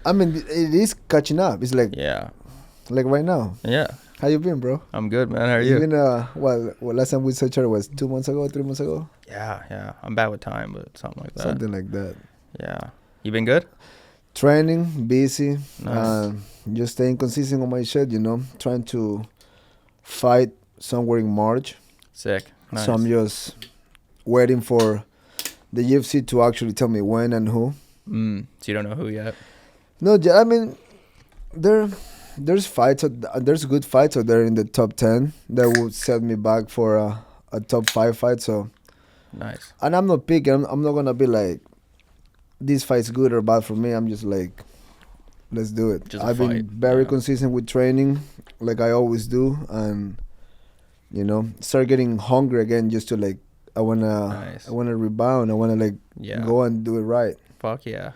I mean, it is catching up. It's Yeah. like right now. Yeah. How you been, bro? I'm good, man. How are you? Even well, last time we saw each other was 2 months ago, 3 months ago, Yeah, yeah. I'm bad with time, but something like that. something like that. Yeah. You been good? Training, busy, Nice. just staying consistent on my shit. Trying to fight somewhere in March. Sick. Nice. So I'm just waiting for the UFC to actually tell me when and who. So you don't know who yet? No, I mean, there's fights. There's good fights out there in the top 10 that would set me back for a top 5 fight. So, Nice. and I'm not picky. I'm not gonna be like, this fight's good or bad for me. I'm just like, let's do it. Just a I've been fight, very yeah. consistent with training, like I always do, and start getting hungry again. Just to like, Nice. I wanna rebound. I wanna like Yeah. go and do it right. Fuck yeah.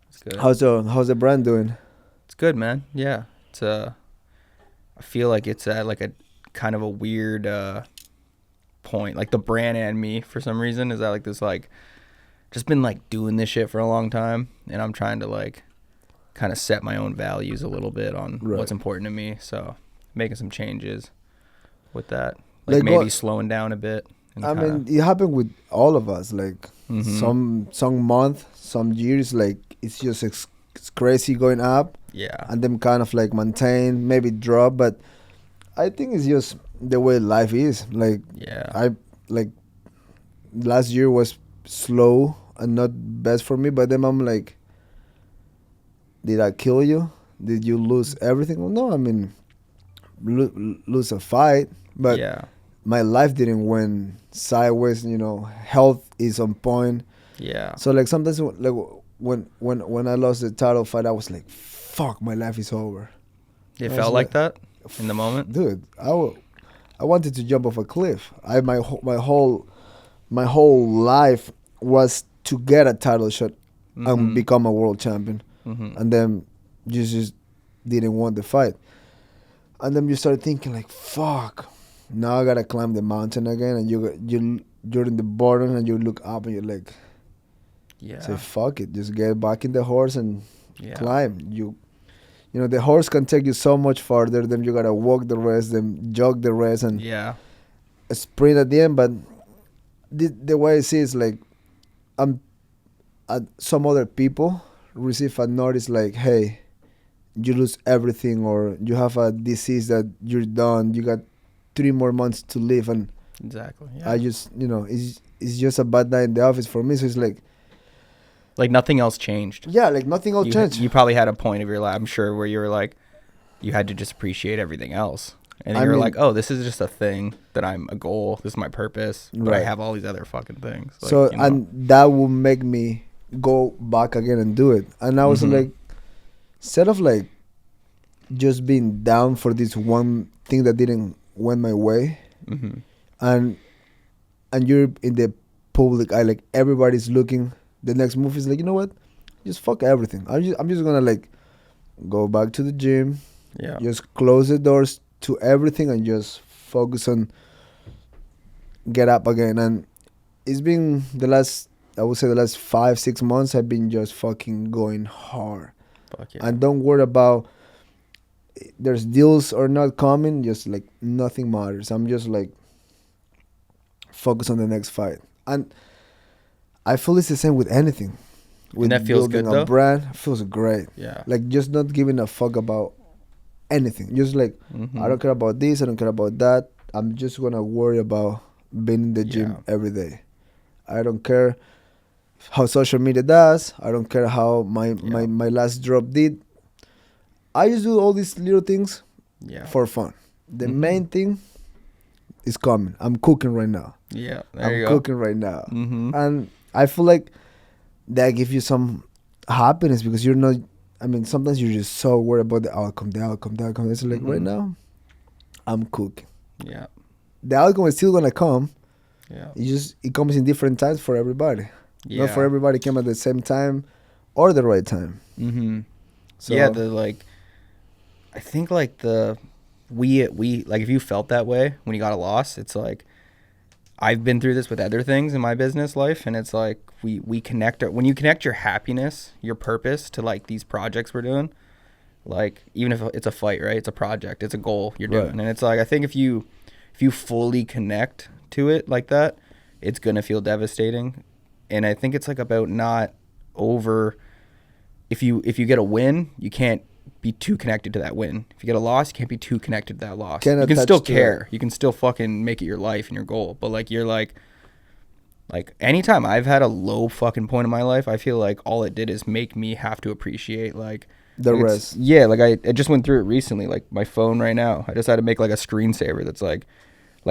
It's good. How's the brand doing? It's good, man. Yeah. It's I feel like it's at like a kind of a weird point. Like the brand and me, for some reason, is that like this like just been like doing this shit for a long time, and I'm trying to like kind of set my own values a little bit on Right. what's important to me. So making some changes with that, like Like maybe what- slowing down a bit. And I mean, it happened with all of us. Like Mhm. some month, some years, like it's just it's crazy going up, yeah, and then kind of like maintain, maybe drop. But I think it's just the way life is. Like yeah, I like last year was slow and not best for me. But then I'm like, did I kill you? Did you lose everything? Well, no, I mean, lose a fight, but yeah, my life didn't went sideways. Health is on point. yeah. So like sometimes like when I lost the title fight, I was like, fuck, my life is over. It I felt was like that in the moment. Dude, I wanted to jump off a cliff. My whole life was to get a title shot and become a world champion, and then you just didn't want the fight, and then you start thinking like, fuck, now I gotta climb the mountain again, and you're in the bottom, and you look up and you're like, Yeah, say fuck it, just get back in the horse and yeah, climb. The horse can take you so much farther. Then you gotta walk the rest, then jog the rest, and yeah, sprint at the end. But the way I see it's like, some other people receive a notice like, hey, you lose everything, or you have a disease that you're done. You got 3 more months to live, and exactly. Yeah. I just it's just a bad night in the office for me. So it's Like nothing else changed. yeah, like nothing will change. You probably had a point of your life, I'm sure, where you were like, you had to just appreciate everything else. And then I you were mean- like, oh, this is just a thing that I'm a goal. This is my purpose. But I Right. have all these other fucking things. Like, So you know. and that will make me go back again and do it. And I was like, instead of like just being down for this one thing that didn't went my way, and you're in the public eye, like everybody's looking. The next move is like, you know what? Just fuck everything. I'm just gonna like go back to the gym, Yeah. just close the doors to everything, and just focus on get up again. And it's been I would say the last 5-6 months I've been just fucking going hard. Fuck yeah. And don't worry about there's deals or not coming, just like nothing matters. I'm just like focus on the next fight. And I feel it's the same with anything. With that feels building good, a though? brand, feels great. Yeah. Like just not giving a fuck about anything. Just like I don't care about this, I don't care about that. I'm just gonna worry about being in the gym Yeah. every day. I don't care how social media does. I don't care how my last drop did. I just do all these little things Yeah. for fun. The main thing is coming. I'm cooking right now. Yeah. There I'm you go. cooking right now. And I feel like that gives you some happiness because you're not, I mean, sometimes you're just so worried about the outcome. It's like right now, I'm cooking. Yeah. The outcome is still going to come. Yeah. It comes in different times for everybody. Yeah. Not for everybody came at the same time or the right time. So, Yeah. I think like we like if you felt that way when you got a loss, it's like I've been through this with other things in my business life, and it's like we connect when you connect your happiness, your purpose to like these projects we're doing, like even if it's a fight, right? It's a project, it's a goal you're doing, and it's like I think if you fully connect to it like that, it's gonna feel devastating, and I think it's like about not over. If you get a win, you can't be too connected to that win. If you get a loss, you can't be too connected to that loss. You can still care. You can still fucking make it your life and your goal. But like you're like anytime I've had a low fucking point in my life, I feel like all it did is make me have to appreciate like the rest. Yeah, like I just went through it recently. Like my phone right now, I just had to make like a screensaver that's like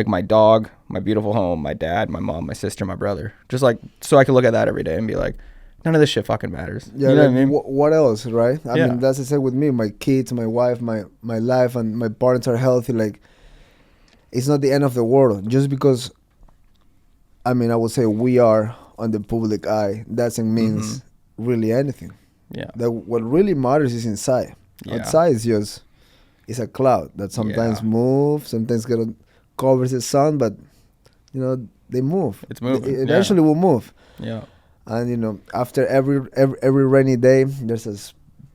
my dog, my beautiful home, my dad, my mom, my sister, my brother. Just like so I can look at that every day and be like, none of this shit fucking matters. Yeah, you know like, what I mean? What else, right? I mean, that's the same with me. My kids, my wife, my life, and my parents are healthy. Like, it's not the end of the world. Just because, I mean, I would say we are on the public eye, doesn't mean really anything. Yeah. That what really matters is inside. Yeah. Outside is just, it's a cloud that sometimes moves, sometimes covers the sun, but, you know, they move. It's moving. It eventually will move. Yeah. And you know, after every rainy day, there's a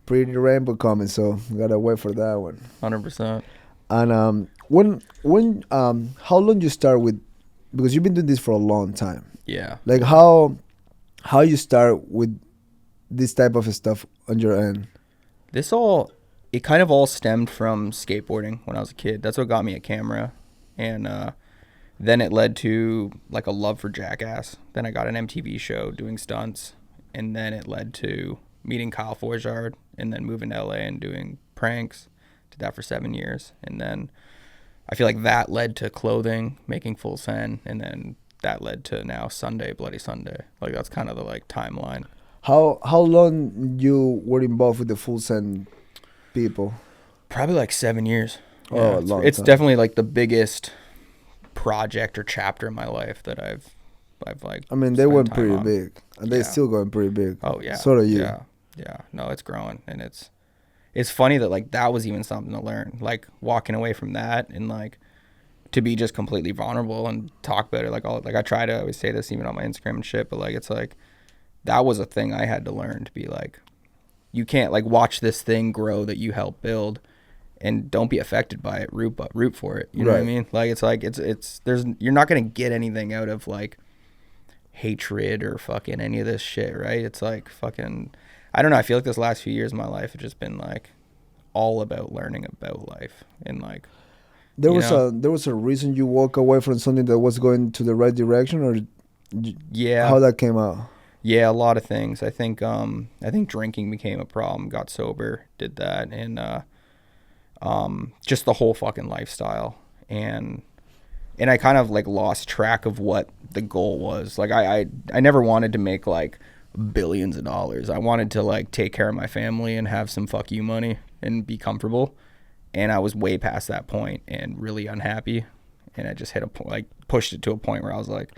pretty rainbow coming. So we gotta wait for that one. 100%. And when how long you start with? Because you've been doing this for a long time. Yeah. Like how you start with this type of stuff on your end? It kind of all stemmed from skateboarding when I was a kid. That's what got me a camera, and then it led to like a love for Jackass. Then I got an MTV show doing stunts, and then it led to meeting Kyle Forjard, and then moving to LA and doing pranks. Did that for 7 years, and then I feel like that led to clothing, making Full Send, and then that led to now Sunday, Bloody Sunday. Like that's kind of the like timeline. How long you were involved with the Full Send people? Probably like 7 years. Oh, yeah, long it's time. definitely like the biggest project or chapter in my life that I've like. I mean, they went pretty big, and they're still going pretty big. Oh yeah. So are you. Yeah. No, it's growing, and it's funny that like that was even something to learn. Like walking away from that and like to be just completely vulnerable and talk about it. Like I try to always say this even on my Instagram and shit, but like it's like that was a thing I had to learn to be like, you can't like watch this thing grow that you helped build. And don't be affected by it. Root for it. You know what I mean? Like you're not gonna get anything out of like hatred or fucking any of this shit, right? It's like fucking. I don't know. I feel like this last few years of my life have just been like all about learning about life and like. There was a reason you walk away from something that was going to the right direction, or how that came out. Yeah, a lot of things. I think drinking became a problem. Got sober, did that, and just the whole fucking lifestyle, and I kind of like lost track of what the goal was. Like I never wanted to make like billions of dollars. I wanted to like take care of my family and have some fuck you money and be comfortable, and I was way past that point and really unhappy, and I just hit a point, like pushed it to a point where I was like,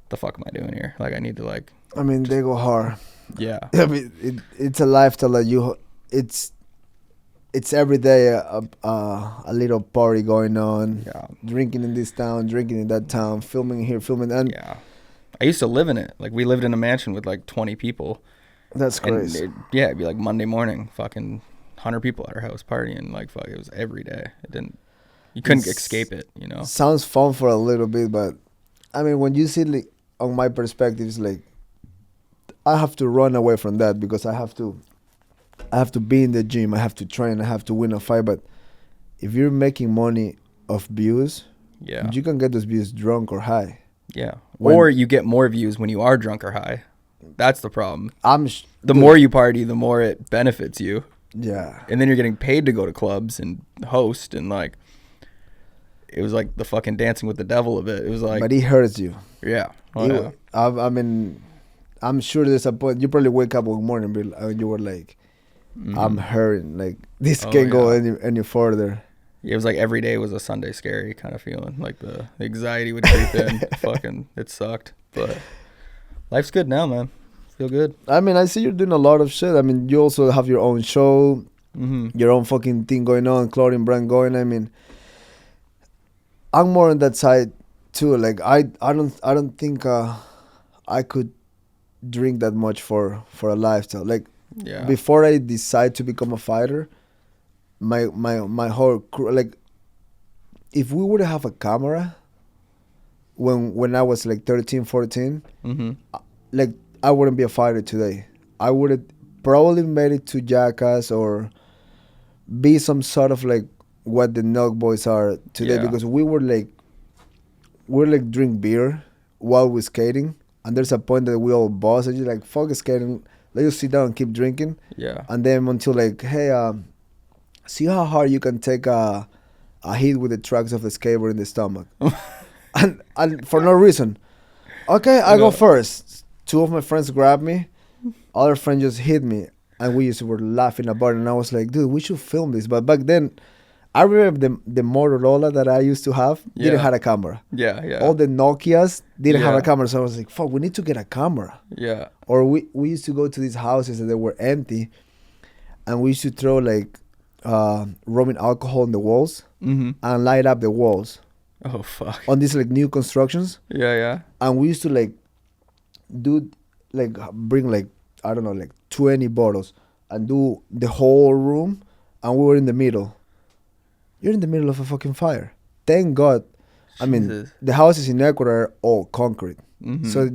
the fuck am I doing here? Like I need to like. I mean, they go hard. Yeah. I mean, it's a lifestyle that it's every day a little party going on. Yeah. Drinking in this town, drinking in that town, filming here, filming and. Yeah. I used to live in it. Like we lived in a mansion with like 20 people. That's crazy. It'd be like Monday morning, fucking 100 people at our house partying. Like fuck, it was every day. You couldn't escape it, you know. Sounds fun for a little bit, but I mean, when you see like, on my perspective, it's like I have to run away from that because I have to be in the gym, I have to train, I have to win a fight. But if you're making money off views, you can get those views drunk or high. Yeah. Or you get more views when you are drunk or high. That's the problem. The more you party, the more it benefits you. Yeah. And then you're getting paid to go to clubs and host, and like it was like the fucking Dancing with the Devil of it. It was like. But it hurts you. Yeah. I mean, I'm sure there's a point. You probably wake up one morning and you were like, I'm hurting. Like this can't go any further. It was like every day was a Sunday scary kind of feeling. Like the anxiety would creep in. Fucking, it sucked. But life's good now, man. Feel good. I mean, I see you're doing a lot of shit. I mean, you also have your own show, your own fucking thing going on, clothing brand going. I mean, I'm more on that side too. Like I don't think I could drink that much for a lifestyle. Like Yeah. before I decide to become a fighter, my whole crew, like if we would have a camera when I was like 13, 14, Mm-hmm. like I wouldn't be a fighter today. I would have probably made it to Jackass or be some sort of like what the Milk Boys are today, Yeah. because we're like drink beer while we're skating, and there's a point that we all boss and you're like fuck skating, let's just sit down and keep drinking, Yeah. and then until like hey see how hard you can take a hit with the tracks of the skateboard in the stomach. and for no reason. Okay, I go first. Two of my friends grabbed me. Other friend just hit me, and we just were laughing about it. And I was like, dude, we should film this. But back then, I remember the Motorola that I used to have didn't Yeah. have a camera. Yeah. Yeah. All the Nokias didn't have Yeah. a camera. So I was like, fuck, we need to get a camera. Yeah. Or we used to go to these houses that they were empty, and we used to throw like rubbing alcohol on the walls Mm-hmm. and light up the walls Oh fuck. on these like new constructions. Yeah. Yeah. And we used to like do like bring like I don't know like 20 bottles and do the whole room, and we were in the middle. You're in the middle of a fucking fire. Thank God. I mean, Jesus. the houses in Ecuador are all concrete, Mm-hmm. so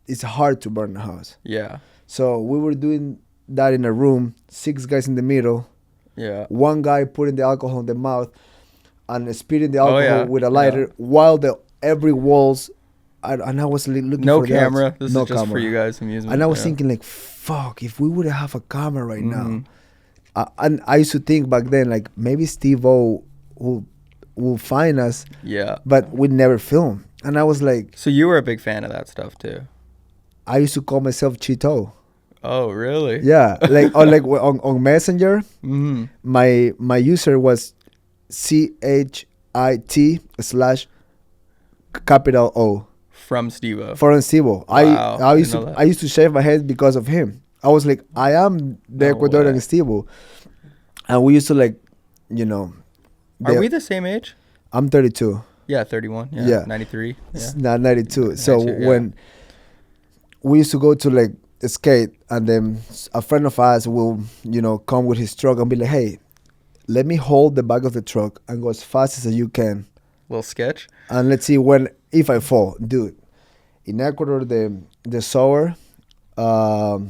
it's hard to burn a house. Yeah. So we were doing that in a room, 6 guys in the middle, Yeah. one guy putting the alcohol in the mouth and spitting the Oh, alcohol yeah. with a lighter, while the every walls. And I was looking No for the camera. outs. This No is just camera. for you guys' amusement. And I was Yeah. thinking like, fuck, if we would have a camera right now. Mhm. And I used to think back then like maybe Steve-O will find us, Yeah. but we'd never film. And I was like, So you were a big fan of that stuff too. I used to call myself Chito. Oh, really? Yeah, like or like on Messenger, Mm-hmm. my user was CHIT /O. From Steve-O. For Steve-O. Wow, I used didn't know to that. I used to shave my head because of him. I was like, I am the No Ecuadorian way. Steve-O. And we used to like, you know. Are we the same age? I'm 32. Yeah, 31. Yeah. Yeah. 93. It's Yeah. not 92. So 92, yeah. when we used to go to like skate, and then a friend of ours will, you know, come with his truck and be like, hey, let me hold the back of the truck and go as fast as you can. Little sketch. And let's see if I fall. Dude, in Ecuador, the sower, how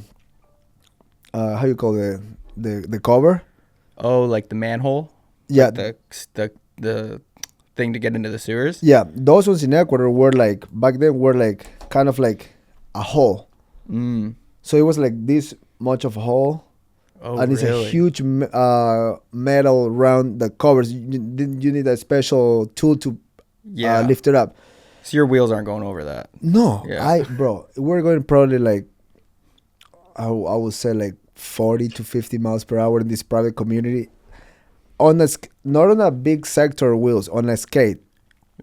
you call the cover? Oh, like the manhole? Yeah. Like the thing to get into the sewers? Yeah, those ones in Ecuador were like, back then were like, kind of like a hole. Mm. So it was like this much of a hole. Oh, And it's really? a huge metal round that covers. You need a special tool to Yeah. lift it up. So your wheels aren't going over that. No, Yeah. bro, we're going probably like, I would say like 40 to 50 miles per hour in this private community. Not on a big sector wheels, on a skate.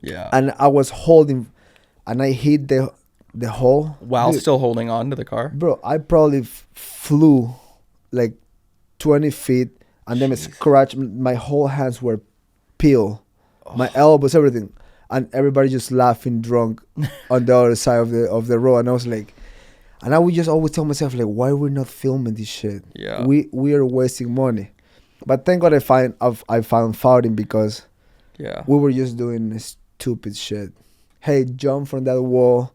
Yeah. And I was holding, and I hit the hole. While Dude, still holding on to the car? bro, I probably flew like 20 feet, and then it Jeez. scratched. My whole hands were peeled, my elbows, everything, and everybody just laughing drunk on the other side of the road. And I was like, and I would just always tell myself like, why we're not filming this shit? Yeah. We are wasting money. But thank God I found fighting, because Yeah. we were just doing stupid shit. Hey, jump from that wall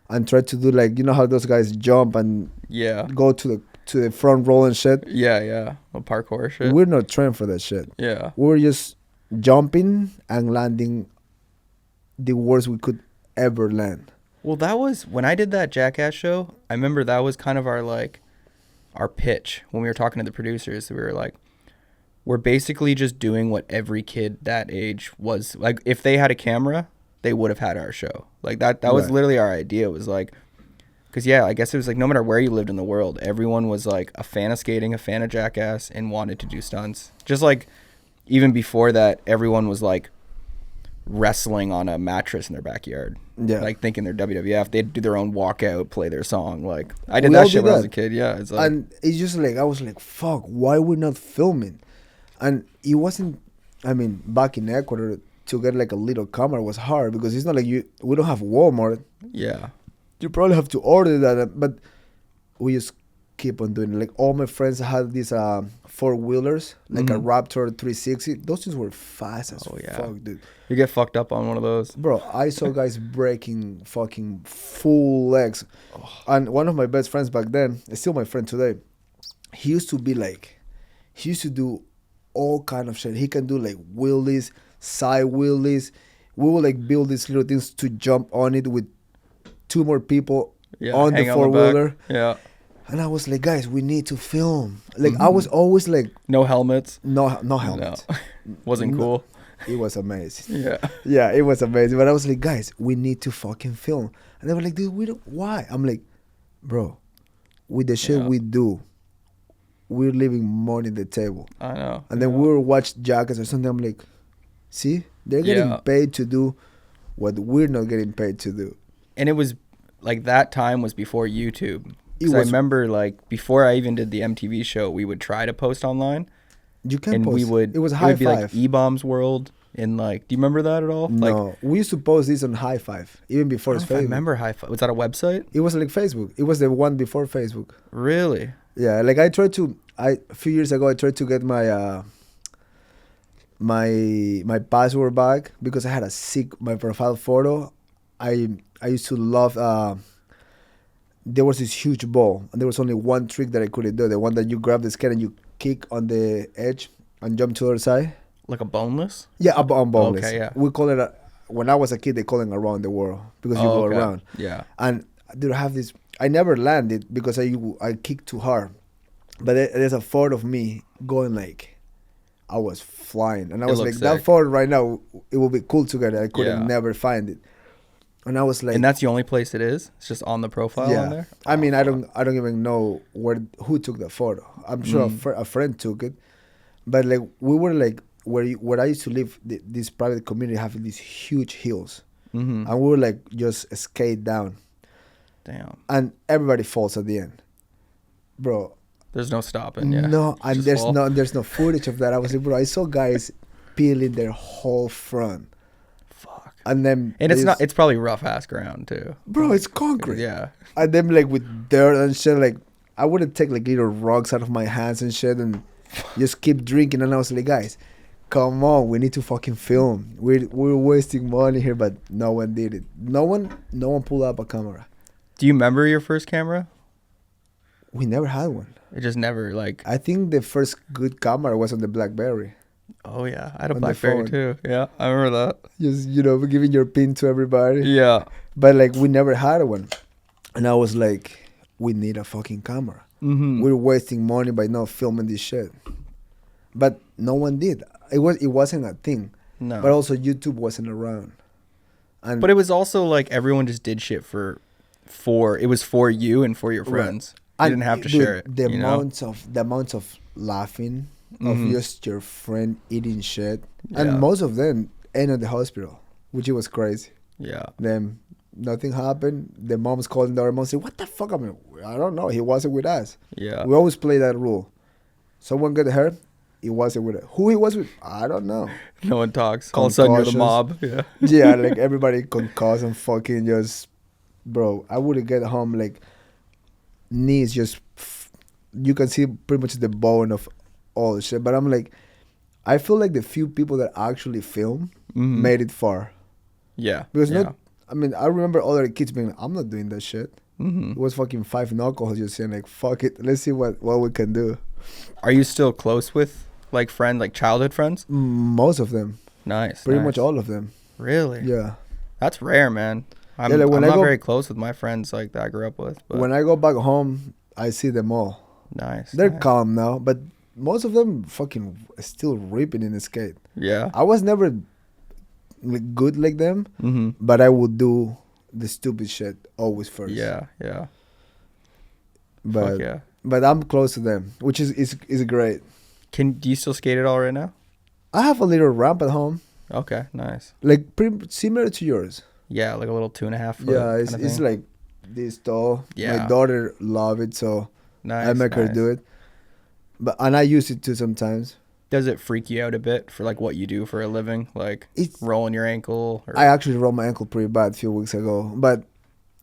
and try to do like, you know how those guys jump and Yeah. go to the front row and shit. Yeah, yeah. A parkour shit. We're not trained for that shit. Yeah. We were just jumping and landing the worst we could ever land. Well, that was when I did that Jackass show. I remember that was kind of our pitch when we were talking to the producers. We were like, we're basically just doing what every kid that age was like. If they had a camera, they would have had our show. Like that was Right. literally our idea. It was like, because yeah, I guess it was like no matter where you lived in the world, everyone was like a fan of skating, a fan of Jackass, and wanted to do stunts. Just like even before that, everyone was like wrestling on a mattress in their backyard. Yeah. Like thinking they're WWF. They'd do their own walkout, play their song. Like I did We all that shit did when I was that. a kid. Yeah. It's like, And it's just like, I was like, fuck, why we're not filming? And it wasn't, I mean, back in Ecuador, to get like a little camera was hard because it's not like we don't have Walmart. Yeah. You probably have to order that, but we just keep on doing it. Like all my friends had these 4-wheelers, like a Raptor 360. Those things were fast as fuck, dude. You get fucked up on one of those. Bro, I saw guys breaking fucking full legs. And one of my best friends back then, is still my friend today, he used to do all kind of shit. He can do like wheelies, side wheelies. We would like build these little things to jump on it with 2 more people on the 4-wheeler. Yeah. And I was like, guys, we need to film. Like I was always like, no helmets. No helmets. No. Wasn't cool. It was amazing. Yeah. Yeah, it was amazing. But I was like, guys, we need to fucking film. And they were like, dude, we don't. Why? I'm like, bro, with the shit we do, we're leaving money on the table. I know. And then we were watch Jackets or something. I'm like, see, they're getting paid to do what we're not getting paid to do. And it was like that time was before YouTube. Because I remember like before I even did the MTV show, we would try to post online. You can and post. It was High Five. Be like E-Bombs World. And like, do you remember that at all? No, like, we used to post this on High Five, even before it's Facebook. I remember High Five. Was that a website? It was like Facebook. It was the one before Facebook. Really? Yeah, like a few years ago, I tried to get my my password back because I had my profile photo. I used to love, there was this huge ball, and there was only one trick that I couldn't do. The one that you grab the skate and you kick on the edge and jump to the other side. Like a boneless? Yeah, a boneless. Okay, yeah. We call it, when I was a kid, they call it around the world because you go around. Yeah. And they have this, I never landed because I kicked too hard. But there's a photo of me going like, I was flying. And I was like, sick. That photo right now, it would be cool to get it. I couldn't never find it. And I was like, and that's the only place it is? It's just on the profile on there? I mean, I don't even know who took the photo. I'm sure a friend took it. But like, we were like, where I used to live, this private community have these huge hills. And we were like, just skate down. Damn. And everybody falls at the end. Bro. There's no stopping, No, and there's no footage of that. I was like, bro, I saw guys peeling their whole front. Fuck. And then it's probably rough ass ground too. Bro, it's concrete. Yeah. And then like with dirt and shit, like I wouldn't take like little rocks out of my hands and shit and just keep drinking. And I was like, guys, come on, we need to fucking film. We're wasting money here, but no one did it. No one pulled up a camera. Do you remember your first camera? We never had one. It just never like. I think the first good camera was on the BlackBerry. Oh yeah, I had a BlackBerry too. Yeah, I remember that. Just giving your pin to everybody. Yeah. But like we never had one, and I was like, we need a fucking camera. We're wasting money by not filming this shit. But no one did. It wasn't a thing. No. But also YouTube wasn't around. But it was also like everyone just did shit for it was for you and for your friends. Right. You didn't have to share it. The amounts of laughing of just your friend eating shit, and most of them end at the hospital, which it was crazy. Yeah. Then nothing happened. The mom's calling the other mom, say, "What the fuck?" I mean, I don't know. He wasn't with us. Yeah. We always play that rule. Someone get hurt. He wasn't with it. Who he was with, I don't know. No one talks. All of a sudden you're the mob. Yeah. Yeah, like everybody concussed and fucking just, bro. I would get home like knees just. You can see pretty much the bone of all the shit. But I'm like, I feel like the few people that actually film made it far. Yeah. Because I mean, I remember other kids being like, I'm not doing that shit. It was fucking 5 knuckles just saying like, fuck it, let's see what we can do. Are you still close with like childhood friends? Most of them. Nice. Pretty much all of them. Really? Yeah. That's rare, man. I'm not very close with my friends like that I grew up with. But. When I go back home, I see them all. Nice. They're calm now, but most of them fucking still ripping in the skate. Yeah. I was never like good like them, but I would do the stupid shit always first. Yeah, yeah. But I'm close to them, which is great. Do you still skate at all right now? I have a little ramp at home. Okay, nice. Like pretty similar to yours. Yeah, like a little 2.5 foot. Yeah, it's like this tall. Yeah. My daughter love it, so nice, I make her do it. And I use it too sometimes. Does it freak you out a bit for like what you do for a living, like It's rolling your ankle? Or... I actually rolled my ankle pretty bad a few weeks ago, but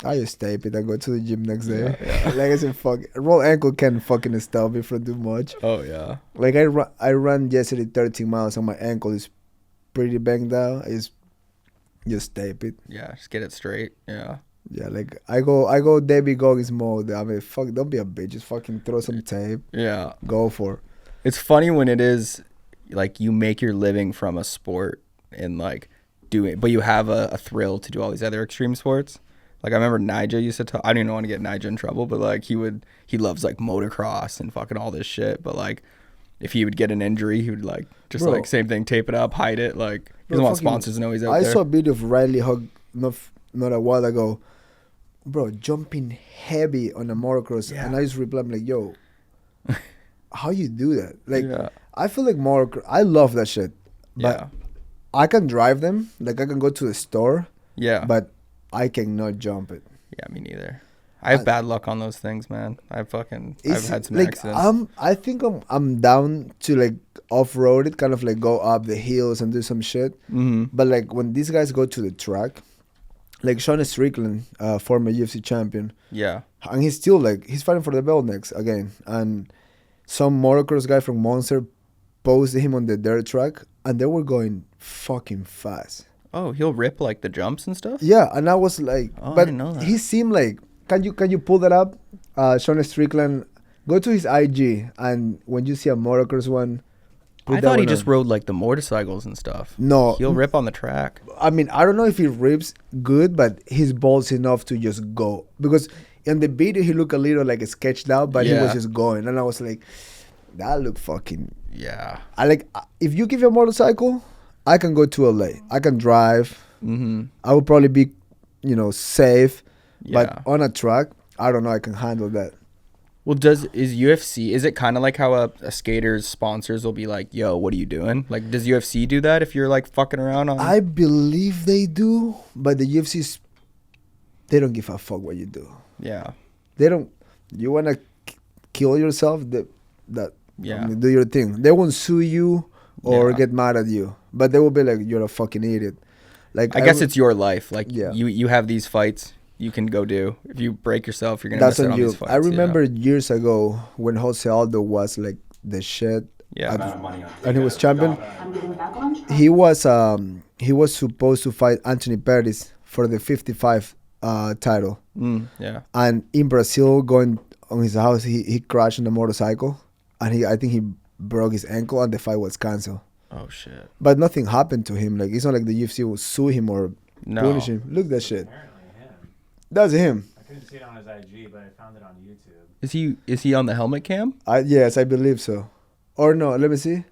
I just tape it. I go to the gym next day. Yeah. Like I said, fuck, roll ankle can fucking stop me from too much. Oh yeah. Like I ran yesterday 13 miles and my ankle is pretty banged out. It's just tape it. Yeah, just get it straight. Yeah. Yeah, like I go David Goggins mode. I mean, fuck, don't be a bitch. Just fucking throw some tape. Yeah. Go for it. It's funny when it is like you make your living from a sport and like do it, but you have a thrill to do all these other extreme sports. Like I remember Nigel used to talk, I don't even want to get Nigel in trouble, but like he loves like motocross and fucking all this shit. But like if he would get an injury, he would like just like same thing, tape it up, hide it. Like he doesn't want sponsors to know he's out there. I saw a video of Riley Hugg not a while ago, bro, jumping heavy on a motocross, and I just replied, I'm like, yo, how you do that? Like, I feel like motocross, I love that shit, but I can drive them, like I can go to the store, but I cannot jump it. Yeah, me neither. I have bad luck on those things, man. I've had some accidents. I think I'm down to like off-road it, kind of like go up the hills and do some shit. Mm-hmm. But like when these guys go to the track, like Sean Strickland, former UFC champion. Yeah. And he's still like, he's fighting for the belt next again. And some motocross guy from Monster posted him on the dirt track and they were going fucking fast. Oh, he'll rip like the jumps and stuff? Yeah, and I was like, oh, but I didn't know that. He seemed like, can you pull that up? Sean Strickland, go to his IG, and when you see a motocross one, I thought he just rode like the motorcycles and stuff. No. He'll rip on the track. I mean, I don't know if he rips good, but he's balls enough to just go. Because in the video, he looked a little like sketched out, but he was just going. And I was like, that looked fucking... Yeah. If you give me a motorcycle, I can go to LA. I can drive. Mm-hmm. I would probably be, safe. Yeah. But on a track, I don't know. I can handle that. Well, is it kind of like how a skater's sponsors will be like, yo, what are you doing? Like, does UFC do that if you're like fucking around on... I believe they do, but the UFC's, they don't give a fuck what you do. Yeah. They don't, you want to kill yourself, do your thing. They won't sue you or get mad at you, but they will be like, you're a fucking idiot. Like, I guess it's your life. Like, you have these fights you can go do. If you break yourself, you're going to miss out on these fights. I remember years ago when Jose Aldo was like the shit. Yeah. And he was champion. He was supposed to fight Anthony Pettis for the 55 title. Yeah. And in Brazil, going on his house, he crashed on a motorcycle. And I think he broke his ankle and the fight was canceled. Oh, shit. But nothing happened to him. Like, it's not like the UFC will sue him or punish him. Look at that shit. That's him. I couldn't see it on his IG, but I found it on YouTube. Is he on the helmet cam? Yes, I believe so. Or no, let me see.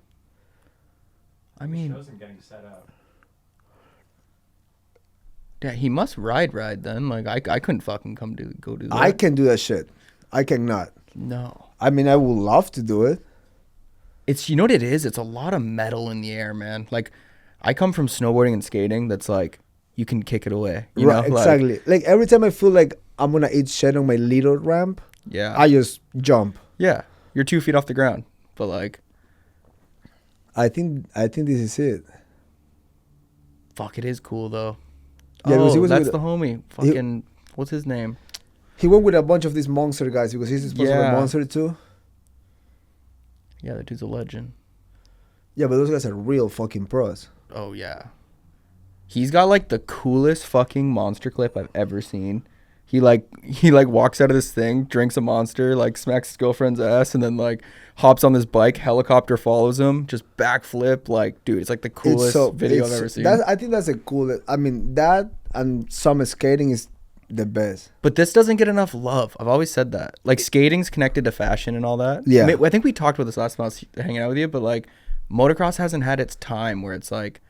I mean, shows him getting set up. Yeah, he must ride then. Like I couldn't fucking go do that. I can do that shit. I cannot. No. I mean, I would love to do it. It's, you know what it is? It's a lot of metal in the air, man. Like, I come from snowboarding and skating. That's like, you can kick it away. You know? Exactly. Like every time I feel like I'm gonna eat shit on my little ramp, I just jump. Yeah, you're 2 feet off the ground, but like, I think this is it. Fuck, it is cool though. Yeah, because that's the homie. Fucking, what's his name? He went with a bunch of these monster guys because he's supposed to be a monster too. Yeah, that dude's a legend. Yeah, but those guys are real fucking pros. Oh yeah. He's got like the coolest fucking monster clip I've ever seen. He walks out of this thing, drinks a monster, like smacks his girlfriend's ass, and then like hops on this bike, helicopter follows him, just backflip. Like, dude, it's like the coolest video I've ever seen. I think that's a coolest. I mean, that and summer skating is the best. But this doesn't get enough love. I've always said that. Like, skating's connected to fashion and all that. Yeah. I think we talked about this last time I was hanging out with you, but like, motocross hasn't had its time where it's like,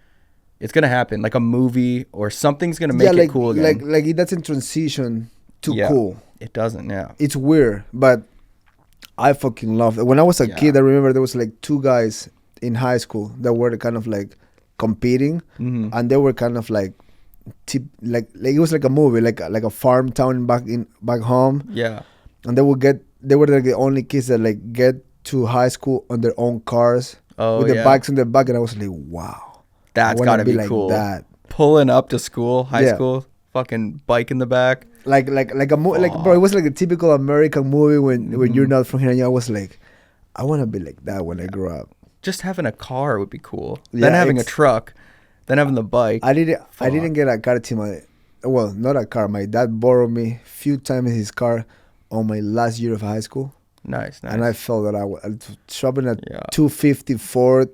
it's gonna happen, like a movie or something's gonna make it cool again. Like it doesn't transition to cool. It doesn't. Yeah. It's weird, but I fucking love it. When I was a kid, I remember there was like two guys in high school that were kind of like competing, and they were kind of like it was like a movie, like a farm town back home. Yeah. And they were like the only kids that like get to high school on their own cars. Oh, with the yeah. bikes in the back, and I was like, wow, That's I got wanna to be like cool. that. Pulling up to school, high Yeah. school, fucking bike in the back. Like a like bro, it was like a typical American movie when you're not from here. And I was like, I want to be like that when I grow up. Just having a car would be cool. Yeah, Then having a truck, then having the bike. I didn't get a car till not a car. My dad borrowed me a few times his car on my last year of high school. Nice. And I felt that I was shopping at Yeah. 250 Ford,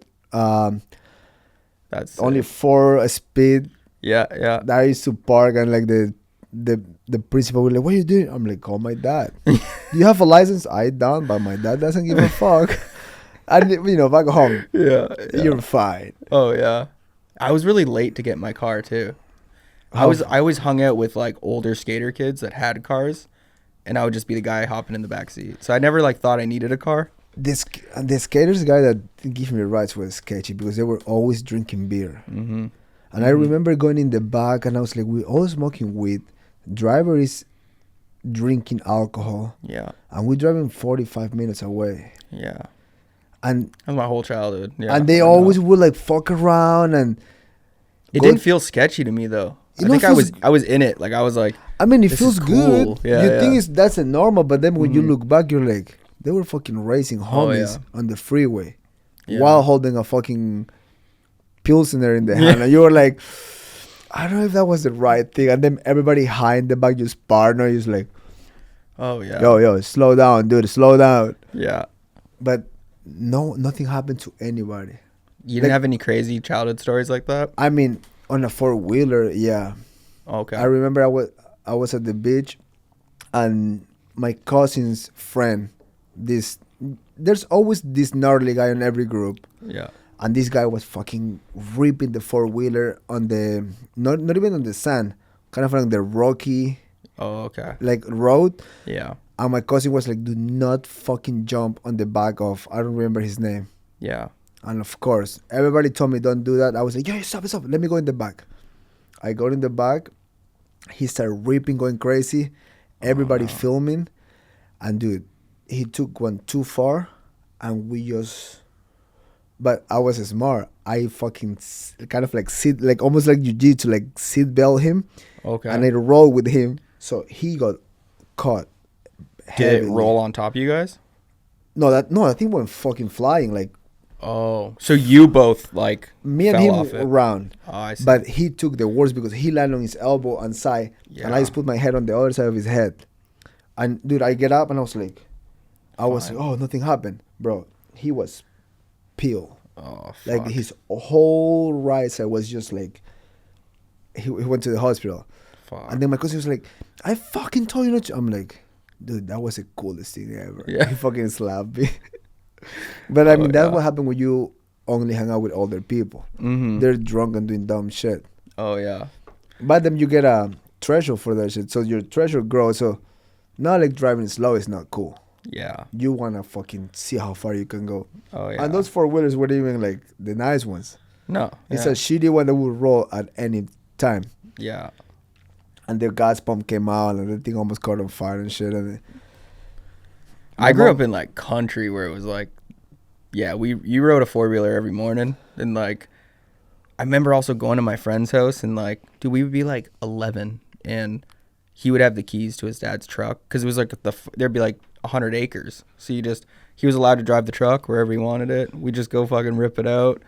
That's only sick. 4 speed. Yeah. That I used to park, and like the principal was like, "What are you doing?" I'm like, "Call my dad." "Do you have a license?" I don't, but my dad doesn't give a fuck. And back home, Yeah. you're fine. Oh yeah. I was really late to get my car too. I always hung out with like older skater kids that had cars, and I would just be the guy hopping in the back seat. So I never like thought I needed a car. The skaters guy that gave me rides was sketchy because they were always drinking beer. Mm-hmm. And I remember going in the back, and I was like, we're all smoking weed. Driver is drinking alcohol, Yeah. and we're driving 45 minutes away. Yeah. And That was my whole childhood. Yeah. they I know. always would like fuck around, and It go- didn't feel sketchy to me though. I You know, think it feels- I was in it. Like I was like, I mean, it This feels is cool. good. Yeah, You yeah. think that's a normal, but then when you Mhm. look back, you're like, they were fucking racing homies on the freeway yeah. while holding a fucking pilsner in the hand, and you were like, I don't know if that was the right thing. And then everybody high in the back just partner, just like, Oh yeah. yo, slow down, dude, slow down. Yeah. But nothing happened to anybody. You didn't have any crazy childhood stories like that? I mean, on a 4-wheeler, yeah. Okay. I remember I was at the beach, and my cousin's friend, there's always this gnarly guy in every group, Yeah. and this guy was fucking ripping the 4-wheeler on the not even on the sand, kind of on the rocky Oh, okay. like road. Yeah. And my cousin was like, do not fucking jump on the back of, I don't remember his name. Yeah. And of course, everybody told me don't do that. I was like, yo, stop, let me go in the back. I got in the back. He started ripping, going crazy. Everybody filming. And dude, he took one too far, and we just... But I was smart. I fucking kind of like sit, like almost like jiu-jitsu, like seat belt him. Okay. And I rolled with him. So he got caught. Did it heavily. roll on top of you guys? No, I think went fucking flying. Like Oh, so you both like me and fell him off it. around. Oh, I see. But he took the worst because he landed on his elbow and side, and I Yeah. just put my head on the other side of his head. And dude, I get up and I was like, Fine. oh, nothing happened, bro. He was peeled. Oh, Like fuck. his whole right side was just like, he went to the hospital. Fuck. And then my cousin was like, I fucking told you not to. I'm like, dude, that was the coolest thing ever. Yeah. He fucking slapped me. But I mean, that's yeah. what happened when you only hang out with older people. Mm-hmm. They're drunk and doing dumb shit. Oh yeah. But then you get a threshold for that shit. So your threshold grows. So now like driving slow is not cool. Yeah. You want to fucking see how far you can go. Oh yeah. And those 4-wheelers weren't even like the nice ones. No. It's yeah. a shitty one that will roll at any time. Yeah. And the gas pump came out and the thing almost caught on fire and shit. And I grew up in like country where it was like, yeah, you rode a 4-wheeler every morning, and like, I remember also going to my friend's house and like, dude, we would be like 11, and he would have the keys to his dad's truck because it was like there'd be like 100 acres, so he was allowed to drive the truck wherever he wanted it. We just go fucking rip it out.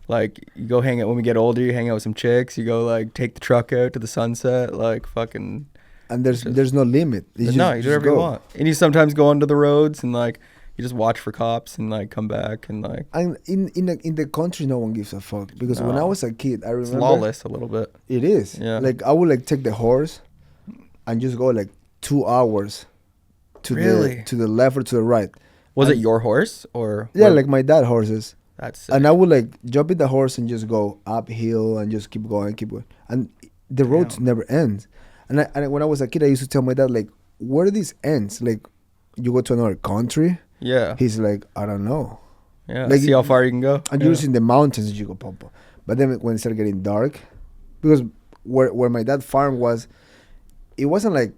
Like you go hang out when we get older, you hang out with some chicks, you go like take the truck out to the sunset, like fucking. And there's no limit. It's No, you just do whatever you want. And you sometimes go onto the roads and like you just watch for cops and like come back and like And in the country, no one gives a fuck because when I No. was a kid, I it's remember lawless a little bit. It is. Yeah. Like I would like take the horse, and just go like 2 hours to Really? the left or to the right. Was And- it your horse or? Yeah, what- like my dad horses. that's sick. And I would like jump in the horse and just go uphill and just keep going. And the roads Damn. never end. And when I was a kid, I used to tell my dad like, where do these ends? Like, you go to another country? Yeah. He's like, I don't know. Yeah. like, See how far you can go. And yeah. you're just in the mountains and you go pop. But then when it started getting dark, because where my dad farm was, it wasn't like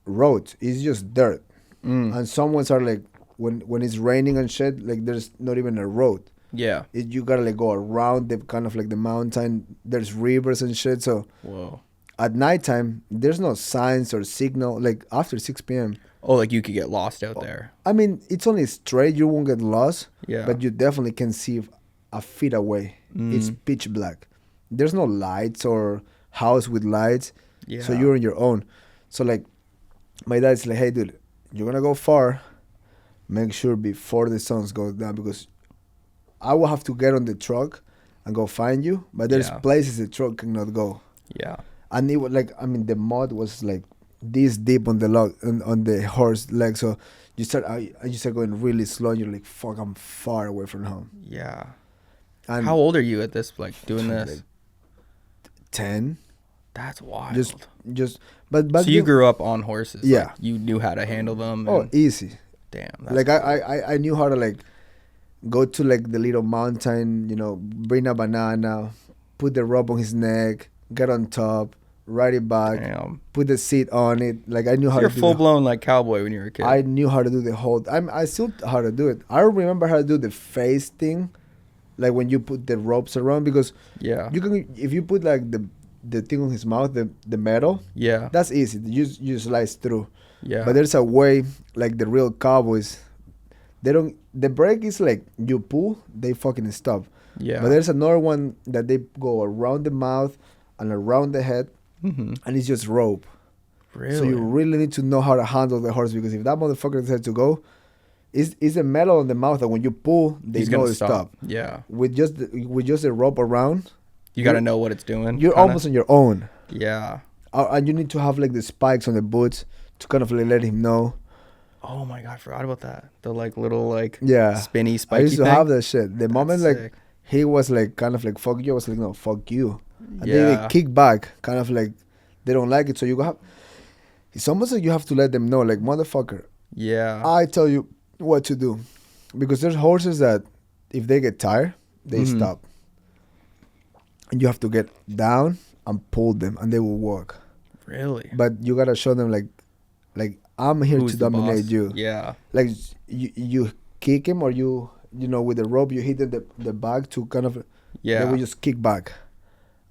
roads. It's just dirt. Mm. And some ones are like when it's raining and shit, like there's not even a road. Yeah. You gotta like go around the kind of like the mountain. There's rivers and shit. So Whoa. at nighttime, there's no signs or signal. Like after 6 p.m. Oh, like you could get lost out there. I mean, it's only straight. You won't get lost. Yeah. But you definitely can see a feet away. It's pitch black. There's no lights or house with lights. Yeah. So you're on your own. So like, my dad's like, hey, dude, you're gonna go far. Make sure before the sun goes down because I will have to get on the truck and go find you. But there's places the truck cannot go. Yeah. And it was like, I mean, the mud was like this deep on the log on the horse leg. So you start going really slow. And you're like, fuck, I'm far away from home. Yeah. And how old are you at this, like, doing this? Like 10. That's wild. But so you grew up on horses. Yeah. Like, you knew how to handle them. Oh, easy. Damn. Like cool. I knew how to like go to like the little mountain, bring a banana, put the rope on his neck, get on top, ride it back, put the seat on it. Like I knew how to do it. You're full blown like cowboy when you were a kid. I knew how to do the whole. I still how to do it. I remember how to do the face thing, like when you put the ropes around because you can if you put like the thing on his mouth, the metal. Yeah. That's easy. You slice through. Yeah. But there's a way, like the real cowboys, the brake is like you pull, they fucking stop. Yeah. But there's another one that they go around the mouth and around the head, and it's just rope. Really? So you really need to know how to handle the horse because if that motherfucker decides to go, it's the metal on the mouth that when you pull, they know to stop. Yeah. With just the rope around. You got to know what it's doing. You're almost on your own. Yeah. And you need to have like the spikes on the boots to kind of like let him know. Oh my god, I forgot about that. The like little like spinny spiky I used to thing. have that shit. The moment like he was like kind of like fuck you, I was like no, fuck you. And then they kick back, kind of like they don't like it. So you have it's almost like you have to let them know, like motherfucker. Yeah. I tell you what to do. Because there's horses that if they get tired, they stop. And you have to get down and pull them and they will walk. Really? But you gotta show them like I'm here to dominate you. Yeah. Like you kick him or you with the rope you hit the back to kind of they will just kick back.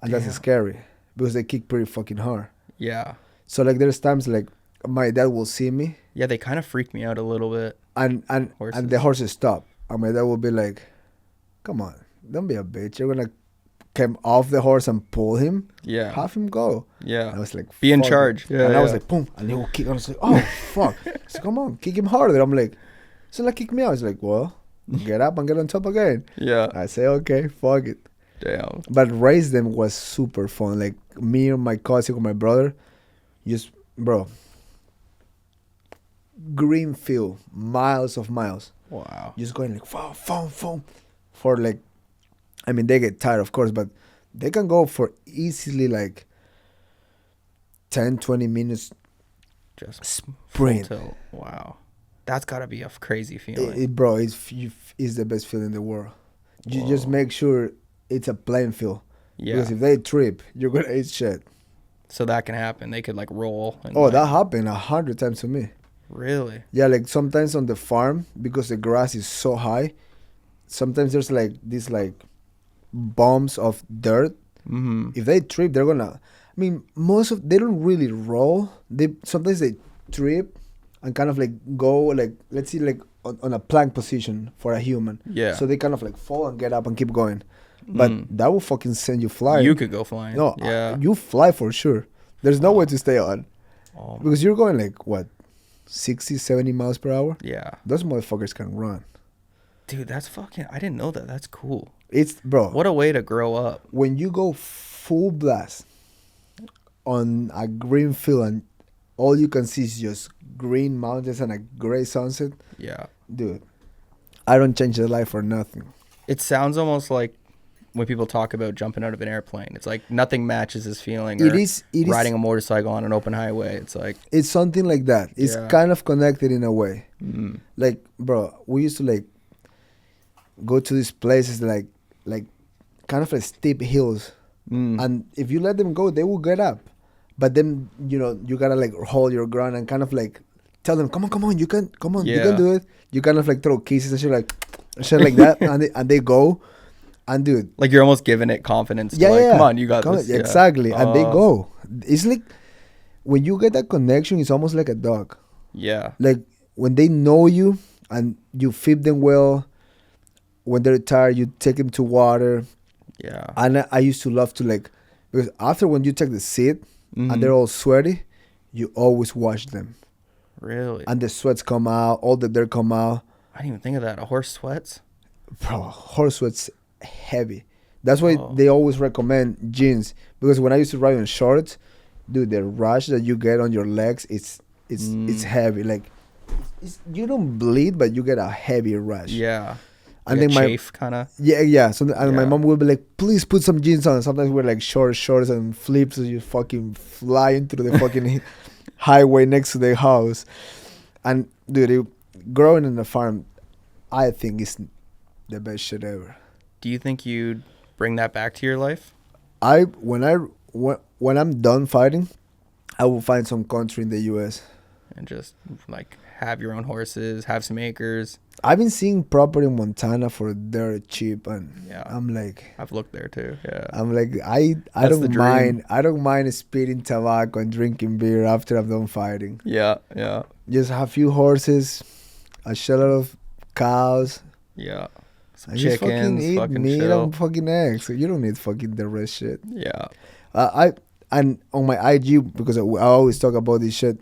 And that's scary. Because they kick pretty fucking hard. Yeah. So like there's times like my dad will see me. Yeah, they kind of freak me out a little bit. And the horses stop. And my dad will be like, come on, don't be a bitch. You're gonna come off the horse and pull him. Yeah. Have him go. Yeah. And I was like, be in charge. Yeah. And I was like, boom. And he will kick. I was like, oh fuck. So come on, kick him harder. I'm like, so like kick me out. He's like, well, get up and get on top again. Yeah. I say, okay, fuck it. Damn. But race them was super fun. Like me and my cousin or my brother, just bro. Green field, miles of miles. Wow. Just going like foam for like. I mean, they get tired, of course, but they can go for easily like 10, 20 minutes. Just sprint. Wow. That's got to be a crazy feeling. Bro, it's the best feeling in the world. You just make sure it's a playing field. Yeah. Because if they trip, you're going to eat shit. So that can happen. They could like roll. And that happened 100 times to me. Really? Yeah, like sometimes on the farm, because the grass is so high, sometimes there's like these like bumps of dirt. If they trip, they're gonna. I mean, they don't really roll. Sometimes they trip and kind of like go like let's see like on a plank position for a human. Yeah. So they kind of like fall and get up and keep going, but that will fucking send you flying. You could go flying. No. Yeah. You fly for sure. There's no way to stay on, because you're going like what, 60, 70 miles per hour. Yeah. Those motherfuckers can run. Dude, that's fucking. I didn't know that. That's cool. It's bro. What a way to grow up. When you go full blast on a green field and all you can see is just green mountains and a gray sunset. Yeah. Dude, I don't change their life for nothing. It sounds almost like when people talk about jumping out of an airplane. It's like nothing matches this feeling. It is riding a motorcycle on an open highway. It's like it's something like that. It's kind of connected in a way. Like, bro, we used to like go to these places like kind of like steep hills, and if you let them go, they will get up. But then you gotta like hold your ground and kind of like tell them, come on, you can Yeah. do it. You kind of like throw kisses and shit like that, and they go, and dude, Like you're almost giving it confidence. yeah, To like, yeah, come on, you got this. Yeah. exactly, and they go. It's like when you get that connection, it's almost like a dog. Yeah. Like when they know you and you feed them well. When they're tired, you take them to water. Yeah. And I used to love to like, because after when you take the seat and they're all sweaty, you always wash them. Really? And the sweats come out, all the dirt come out. I didn't even think of that. A horse sweats? Bro, horse sweats heavy. That's why they always recommend jeans. Because when I used to ride on shorts, dude, the rash that you get on your legs, it's heavy. Like, you don't bleed, but you get a heavy rash. Yeah. And like then chafe kind of. Yeah. So my mom would be like, "Please put some jeans on." Sometimes we're like shorts and flips, so you fucking flying through the fucking highway next to the house. And dude, growing in the farm, I think is the best shit ever. Do you think you'd bring that back to your life? When I'm done fighting, I will find some country in the U.S. and just like have your own horses, have some acres. I've been seeing property in Montana for dirt cheap, and I'm like, I've looked there too. Yeah, I'm like, I don't mind. I don't mind spitting tobacco and drinking beer after I'm done fighting. Yeah. Just have a few horses, a shitload of cows. Yeah, some I chickens. just fucking eat meat chill. and fucking eggs. So you don't need fucking the rest shit. Yeah. And on my IG, because I always talk about this shit,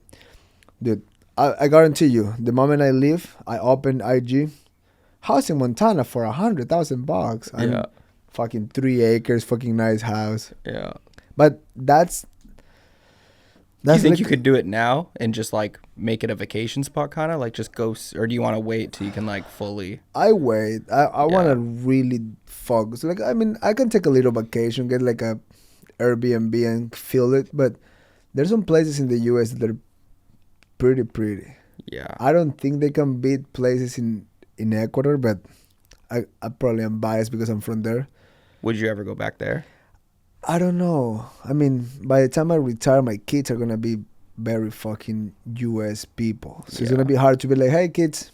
dude. I guarantee you, the moment I leave, I open IG, house in Montana for $100,000. Yeah. Fucking 3 acres, fucking nice house. Yeah. But that's do you think like, you could do it now and just like make it a vacation spot, kind of like just go, or do you want to wait till you can like fully? I wait. I want to really focus. Like, I mean, I can take a little vacation, get like a Airbnb and feel it. But there's some places in the U.S. that are pretty. Yeah. I don't think they can beat places in Ecuador, but I probably am biased because I'm from there. Would you ever go back there? I don't know. I mean, by the time I retire, my kids are gonna be very fucking U.S. people, so it's gonna be hard to be like, "Hey, kids."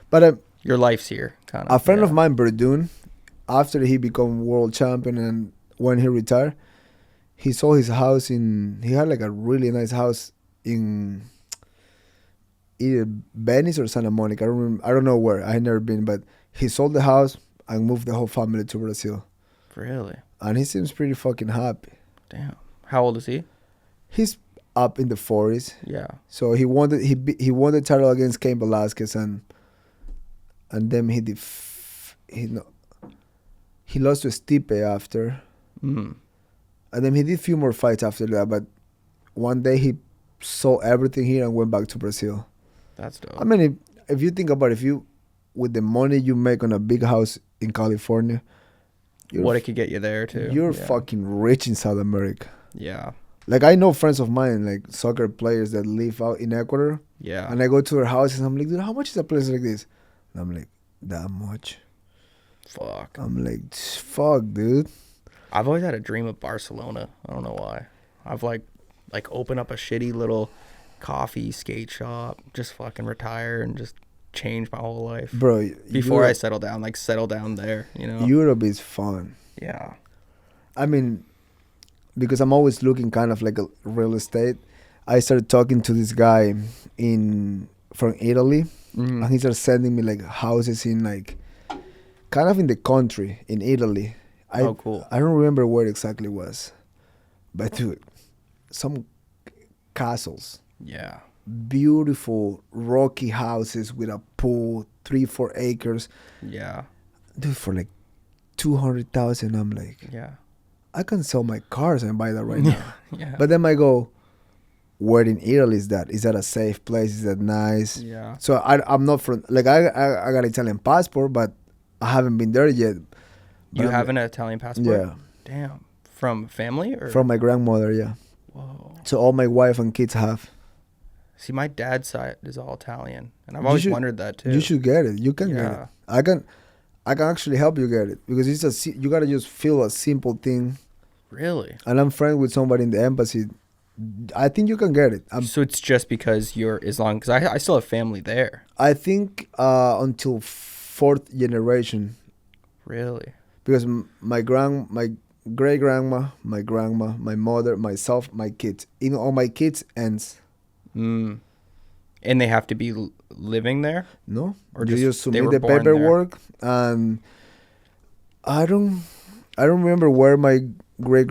But your life's here, kind of. A friend of mine, Verdun, after he became world champion and when he retired, he sold his house he had like a really nice house in either Venice or Santa Monica. I don't know where. I had never been, but he sold the house and moved the whole family to Brazil. Really? And he seems pretty fucking happy. Damn. How old is he? He's up in the 40s. Yeah. So he won the title against Cain Velasquez, and then he lost to Stipe after. Mm. And then he did a few more fights after that, but one day he sold everything here and went back to Brazil. That's dope. I mean, if you think about it, with the money you make on a big house in California, what it could get you there too. You're fucking rich in South America. Yeah. Like, I know friends of mine, like soccer players that live out in Ecuador. Yeah. And I go to their houses and I'm like, dude, how much is a place like this? And I'm like, that much. Fuck. I'm like, fuck, dude. I've always had a dream of Barcelona. I don't know why. I've like open up a shitty little coffee skate shop, just fucking retire and just change my whole life. Bro, before I settle down there, you know. Europe is fun. Yeah. I mean, because I'm always looking kind of like a real estate. I started talking to this guy from Italy, and he started sending me like houses in like kind of in the country in Italy. Cool. I don't remember where it exactly was, but dude, some castles. Yeah. Beautiful rocky houses with a pool, 3-4 acres. Yeah. Dude, for like 200,000, I'm like, yeah, I can sell my cars and buy that right now. Yeah. But then I go, where in Italy is that? Is that a safe place? Is that nice? Yeah. So I'm not from, like, I got an Italian passport, but I haven't been there yet. You have an Italian passport? Yeah. Damn. From family or? From my grandmother, yeah. Whoa. So all my wife and kids have. See, my dad's side is all Italian, and I've always wondered that too. You should get it. You can get it. I can actually help you get it because you gotta just feel a simple thing. Really? And I'm friends with somebody in the embassy I think you can get it. So it's just because you're Islam? Because I still have family there. I think until fourth generation. Really? Because my great grandma, my grandma, my mother, myself, my kids, even all my kids aunts. And they have to be living there? No, Or you just they submit were the born paperwork, and I don't remember where my great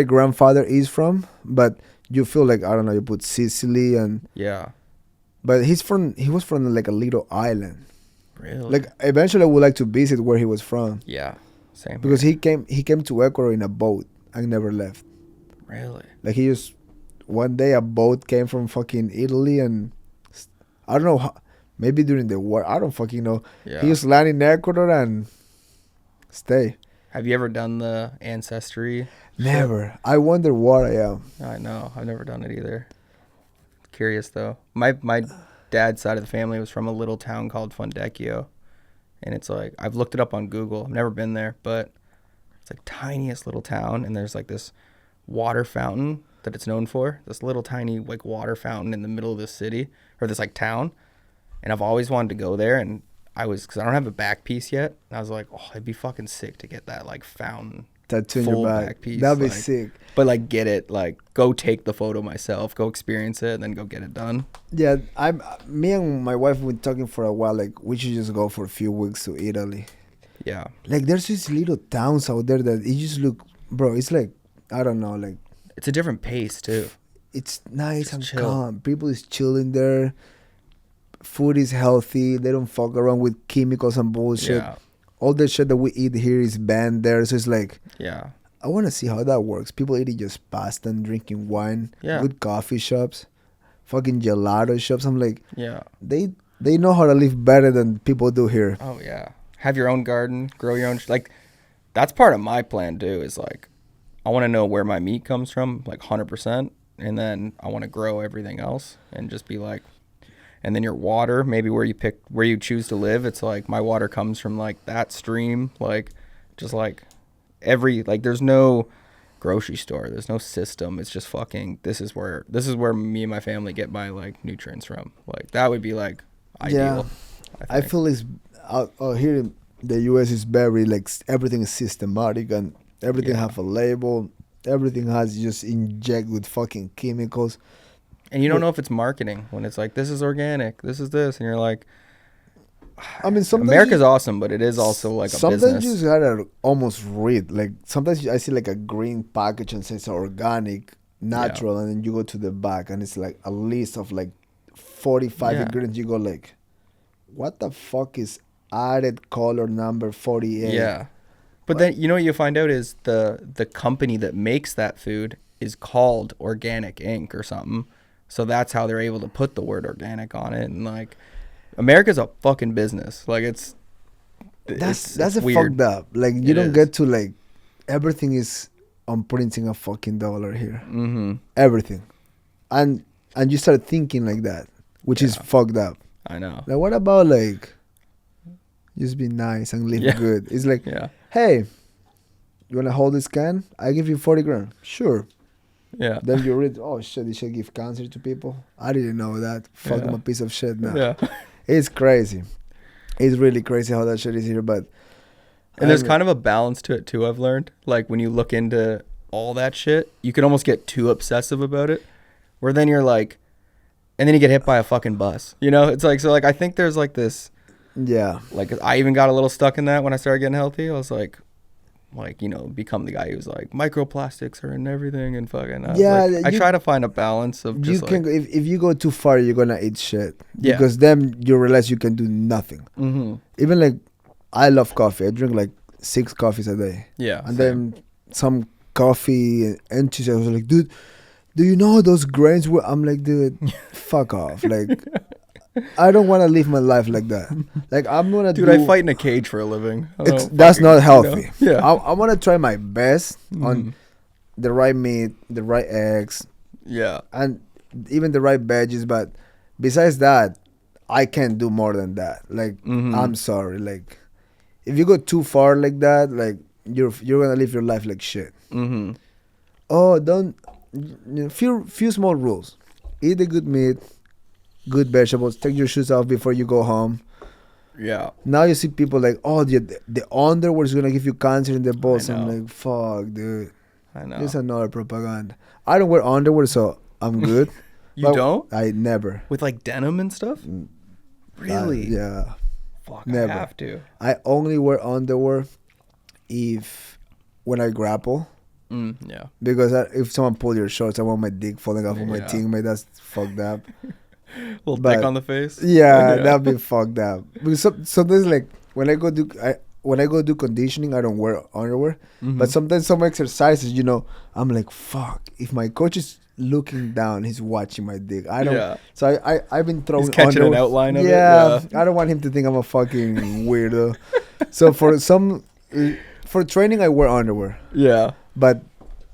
grandfather is from, but you feel like, I don't know, you put Sicily, and Yeah. but he was from like a little island. Really? Like eventually I would like to visit where he was from. Yeah. Same. Because here. he came to Ecuador in a boat and never left. Really? Like he just one day a boat came from fucking Italy, and I don't know how, maybe during the war, I don't fucking know. Yeah. He just landed in Ecuador and stay. Have you ever done the ancestry? Never. I wonder what I am. I know. I've never done it either. Curious though. My dad's side of the family was from a little town called Fundecchio, and it's like, I've looked it up on Google. I've never been there, but it's like tiniest little town, and there's like this water fountain that it's known for. This little tiny like water fountain in the middle of this city or this like town, and I've always wanted to go there. And because I don't have a back piece yet, and I was like, oh, it'd be fucking sick to get that like fountain Tattoo in full your back. back piece. That'd be like, sick. But like get it, like go take the photo myself, go experience it, and then go get it done. Yeah, me and my wife have been talking for a while. Like we should just go for a few weeks to Italy. Yeah. Like there's these little towns out there that it just look, bro. It's like, I don't know, like It's a different pace too. it's nice Just and chill. calm. People is chilling there. Food is healthy. They don't fuck around with chemicals and bullshit. Yeah. All the shit that we eat here is banned there. So it's like, Yeah. I want to see how that works. People eating just pasta and drinking wine. Yeah. Good coffee shops. Fucking gelato shops. I'm like, Yeah. they know how to live better than people do here. Oh yeah. Have your own garden, grow your own. Like, that's part of my plan too. Is like, I want to know where my meat comes from, like 100%, and then I want to grow everything else and just be like, and then your water, maybe where you choose to live. It's like my water comes from like that stream, like just like there's no grocery store, there's no system. It's just fucking this is where me and my family get my like nutrients from. Like that would be like ideal. I feel it's out here in the US is very like everything is systematic and everything have a label. Everything has just inject with fucking chemicals. And you don't know if it's marketing when it's like, this is organic, this is this, and you're like, I mean, sometimes America's awesome, but it is also like a sometimes business. you just gotta almost read. Like sometimes I see like a green package and says organic, natural, and then you go to the back and it's like a list of like 45 ingredients. You go like, what the fuck is added color number 48? Yeah. But then you know what you find out is the company that makes that food is called Organic Inc. or something. So that's how they're able to put the word organic on it. And like, America's a fucking business. Like That's it's a weird. fucked up. Like you don't get to like everything is on printing a fucking dollar here. Mm-hmm. Everything, and you start thinking like that, which is fucked up. I know. Like what about like just be nice and live good? It's like, hey, you wanna hold this can? I give you 40 grand. Sure. Yeah. Then you read, oh shit, they should give cancer to people. I didn't know that. Fuck, I'm a piece of shit now. Yeah. It's crazy. It's really crazy how that shit is here, but. And there's kind of a balance to it too, I've learned. Like when you look into all that shit, you can almost get too obsessive about it. Where then you're like, and then you get hit by a fucking bus. You know? It's like, so like I think there's like this. Yeah. Like I even got a little stuck in that when I started getting healthy. I was like, you know, become the guy who's like, microplastics are in everything and fucking. I try to find a balance of just if you go too far, you're gonna eat shit. Yeah. Because then you realize you can do nothing. Mm-hmm. Even like, I love coffee. I drink like 6 coffees a day. Yeah. And then some coffee enthusiast was like, dude, do you know those grains were? I'm like, dude, fuck off. Like, I don't want to live my life like that. Like, I'm gonna I fight in a cage for a living. That's not healthy. You know? Yeah. I want to try my best on the right meat, the right eggs. Yeah. And even the right veggies. But besides that, I can't do more than that. Like, I'm sorry. Like, if you go too far like that, like, you're gonna live your life like shit. Mm-hmm. Oh, don't few small rules. Eat the good meat, good vegetables. Take your shoes off before you go home. Yeah. Now you see people like, oh, the underwear is gonna give you cancer in the balls. I know. I'm like, fuck, dude. I know. It's another propaganda. I don't wear underwear, so I'm good. You don't? I never. With like denim and stuff? Really? Yeah. Fuck, Never. I have to. I only wear underwear when I grapple. Yeah. Because if someone pull your shorts, I want my dick falling off of my Yeah. teammate. That's fucked up. Little But- dick on the face? Yeah, that'd be fucked up. Because sometimes, like when I go do conditioning, I don't wear underwear. Mhm. But sometimes some exercises, I'm like, fuck. If my coach is looking down, he's watching my dick. I don't. Yeah. So I've been throwing. He's catching an underwear. outline of it. Yeah, Yeah. I don't want him to think I'm a fucking weirdo. So for training, I wear underwear. Yeah. But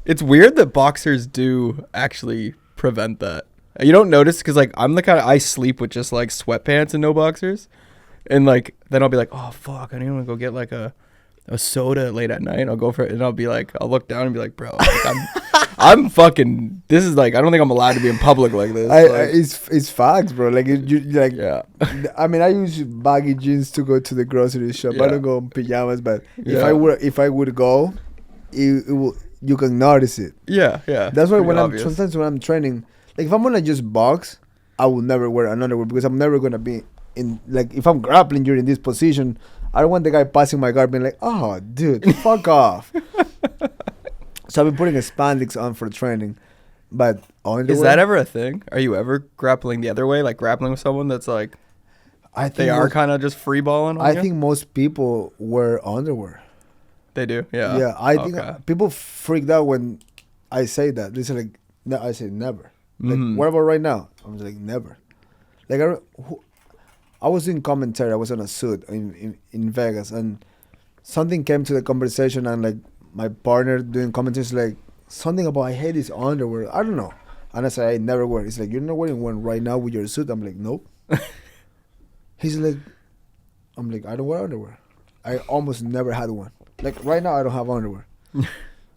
It's weird that boxers do actually prevent that. You don't notice because like I'm the kind of I sleep with just like sweatpants and no boxers, and like then I'll be like, oh fuck, I need to go get like a soda late at night. I'll go for it, and I'll be like, I'll look down and be like, bro, like, I'm fucking. This is like I don't think I'm allowed to be in public like this. it's facts, bro. Like yeah. I mean, I use baggy jeans to go to the grocery shop. I Yeah. don't go in pajamas, but Yeah. if I would go, it will. You can notice it. Yeah. That's why Pretty when obvious. sometimes when I'm training, like if I'm gonna just box, I will never wear an underwear because I'm never gonna be in like if I'm grappling during this position, I don't want the guy passing my guard being like, oh dude, fuck off. So I've been putting a spandex on for training, but underwear, Is that ever a thing? Are you ever grappling the other way, like grappling with someone that's like I think they are most- kind of just free balling? I think most people wear underwear. they do. Yeah. Yeah, I think Okay. people freaked out when I say that. They say like, no, I say never. Like, Mhm. what about right now? I was like, never. Like I was in commentary. I was on a suit in Vegas, and something came to the conversation, and like my partner doing commentary is like something about I hate this underwear. I don't know, and I said I never wear. It's like you're not wearing one right now with your suit. I'm like nope. He's like, I'm like I don't wear underwear. I almost never had one. Like right now, I don't have underwear.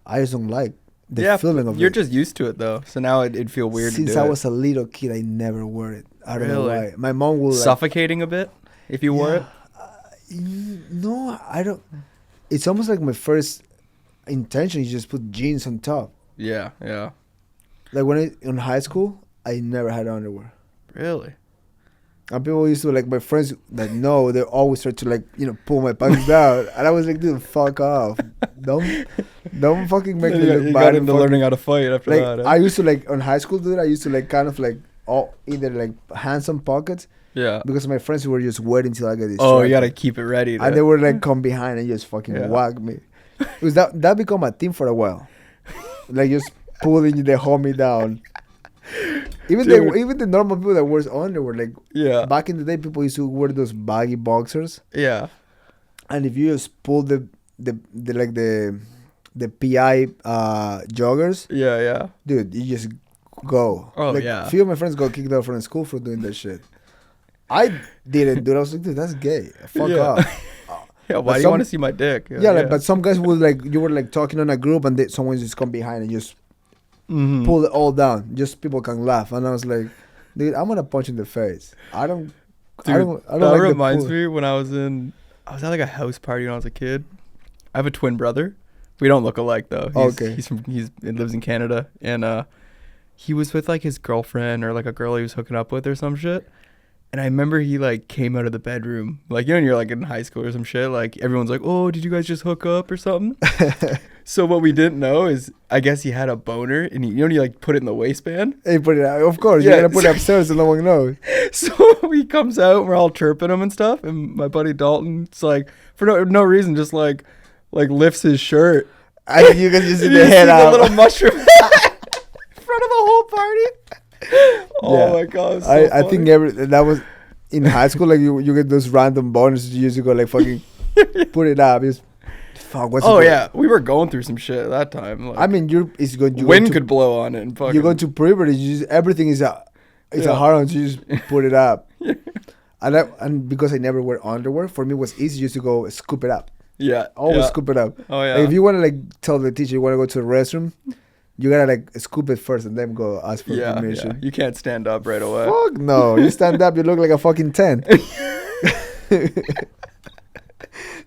I just don't like the feeling of You're it. just used to it though, so now it'd feel weird. Since to do I it. was a little kid, I never wore it. I don't know Really? why. My mom will like, Suffocating a bit if you wore it. No, I don't. It's almost like my first intention is just put jeans on top. Yeah. Like when in high school, I never had underwear. Really? And people used to like my friends that know they always try to like pull my pants down, and I was like, dude, fuck off, don't fucking make me look you bad. got and into fucking- learning how to fight after like that. I used to like on high school, dude. I used to like kind of like either like handsome pockets yeah. because my friends were just waiting till I get this. Oh, you gotta keep it ready. And they were like come behind and just fucking Yeah. whack me. It was that become a thing for a while, like just pulling the homie down. Even the normal people that wears underwear, like yeah. back in the day, people used to wear those baggy boxers, Yeah. and if you just pull the PI joggers, Yeah. dude, you just go. Oh, like, yeah. A few of my friends got kicked out from school for doing that shit. I didn't do it. I was like, dude, that's gay. Fuck Yeah. off. Yeah. But Why do you some- want to see my dick? Yeah, like, but some guys would like you were like talking on a group and someone just come behind and just Mhm. pull it all down. Just people can laugh, and I was like, dude, I'm gonna punch in the face. I don't. Dude, I don't that like the reminds pull. me when I was at like a house party when I was a kid. I have a twin brother. We don't look alike though. Okay. He lives in Canada, and he was with like his girlfriend or like a girl he was hooking up with or some shit. And I remember he like came out of the bedroom, like when you're like in high school or some shit, like everyone's like, "Oh, did you guys just hook up or something?" So what we didn't know is, I guess he had a boner, and you like put it in the waistband. Hey, put it out. Of course, Yeah. you're gonna put it upstairs so no one knows. So he comes out, and we're all chirping him and stuff, and my buddy Dalton's like, for no reason, just like lifts his shirt. I you can just see And the you head see out. the little mushroom in front of the whole party. Oh Yeah. my god! it's so I think funny. that was in high school. Like you get those random bonuses. You used to go like fucking put it up. Just fuck. What's Oh it yeah, we were going through some shit at that time. Like, I mean, it's good. You wind go to, could blow on it and fucking. you go to puberty. You just everything is a Yeah. hard on. So you just put it up. And because I never wear underwear, for me it was easy just to go scoop it up. yeah, Always yeah. scoop it up. Oh yeah. Like if you want to like tell the teacher you want to go to the restroom, You gotta like scoop it first and then go ask for Yeah, permission. you can't stand up right away. Fuck no. You stand up, you look like a fucking tent.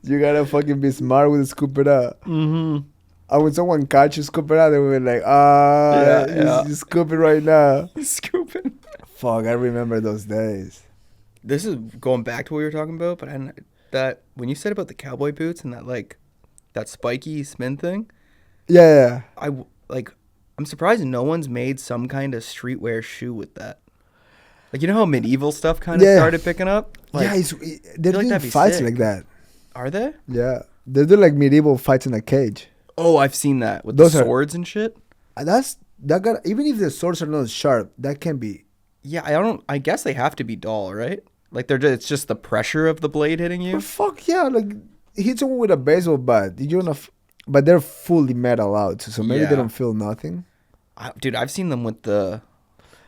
You gotta fucking be smart with scoop it up. Mm-hmm. And when someone catch you scoop it out, they will be like, you scoop it right now. Scooping. Fuck, I remember those days. This is going back to what we were talking about, but that when you said about the cowboy boots and that like that spiky spin thing, Yeah. I'm surprised no one's made some kind of streetwear shoe with that. Like, you know how medieval stuff kind of started picking up? Like, they're doing that'd be fights sick. like that. Are they? Yeah. They do like medieval fights in a cage. Oh, I've seen that with Those the are- swords and shit. Even if the swords are not sharp, that can be. Yeah, I guess they have to be dull, right? Like it's just the pressure of the blade hitting you. But fuck yeah, like hit someone with a baseball bat. Did you wanna? But they're fully metal out, so maybe they don't feel nothing. Dude, I've seen them with the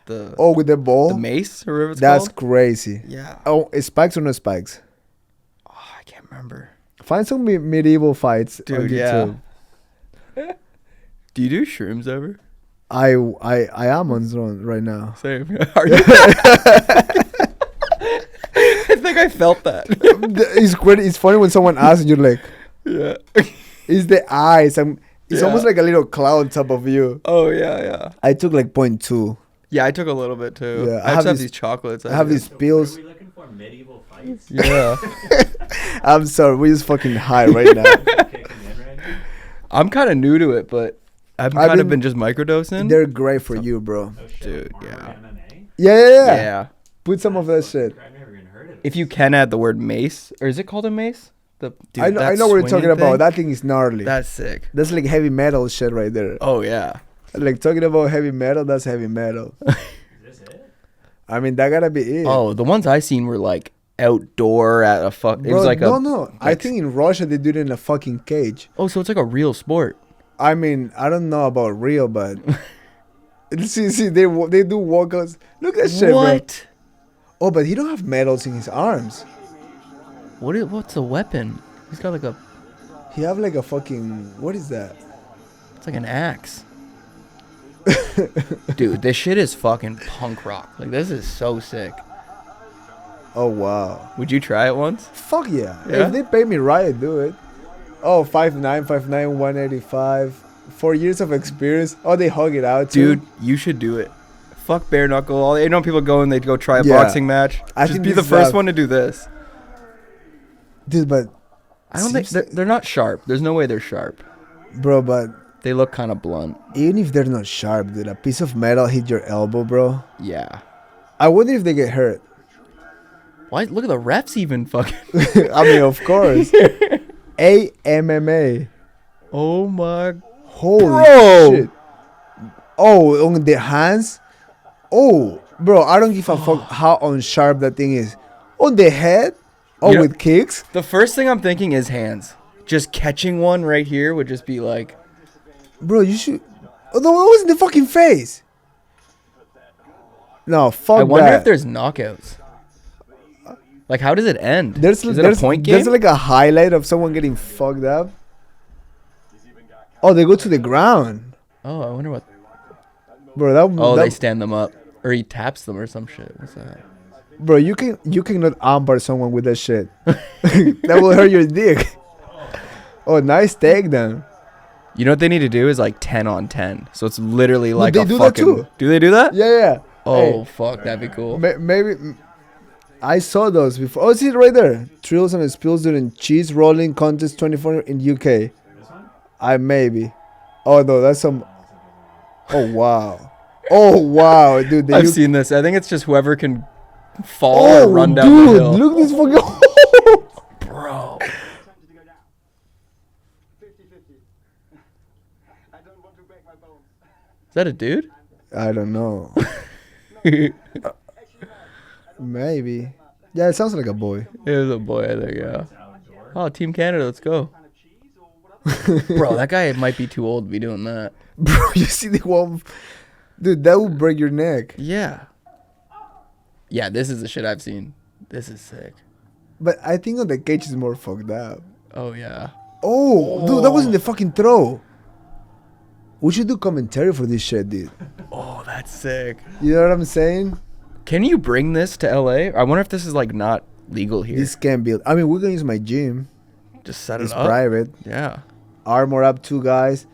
with the ball. the mace or whatever it's That's called. crazy. Yeah. Oh, is spikes or no spikes? Oh, I can't remember. Find some medieval fights on Dude, YouTube. yeah. Do you do shrooms ever? I am on zone right now. Same. Are you? I think I felt that. It's funny when someone asks you like, Yeah. it's the eyes. It's almost like a little cloud on top of you. Oh yeah. I took like 0.2. Yeah, I took a little bit too. Yeah, I have these chocolates. I have these So pills. What are we looking for? Medieval fights? Yeah. I'm sorry, we're just fucking high right now. Kicking in right now? I'm kind of new to it, but I've kind of been just microdosing. They're great for you, bro. Oh, shit. Dude, More yeah. MMA? Yeah. Yeah. Put some of that shit. I've never even heard of it. If you can add the word mace, or is it called a mace? Dude, I know that what you're talking swinging about. thing, That thing is gnarly. That's sick. That's like heavy metal shit right there. Oh yeah. Like talking about heavy metal, that's heavy metal. Is this it? I mean, that gotta be it. Oh, the ones I seen were like outdoor at a fuck. It Bro, was like no. I think in Russia they do it in a fucking cage. Oh, so it's like a real sport. I mean, I don't know about real, but see, they do walkouts. Look at that shit, bro. What? Oh, but he don't have medals in his arms. What's a weapon? He's got like a. He have like a fucking, what is that? It's like an axe. Dude, this shit is fucking punk rock. Like, this is so sick. Oh wow. Would you try it once? Fuck yeah. Yeah? If they pay me right, I'd do it. Oh, 5'9", 185. 4 years of experience. Oh, they hug it out too. Dude, you should do it. Fuck bare knuckle. You know people go and they go try a Yeah. boxing match. I Just think be the this is first a- one to do this. Dude, but I don't think seems they're not sharp. There's no way they're sharp. bro, but They look kind of blunt. even if they're not sharp, dude, a piece of metal hit your elbow, bro. Yeah. I wonder if they get hurt. Why? Look at the refs even fucking. I mean, of course. AMMA. Oh my. Holy Bro. shit. Oh, on the hands? Oh, bro, I don't give a fuck how unsharp that thing is. On the head? Oh, You know- with kicks? The first thing I'm thinking is hands. Just catching one right here would just be like. Bro, you should... Oh, no, it was in the fucking face. No, fuck I wonder that. if there's knockouts. Like, how does it end? There's is it a point game? There's like a highlight of someone getting fucked up. Oh, they go to the ground. Oh, I wonder what. Bro, that... Oh, that, they stand them up, or he taps them or some shit. What's that? Bro, you cannot armbar someone with that shit. That will hurt your dick. Oh, nice takedown. You know what they need to do is like 10 on 10. So it's literally like they a do that fucking. too. Do they do that? Yeah. Oh fuck, that'd be cool. Maybe I saw those before. Oh, see it right there. Trills and spills during cheese rolling contest 24 in UK. This one? Maybe. Oh no, that's some. Oh wow. Oh wow, dude. I've seen this. I think it's just whoever can fall Oh, or run down dude, the hill. look at this fucking. Bro. Is that a dude? I don't know. Maybe. Yeah, it sounds like a boy. It was a boy, I think, yeah. It's outdoor. Oh, Team Canada, let's go. Bro, that guy might be too old to be doing that. Bro, you see the one. Dude, that would break your neck. Yeah. Yeah, this is the shit I've seen. This is sick. But I think on the cage is more fucked up. Oh, yeah. Oh, dude, that wasn't the fucking throw. We should do commentary for this shit, dude. Oh, that's sick. You know what I'm saying? Can you bring this to LA? I wonder if this is like not legal here. This can be. I mean, we're gonna use my gym. Just set It's it up. private. Yeah. Armor up 2 guys.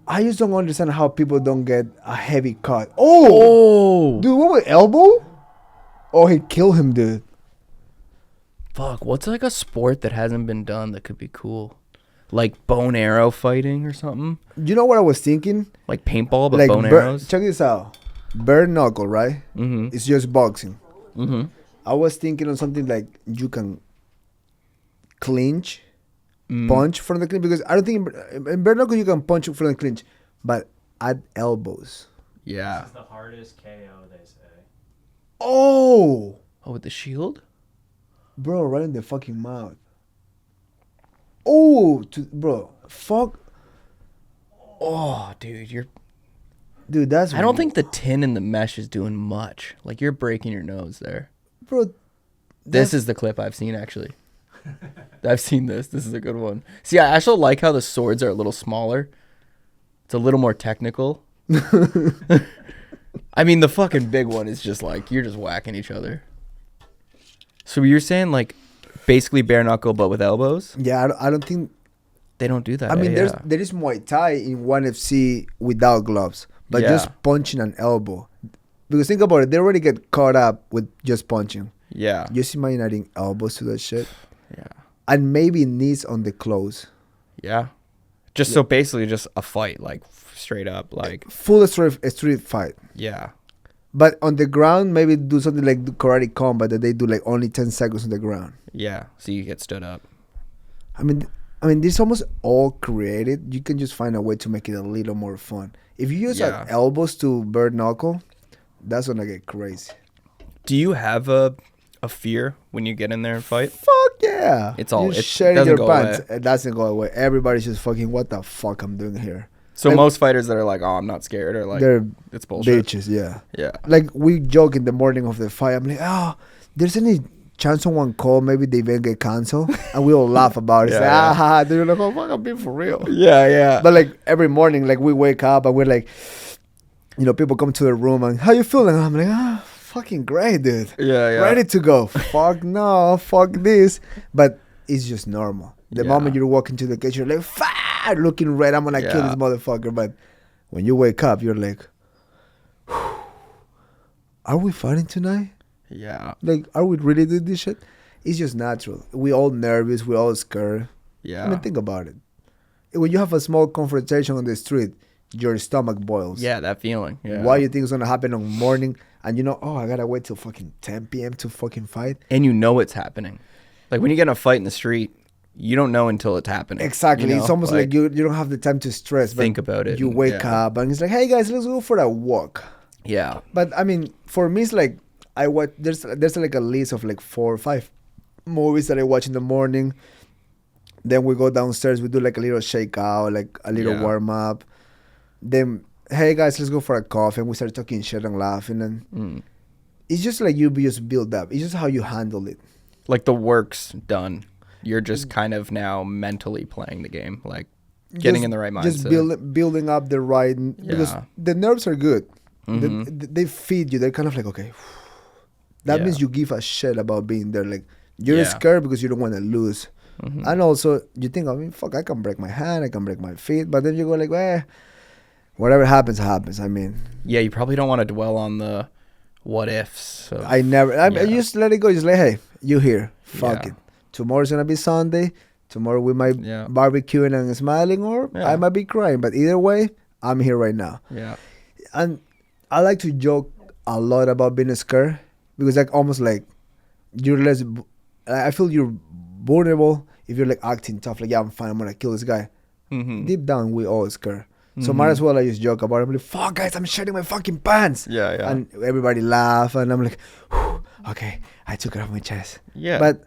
I just don't understand how people don't get a heavy cut. Oh, dude, what with elbow? Oh, he killed him, dude. Fuck. What's like a sport that hasn't been done that could be cool? Like bow and arrow fighting or something? You know what I was thinking? Like paintball, but Like bow and arrows? check this out. Bare knuckle, right? Mm-hmm. It's just boxing. Mm-hmm. I was thinking on something like you can clinch, Mm. punch from the clinch, because I don't think in bare knuckle you can punch from the clinch, but add elbows. Yeah. This is the hardest KO, they say. Oh, Oh, with the shield? bro, right in the fucking mouth. Oh, bro, fuck. Oh, dude, Dude, that's. I don't think the tin and the mesh is doing much. Like you're breaking your nose there. Bro. This is the clip I've seen actually. I've seen this. This is a good one. See, I actually like how the swords are a little smaller. It's a little more technical. I mean, the fucking big one is just like you're just whacking each other. So you're saying like basically bare knuckle but with elbows? Yeah, I don't think. They don't do that. I mean, yeah. there is Muay Thai in 1FC without gloves, but Yeah. just punching an elbow. Because think about it, they already get caught up with just punching. Yeah. Just imagine adding elbows to that shit. Yeah. And maybe knees on the clothes. Yeah. Just so basically just a fight, like straight up, like Full street fight. yeah. But on the ground, maybe do something like the karate combat that they do like only 10 seconds on the ground. Yeah. So you get stood up. I mean, this almost all created. You can just find a way to make it a little more fun. If you use Yeah. elbows to bare knuckle, that's gonna get crazy. Do you have a fear when you get in there and fight? Fuck yeah! It's all- You're it shedding doesn't your go pants. away. It doesn't go away. Everybody's just fucking. What the fuck I'm doing here? So Like- most fighters that are like, "Oh, I'm not scared," are like, They're "It's bullshit." bitches. Yeah. Yeah. Like we joke in the morning of the fight. I'm like, oh, there's any chance someone call? Maybe the event get canceled, and we all laugh about it. It's Yeah, like, yeah. ah, they're like, oh fuck, I'm being for real. Yeah, yeah. But like every morning, like we wake up and we're like, you know, people come to the room and how you feeling? And I'm like, ah, fucking great, dude. yeah, yeah. Ready to go. Fuck no, fuck this. But it's just normal. The Yeah. moment you walk into the kitchen, you're like, fuck, looking red. I'm gonna kill Yeah. this motherfucker. But when you wake up, you're like, are we fighting tonight? Yeah. Like, are we really doing this shit? It's just natural. We all nervous. We all scared. Yeah. I mean, think about it. When you have a small confrontation on the street, your stomach boils. Yeah, that feeling. Yeah. Why you think it's gonna happen on morning, and you know, oh, I gotta wait till fucking 10 p.m. to fucking fight. And you know it's happening. Like when you get in a fight in the street, you don't know until it's happening. Exactly. you know? It's almost like you don't have the time to stress. But Think about it You and- wake yeah. up and it's like, hey guys, let's go for a walk. Yeah. But I mean, for me, it's like I watch. There's like a list of like 4 or 5 movies that I watch in the morning. Then we go downstairs. We do like a little shakeout, like a little Yeah. warm up. Then, hey guys, let's go for a coffee. And we start talking shit and laughing. And Mm. it's just like you just build up. It's just how you handle it. Like the work's done. You're just kind of now mentally playing the game, like getting Just- in the right mindset. Just building up the right, because Yeah. the nerves are good. Mhm. They feed you. They're kind of like, okay, that Yeah. means you give a shit about being there. Like you're Yeah. scared because you don't want to lose. Mhm. And also you think, I mean, fuck, I can break my hand, I can break my feet, but then you go like, whatever happens, happens. I mean, Yeah, you probably don't want to dwell on the what ifs. Of, I Yeah. just let it go. Just like, hey, you here, fuck Yeah. it. Tomorrow's gonna be Sunday. Tomorrow we might Yeah. barbecuing and smiling, or Yeah. I might be crying. But either way, I'm here right now. yeah. And I like to joke a lot about being scared because like almost like you're less. I feel you're vulnerable if you're like acting tough. Like, yeah, I'm fine. I'm gonna kill this guy. Mm-hmm. Deep down, we all scared. So might as well I just joke about it. I'm like, fuck guys, I'm shedding my fucking pants. Yeah, yeah. And everybody laugh, and I'm like, whew, okay, I took it off my chest. Yeah. But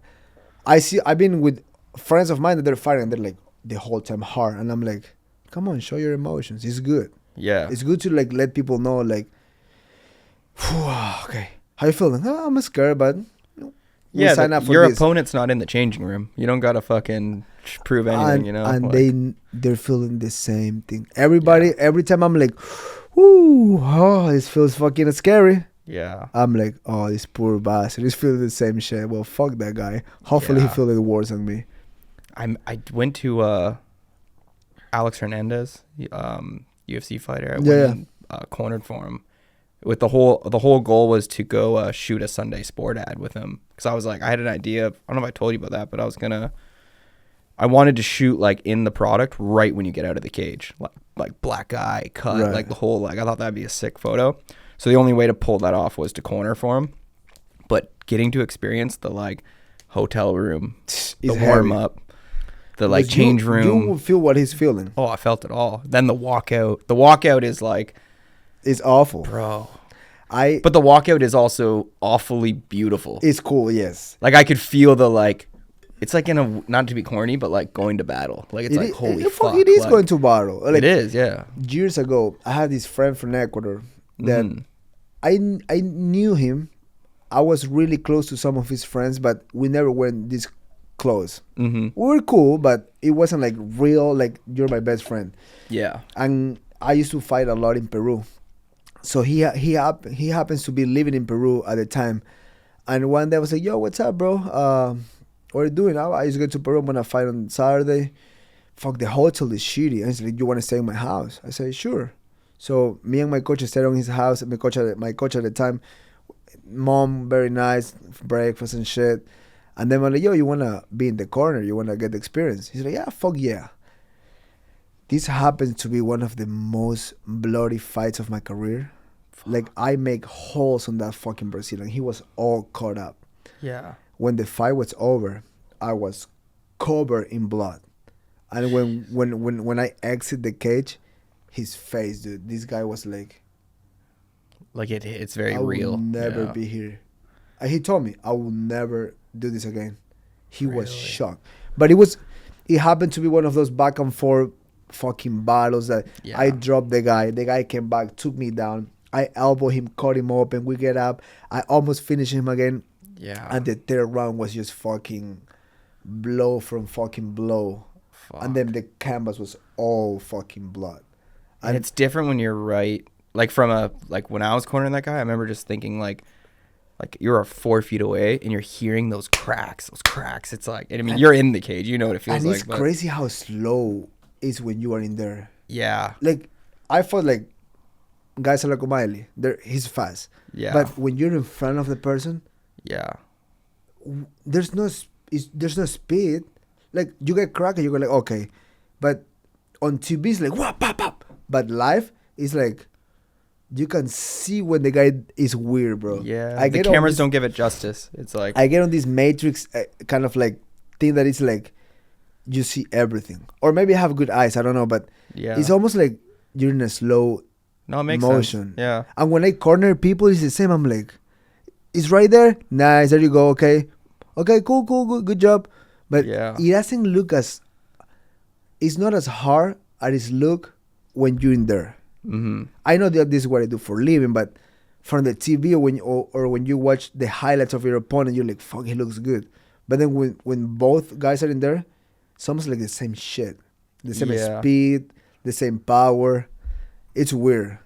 I've been with friends of mine that they're fighting, and they're like the whole time hard, and I'm like, come on, show your emotions. It's good. yeah. It's good to like let people know, like, whew, okay, how you feeling? Oh, I'm scared, but you know, We Yeah, sign up for your this. opponent's not in the changing room. You don't gotta fucking prove anything, you know. And like, they're feeling the same thing. Everybody, every time I'm like, whoo, oh, this feels fucking scary. yeah, I'm like, oh, this poor bastard, he's feeling the same shit. Well, fuck that guy. Hopefully, he Yeah. feels worse than me. I went to Alex Hernandez, UFC fighter. I Yeah, yeah. went and, cornered for him. With the whole goal was to go shoot a Sunday Sport ad with him, because I was like, I had an idea. I don't know if I told you about that, but I wanted to shoot like in the product right when you get out of the cage, like black eye cut, Right. like the whole, like I thought that'd be a sick photo. So the only way to pull that off was to corner for him. But getting to experience the like hotel room, the It's warm heavy. up, the like you- change room. You will feel what he's feeling. Oh, I felt it all. Then the walkout. The walkout is like, It's awful. bro. But But the walkout is also awfully beautiful. it's cool. Yes. Like I could feel the like, it's like in a, not to be corny, but like going to battle. Like it's like, holy fuck. It is like, going to battle. Like, it is, yeah. years ago, I had this friend from Ecuador that Mhm. I knew him. I was really close to some of his friends, but we never went this close. Mhm. We were cool, but it wasn't like real, like you're my best friend. Yeah. And I used to fight a lot in Peru. So he happens to be living in Peru at the time. And one day I was like, yo, what's up, bro? What are you doing? I used to go to Peru. I'm going to fight on Saturday. Fuck, the hotel is shitty. And he's like, you want to stay in my house? I said, sure. So me and my coach stayed on his house. My coach at the time, mom, very nice, breakfast and shit. And then I'm like, yo, you want to be in the corner? You want to get the experience? He's like, yeah, fuck yeah. This happens to be one of the most bloody fights of my career. Like, I make holes on that fucking Brazilian. He was all caught up. Yeah. When the fight was over, I was covered in blood. And when I exit the cage, his face, dude, this guy was like, Like it's very I real. will never Yeah. be here. And he told me, I will never do this again. He was Really? shocked. But it happened to be one of those back and forth fucking battles that Yeah. I dropped the guy came back, took me down. I elbowed him, cut him open, we get up. I almost finished him again. Yeah. And the third round was just fucking blow from fucking blow. Fuck. And then the canvas was all fucking blood. And it's different when you're right. Like when I was cornering that guy, I remember just thinking like you're 4 feet away and you're hearing those cracks. It's like, I mean, you're in the cage, you know what it feels and like. it's but crazy how slow is when you are in there. Yeah. Like, I felt like guys like O'Malley, he's fast. Yeah. But when you're in front of the person, Yeah. there's no speed. Like, you get cracked and you go like, okay. But on TV, it's like, whap, pop, pop. But live, it's like, you can see when the guy is weird, bro. Yeah. I The get on cameras this- don't give it justice. It's like, I get on this matrix kind of like thing that it's like, you see everything. Or maybe I have good eyes, I don't know. But yeah. it's almost like you're in a slow No, it makes motion. sense. Yeah. And when I corner people, it's the same. I'm like, it's right there. Nice. There you go. Okay. Okay. Cool. Good job. But Yeah. it doesn't look it's not as hard as it look when you're in there. Mm-hmm. I know that this is what I do for a living, but from the TV or when you watch the highlights of your opponent, you're like, fuck, he looks good. But then when both guys are in there, it's almost like the same shit. The same Yeah. speed, the same power. It's weird.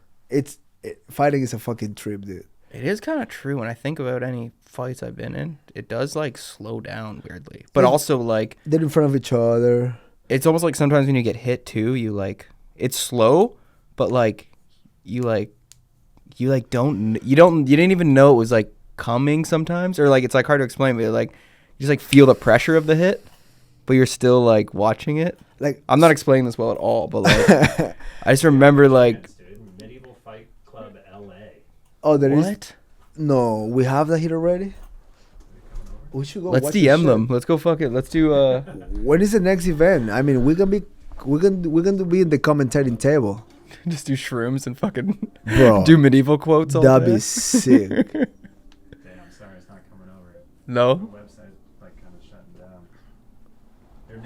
Fighting is a fucking trip, dude. It is kind of true when I think about any fights I've been in. It does like slow down weirdly, but Yeah. also like They're in front of each other. it's almost like sometimes when you get hit too, you like it's slow, but like you didn't even know it was like coming sometimes, or like it's like hard to explain, but like you just like feel the pressure of the hit, but you're still like watching it. Like, I'm not explaining this well at all, but like I just remember like Dude, Medieval Fight Club LA. oh, there is what? no. We have that here already. We should go. Let's watch the DM shit. them. Let's go fuck it. Let's do When is the next event? I mean, we're gonna be in the commentating table, just do shrooms and fucking bro. do medieval quotes all That'd day. be sick. Damn, sorry, it's not coming over. The No? website like kind of shutting down. There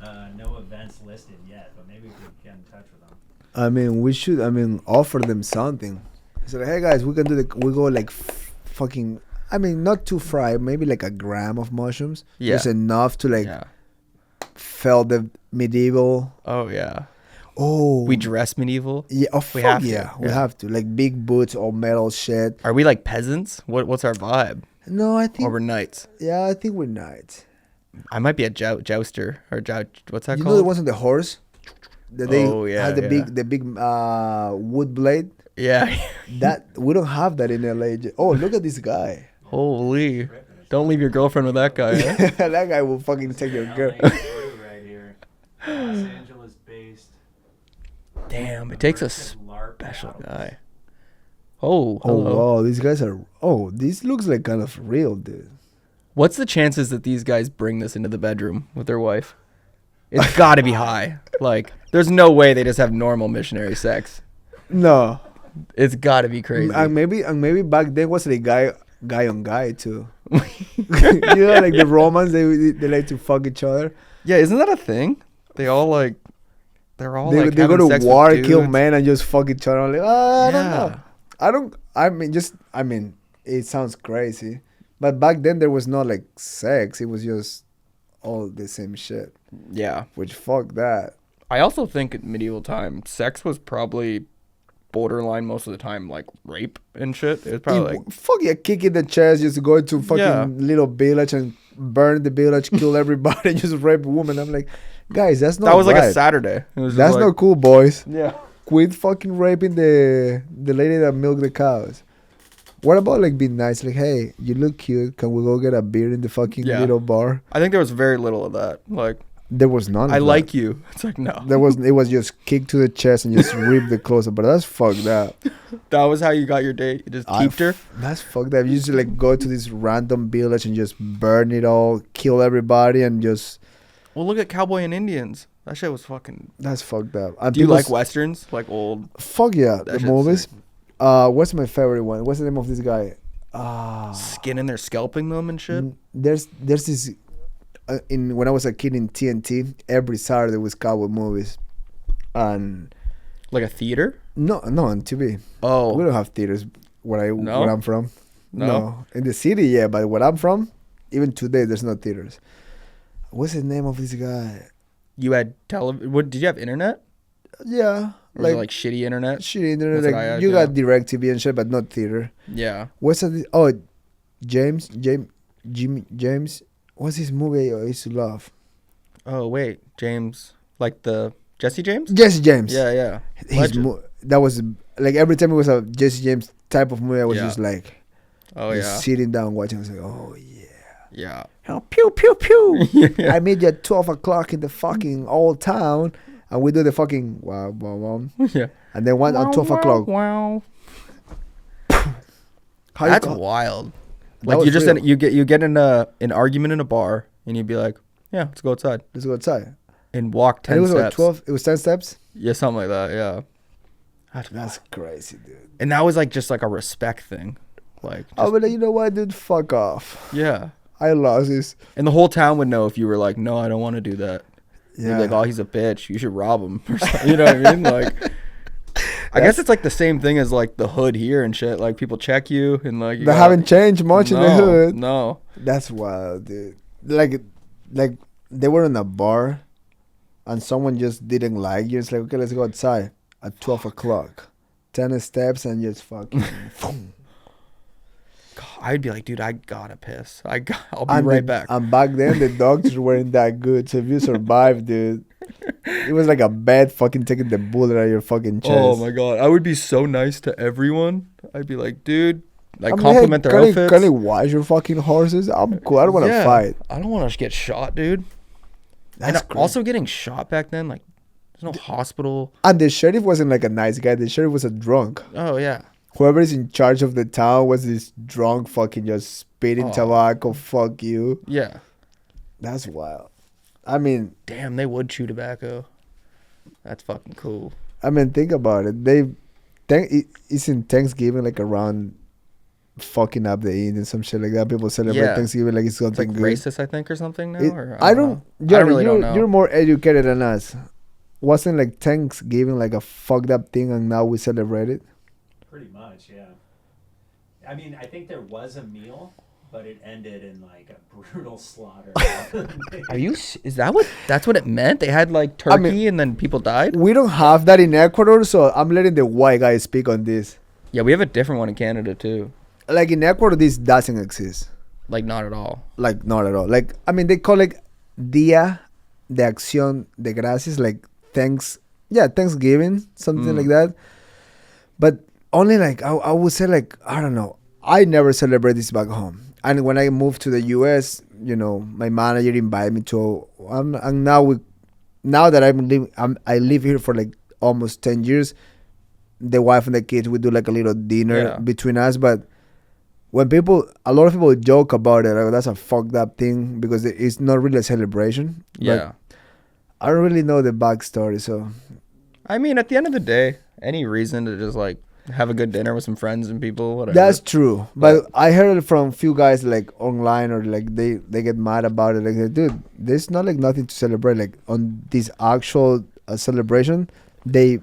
are no events listed yet, but maybe we could get in touch with them. I mean, we should. I mean, offer them something. So like, hey guys, we can do we go like fucking I mean, not too fried. Maybe like a gram of mushrooms. Yeah. Just enough to like Yeah. felt the medieval. Oh yeah. Oh, We dress medieval. yeah. Oh, we fuck have to, yeah. We yeah. have to like big boots or metal shit. Are we like peasants? What's our vibe? No, I think. Or we're knights? Yeah, I think we're knights. I might be a jouster or what's that You called? know the ones on the horse. That they Oh, yeah, had the yeah. big wood blade. Yeah. That we don't have that in LA. Oh, look at this guy. Holy! Don't leave your girlfriend with that guy. Eh? That guy will fucking take your girl. LA crew right here. Los Angeles based. Damn! It takes a American LARP special out. guy. Oh, Oh hello. wow, these guys are. Oh, this looks like kind of real, dude. What's the chances that these guys bring this into the bedroom with their wife? It's got to be high. Like, there's no way they just have normal missionary sex. No, It's got to be crazy. and maybe back then was like guy on guy too. You know, like the Romans, they like to fuck each other. Yeah, isn't that a thing? They're all They like go having to sex war, with kill dudes. men, and just fuck each other. I'm like, I don't Yeah. know. I mean, it sounds crazy, but back then there was not like sex. It was just all the same shit. Yeah. Which fuck that. I also think in medieval time, sex was probably borderline most of the time, like rape and shit. It was probably like, Fuck yeah, kick in the chest, just go to fucking Yeah. little village and burn the village, kill everybody, just rape a woman. I'm like, guys, that's not that was like a right. Saturday. It was just That's like, not cool, boys. Yeah. Quit fucking raping the lady that milked the cows. What about like being nice? Like, hey, you look cute. Can we go get a beer in the fucking Yeah. little bar? I think there was very little of that. Like, There was none. I of like that. you. It's like, no. There was. It was just kick to the chest and just rip the clothes up. But that's fucked up. That was how you got your date. You just keeped her. That's fucked up. You used to like go to this random village and just burn it all, kill everybody, and just Well, look at Cowboy and Indians. That shit was fucking. that's fucked up. And Do you people like westerns? Like old. Fuck yeah, That the shit's movies. sick. What's my favorite one? What's the name of this guy? Skin and they're scalping them and shit. There's this when I was a kid in TNT, every Saturday was cowboy movies, and Like a theater? no on TV. We Oh. don't have theaters where No? I'm from. No? In the city, yeah, but where I'm from, even today there's no theaters. What's the name of this guy? You had What did you have internet? Yeah, Or was it like shitty internet? shit internet. That's Like what I had, you yeah. got direct TV and shit, but not theater. Yeah. What's that? James. What's his movie I used to love? Oh wait, James, like the Jesse James? Jesse James. Yeah, yeah. His Legend. that was like every time it was a Jesse James type of movie, I was Yeah. just like, Oh just yeah. sitting down watching. I was like, oh yeah. Yeah. Oh, pew pew pew. Yeah. I made you at 12 o'clock in the fucking old town, and we do the fucking wow wow wow, Yeah. and then one at 12 o'clock. Wow. How you That's call- wild. That Like was you just real. you get in an argument in a bar and you'd be like, yeah, let's go outside Let's go outside. and walk And 10 it was steps. like 12. It was 10 steps. Yeah, something like that. Yeah. That's crazy, dude. And that was like just like a respect thing. Like, I just- was like, you know what, dude? Fuck off. yeah. I lost this. And the whole town would know if you were like, no, I don't want to do that. Yeah. They'd be like, oh, he's a bitch. You should rob him. Or something. You know what I mean? Like, I guess it's like the same thing as like the hood here and shit. Like people check you and like you They haven't changed much in the No, hood. No. That's wild, dude. Like they were in a bar, and someone just didn't like you. It's like, okay, let's go outside at 12 o'clock. 10 steps and just fucking. boom. I'd be like, dude, I gotta piss. I'll be And right back. And back then, the doctors weren't that good. So if you survived, dude, it was like a bad fucking taking the bullet out of your fucking chest. Oh my god, I would be so nice to everyone. I'd be like, dude, like I'm compliment hey, their outfits. Can you wash your fucking horses? I'm cool. I don't want to Yeah, fight. I don't want to get shot, dude. That's and crazy. also getting shot back then, like, there's no hospital. And the sheriff wasn't like a nice guy. The sheriff was a drunk. Oh yeah. Whoever is in charge of the town was this drunk fucking just spitting Oh. tobacco. Fuck you. Yeah. That's wild. I mean, Damn, they would chew tobacco. That's fucking cool. think about it. It's in Thanksgiving, like around fucking up the Indians, some shit like that. People celebrate Yeah. Thanksgiving like it's It's something like good. racist, I think, or something now. It- Or, I know. don't. I Johnny, really don't know. You're more educated than us. Wasn't like Thanksgiving like a fucked up thing, and now we celebrate it? Pretty much, yeah. I mean, I think there was a meal, but it ended in like a brutal slaughter. That's what it meant? They had like turkey and then people died? We don't have that in Ecuador, so I'm letting the white guy speak on this. Yeah, we have a different one in Canada too. Like in Ecuador, this doesn't exist. Like not at all. Like not at all. Like I mean, they call it Día de Acción de Gracias, like Thanksgiving, something like that. But only like I would say like I don't know. I never celebrate this back home. And when I moved to the U.S., you know, my manager invited me to. And now that I live here for like almost 10 years. The wife and the kids, we do like a little dinner between us. But when a lot of people joke about it, like that's a fucked up thing because it's not really a celebration. Yeah. But I don't really know the backstory, so. I mean, at the end of the day, any reason to just like have a good dinner with some friends and people, whatever. That's true. But I heard it from a few guys like online or like they get mad about it. Like, dude, there's not like nothing to celebrate. Like on this actual celebration, they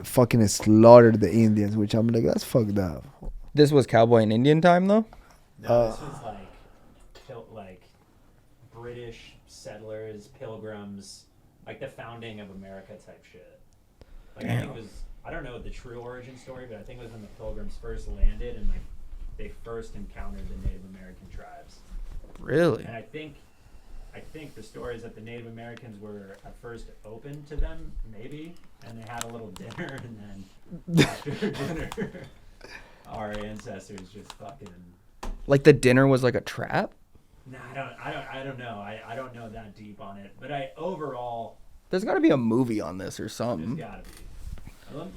fucking slaughtered the Indians, which I'm like, that's fucked up. This was cowboy and Indian time though? No, this was like British settlers, pilgrims, like the founding of America type shit. Like I think it was, I don't know the true origin story, but I think it was when the pilgrims first landed and like they first encountered the Native American tribes. Really? And I think the story is that the Native Americans were at first open to them, maybe, and they had a little dinner, and then after dinner, our ancestors just fucking. Like the dinner was like a trap? No, I don't know. I don't know that deep on it, but overall. There's got to be a movie on this or something. There's got to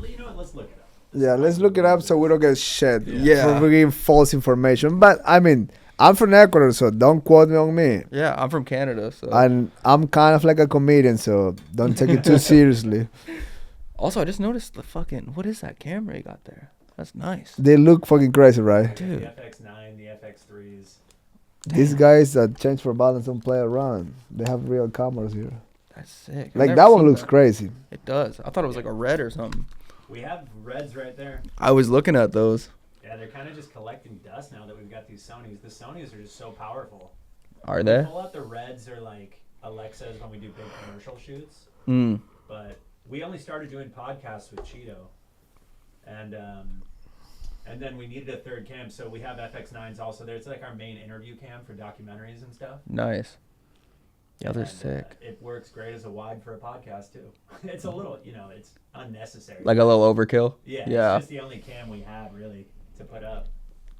be. You know what? Let's look it up. Let's look it up so we don't get shit Yeah. for giving false information. But I mean, I'm from Ecuador, so don't quote me on me. Yeah, I'm from Canada, so. And I'm kind of like a comedian, so don't take it too seriously. Also, I just noticed what is that camera you got there? That's nice. They look fucking crazy, right? Dude. The FX9, the FX3s. These guys that change for balance don't play around. They have real cameras here. That's sick. Like that one looks crazy. It does. I thought it was like a red or something. We have reds right there. I was looking at those. Yeah, they're kind of just collecting dust now that we've got these Sonys. The Sonys are just so powerful. Are they? Pull out the reds are like Alexas when we do big commercial shoots. But we only started doing podcasts with Chito, and then we needed a third cam, so we have FX9s also there. It's like our main interview cam for documentaries and stuff. Nice. Yeah, they're sick. It works great as a wide for a podcast too. It's a little, it's unnecessary. Like a little overkill. Yeah. It's just the only cam we have really to put up.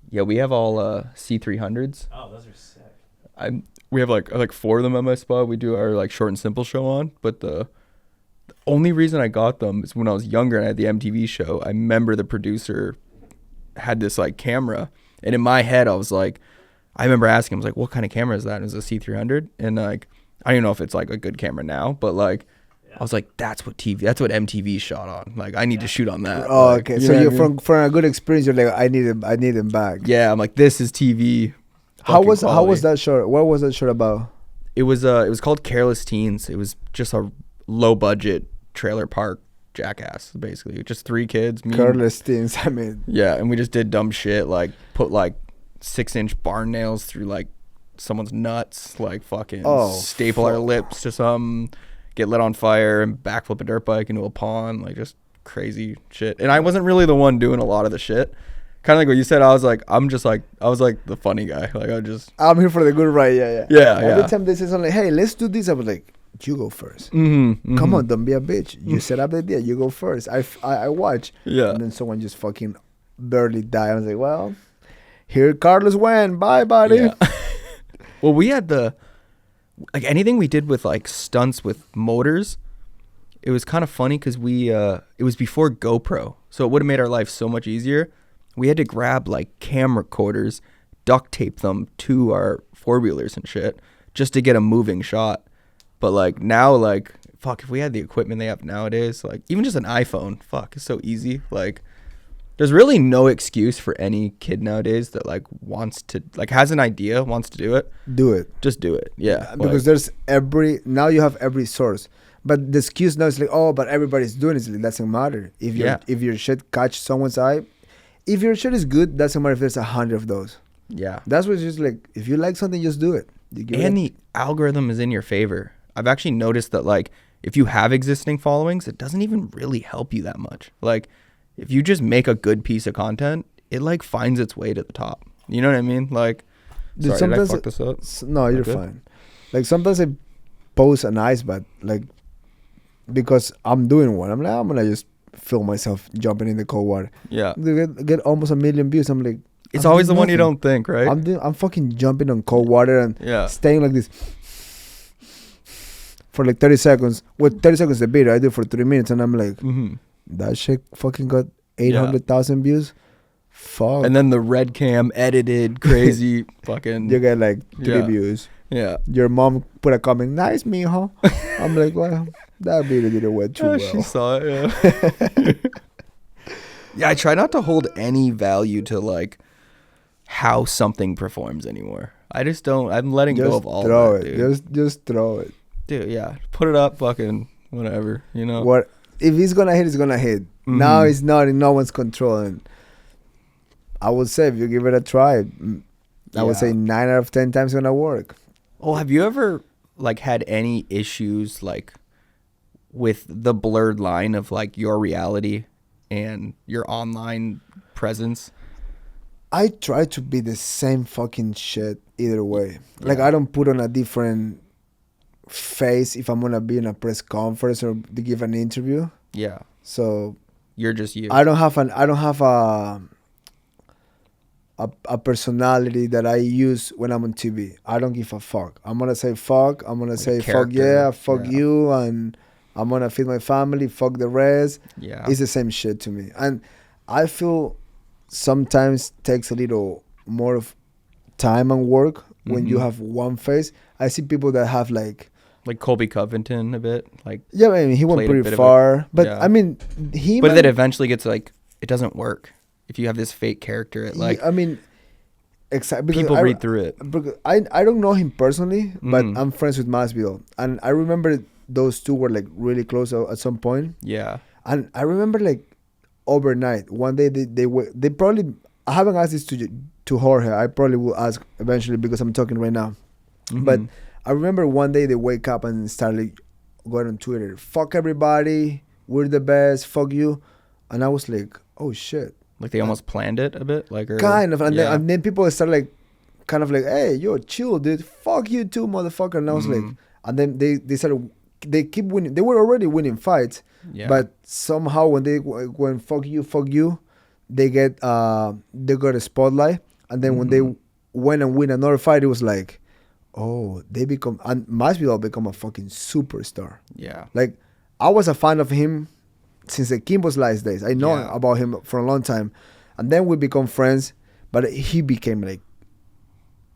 Yeah, we have all C300s. Oh, those are sick. We have like 4 of them at my spot. We do our like short and simple show on, but the only reason I got them is when I was younger and I had the MTV show. I remember the producer had this like camera, and in my head I was like, I remember asking him, I was like, what kind of camera is that? And it was a C300, and like I don't even know if it's like a good camera now, but like I was like, that's what MTV shot on. Like I need to shoot on that. Oh, like, okay. So you're from a good experience. You're like, I need them back. Yeah, I'm like, this is TV. How was that short? What was that short about? It was called Careless Teens. It was just a low budget trailer park jackass, basically. Just 3 kids. Careless Teens. I mean. Yeah, and we just did dumb shit like put like 6-inch barn nails through like someone's nuts, like fucking staple our lips to some, get lit on fire, and backflip a dirt bike into a pond, like just crazy shit. And I wasn't really the one doing a lot of the shit. Kind of like what you said. I was like the funny guy. Like I'm here for the good ride. Yeah. Every time they say something like, "Hey, let's do this," I was like, "You go first. Come on, don't be a bitch. You set up the idea. You go first. I watch." Yeah. And then someone just fucking barely died. I was like, "Well, here Carlos went. Bye, buddy." Yeah. Well, we had anything we did with like stunts with motors. It was kind of funny because it was before GoPro, so it would have made our life so much easier. We had to grab like camera recorders, duct tape them to our 4-wheelers and shit just to get a moving shot. But like now, like fuck, if we had the equipment they have nowadays, like even just an iPhone, fuck, it's so easy. Like there's really no excuse for any kid nowadays that like wants to, like has an idea, wants to do it. Do it. Just do it. Yeah. Because there's now you have every source. But the excuse now is like, oh, but everybody's doing it. It doesn't matter. If your shit catch someone's eye, if your shit is good, doesn't matter if there's 100 of those. Yeah. That's what's just like, if you like something, just do it. You give And it. the algorithm is in your favor. I've actually noticed that, like, if you have existing followings, it doesn't even really help you that much. Like, if you just make a good piece of content, it like finds its way to the top. You know what I mean? Like, Dude, sorry, did I sometimes fuck this up? No, you're good? fine. Like sometimes I post an ice bath, like because I'm doing one. I'm like, I'm gonna just film myself jumping in the cold water. Yeah. They get almost 1 million views. I'm like, It's I'm always the doing one you nothing. don't think, right? I'm fucking jumping on cold water and Yeah. staying like this for like 30 seconds. With 30 seconds the video, I do it for 3 minutes, and I'm like, Mm-hmm. that shit fucking got 800,000 views. Fuck. And then the red cam edited crazy fucking. you get like 3 Yeah. views. Yeah. Your mom put a comment, nice, mijo. I'm like, well, that video didn't went too Yeah, well. she saw it. Yeah. Yeah, I try not to hold any value to like how something performs anymore. I just don't. I'm letting go of all throw that, it. dude. Just throw it. Dude, yeah, put it up, fucking whatever, you know. What if he's gonna hit? He's gonna hit. Mhm. Now it's not in no one's control. And I would say if you give it a try, I would Yeah. say 9 out of 10 times it's gonna work. Oh, have you ever like had any issues like with the blurred line of like your reality and your online presence? I try to be the same fucking shit either way. Like Yeah. I don't put on a different face if I'm gonna be in a press conference or to give an interview. Yeah, So you're just you. I don't have a personality that I use when I'm on TV. I don't give a fuck. I'm gonna say fuck. I'm gonna Like a say fuck character. yeah, fuck Yeah. you, and I'm gonna feed my family. Fuck the rest. Yeah, It's the same shit to me. And I feel sometimes takes a little more of time and work when you Mhm. have one face. I see people that have like, like Colby Covington a bit, like, yeah, I mean, he went Played a bit pretty of it. far, but Yeah. I mean, he. but might- then eventually gets like it doesn't work if you have this fake character. It like I mean, exactly. people read through it. Because I don't know him personally, but Mm. I'm friends with Masvidal, and I remember those two were like really close at some point. Yeah, And I remember like overnight one day they probably, I haven't asked this to Jorge. I probably will ask eventually because I'm talking right now. But Mhm. I remember one day they wake up and start like going on Twitter, fuck everybody, we're the best, fuck you, and I was like, oh shit. like they almost planned it a bit, like or, Kind of, and, yeah. then people start like, kind of like, hey, yo, chill, dude. Fuck you too, motherfucker. And I was like, Mhm. and then they started, they keep winning. They were already winning fights, Yeah. but somehow when they went fuck you, they got a spotlight, and then when they Mhm. went and win another fight, it was like, oh, they become, and Masvidal become a fucking superstar. yeah, Like, I was a fan of him since the Kimbo Slice days. I know Yeah. about him for a long time. And then we become friends, but he became like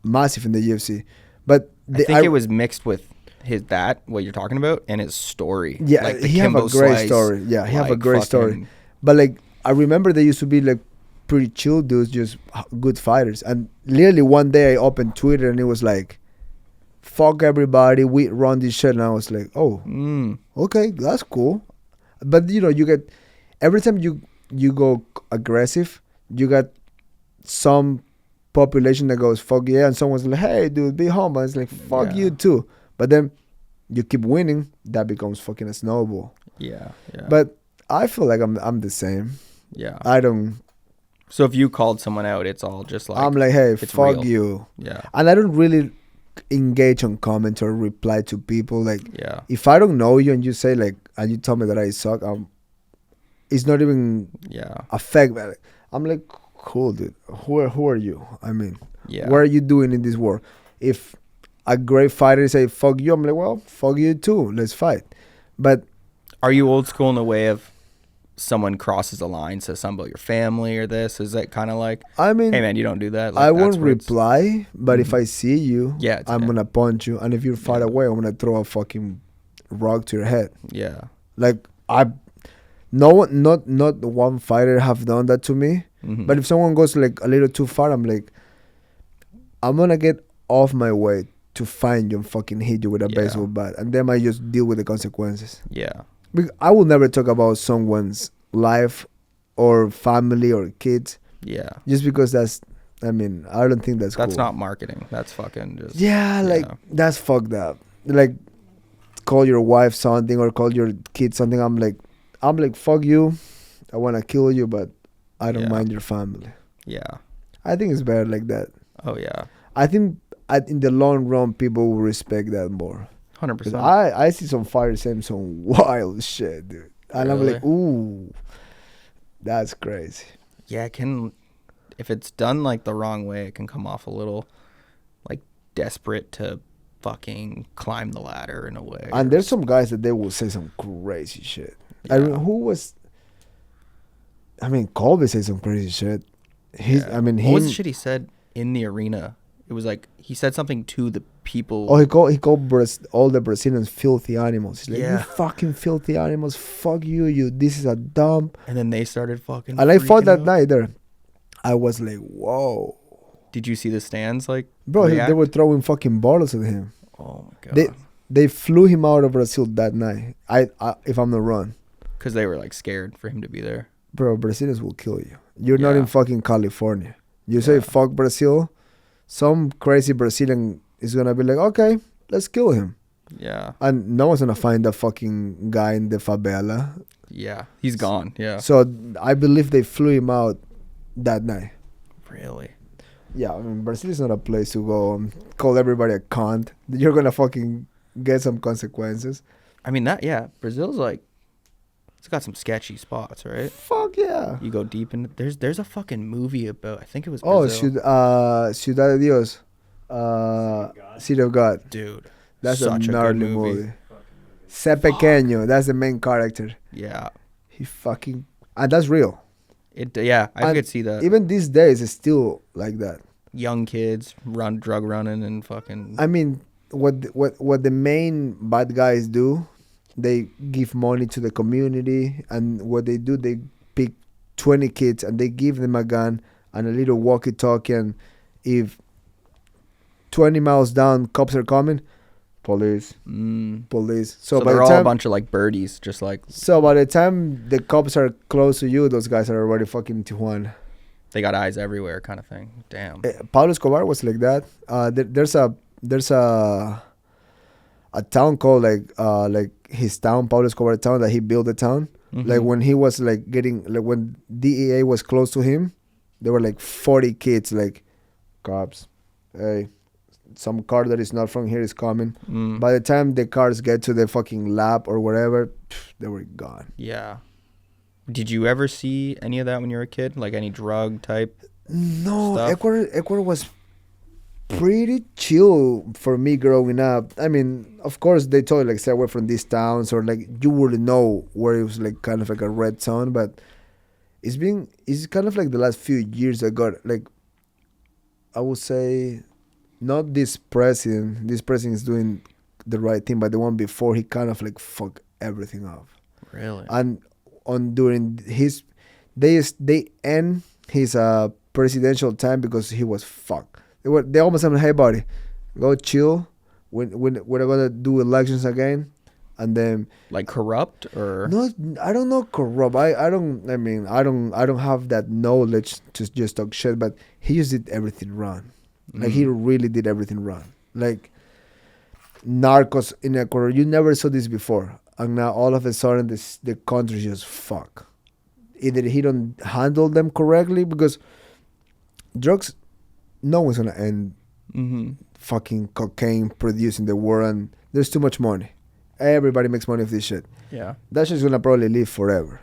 massive in the UFC. But I think it was mixed with what you're talking about and his story. yeah, like the he have a Kimbo great Slice, story. Yeah, he have a like, great story. fucking- But like, I remember they used to be like pretty chill dudes, just good fighters. And literally one day I opened Twitter and it was like, fuck everybody, we run this shit. And I was like, oh, Mm, okay, that's cool. But you know, you get, every time you go aggressive, you got some population that goes fuck yeah, and someone's like, hey dude, be humble. It's like fuck Yeah. you too. But then you keep winning, that becomes fucking a snowball. yeah, yeah. But I feel like I'm the same. yeah. I don't. So if you called someone out, it's all just like I'm like, hey, it's fuck real. you. yeah, And I don't really engage on comments or reply to people. Like, yeah, if I don't know you and you say like, and you tell me that I suck, it's not even yeah, affect. I'm like, cool, dude. Who are you? I mean, yeah. what are you doing in this world? If a great fighter say fuck you, I'm like, well, fuck you too. Let's fight. But Are you old school in the way of someone crosses a line, says something about your family or this? Is that kind of like, I mean, hey man, you don't do that? Like, I that's won't where it's- reply. But if Mhm. I see you, Yeah, it's- I'm yeah. gonna punch you. And if you're far Yeah. away, I'm gonna throw a fucking rock to your head. Yeah, Like not one fighter have done that to me. Mhm. But if someone goes like a little too far, I'm like, I'm gonna get off my way to find you and fucking hit you with a Yeah. baseball bat, and then I just deal with the consequences. yeah, I will never talk about someone's life or family or kids Yeah. Just because that's, I mean, I don't think that's That's cool. not marketing. That's fucking just. Yeah, like that's fucked up. Like, call your wife something or call your kid something. I'm like, fuck you. I want to kill you, but I don't mind your family. Yeah. I think it's better like that. Oh yeah. I think in the long run, people will respect that more. 100%. I see some fighters saying some wild shit, dude, and I'm like, ooh, that's crazy. Yeah, it can. If it's done like the wrong way, it can come off a little like desperate to fucking climb the ladder in a way. And there's some guys that they will say some crazy shit. Yeah. I mean, Colby said some crazy shit. I mean, what was the shit he said in the arena? It was like he said something to the people. Oh, he called all the Brazilians filthy animals. He's like, you fucking filthy animals. Fuck you. This is a dump. And then they started fucking. And I fought that night there. I was like, whoa. Did you see the stands? Like, bro, they were throwing fucking bottles at him. Oh my god. They flew him out of Brazil that night. I if I'm not wrong. Because they were like scared for him to be there. Bro, Brazilians will kill you. You're not in fucking California. You say fuck Brazil, some crazy Brazilian is gonna be like, okay, let's kill him. Yeah. And no one's gonna find that fucking guy in the favela. Yeah. He's gone. Yeah. So I believe they flew him out that night. Really? Yeah, I mean, Brazil is not a place to go and call everybody a cunt. You're gonna fucking get some consequences. I mean, Brazil's like, it's got some sketchy spots, right? Fuck yeah. You go deep in. There's a fucking movie about. I think it was Brazil. Ciudad de Dios, City of God. Dude, that's such a gnarly movie. Se Pequeño, that's the main character. Yeah. He fucking, and that's real. I could see that. Even these days, it's still like that. Young kids drug running and fucking. I mean, what the main bad guys do, they give money to the community, and what they do, they pick 20 kids and they give them a gun and a little walkie-talkie, and if 20 miles down cops are coming, police. So by they're the all time, a bunch of like birdies, just like. So by the time the cops are close to you, those guys are already fucking Tijuana. They got eyes everywhere, kind of thing. Damn. Pablo Escobar was like that. There's a town called like his town, Pablo Escobar town, that he built the town. Mm-hmm. Like when he was like when DEA was close to him, there were like 40 kids, like, cops, hey, some car that is not from here is coming. By the time the cars get to the fucking lab or whatever, they were gone. Yeah. Did you ever see any of that when you were a kid? Like any drug type? No, stuff? Ecuador was pretty chill for me growing up. I mean, of course, they told like stay away from these towns, or like you wouldn't know where it was like kind of like a red zone. But it's kind of like the last few years I got like, I would say, not this president. This president is doing the right thing, but the one before, he kind of like fucked everything up. Really? And during his, they end his presidential time because he was fucked. They almost said, hey buddy, go chill. We're gonna do elections again, and then like corrupt or no, I don't know corrupt. I don't have that knowledge to just talk shit. But he just did everything wrong. Like he really did everything wrong. Like narcos in Ecuador, you never saw this before, and now all of a sudden the country just fuck. Either he don't handle them correctly, because drugs, no one's gonna end fucking cocaine produced in the world, and there's too much money. Everybody makes money off this shit. Yeah, that shit's gonna probably live forever.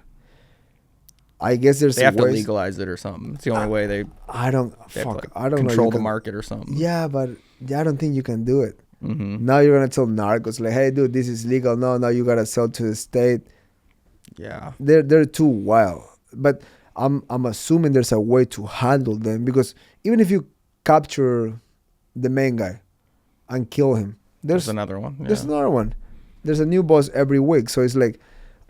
I guess they have to legalize it or something. It's the only way they. I don't control the market or something. Yeah, but I don't think you can do it. Now you're gonna tell narcos like, hey dude, this is legal. No, now you gotta sell to the state. Yeah, they're too wild. But I'm assuming there's a way to handle them, because even if you capture the main guy and kill him, there's another one. Yeah. There's another one. There's a new boss every week. So it's like,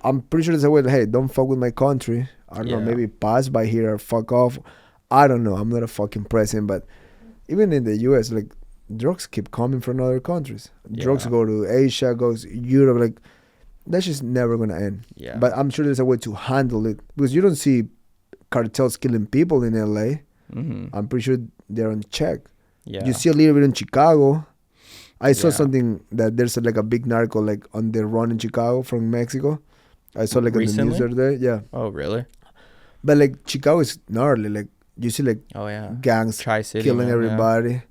I'm pretty sure there's a way. Hey, don't fuck with my country. I don't know. Maybe pass by here or fuck off. I don't know. I'm not a fucking president, but even in the U.S., like, drugs keep coming from other countries. Yeah. Drugs go to Asia, goes Europe. Like, that's just never gonna end. Yeah. But I'm sure there's a way to handle it, because you don't see cartels killing people in LA. Mm-hmm. I'm pretty sure they're on check. Yeah. You see a little bit in Chicago. I saw Yeah. something that there's like a big narco like on the run in Chicago from Mexico. I saw like Recently? on the news the other day. Yeah, Oh, really? but like Chicago is gnarly. Like you see like Oh, yeah. gangs Tri-City. killing man, yeah. everybody.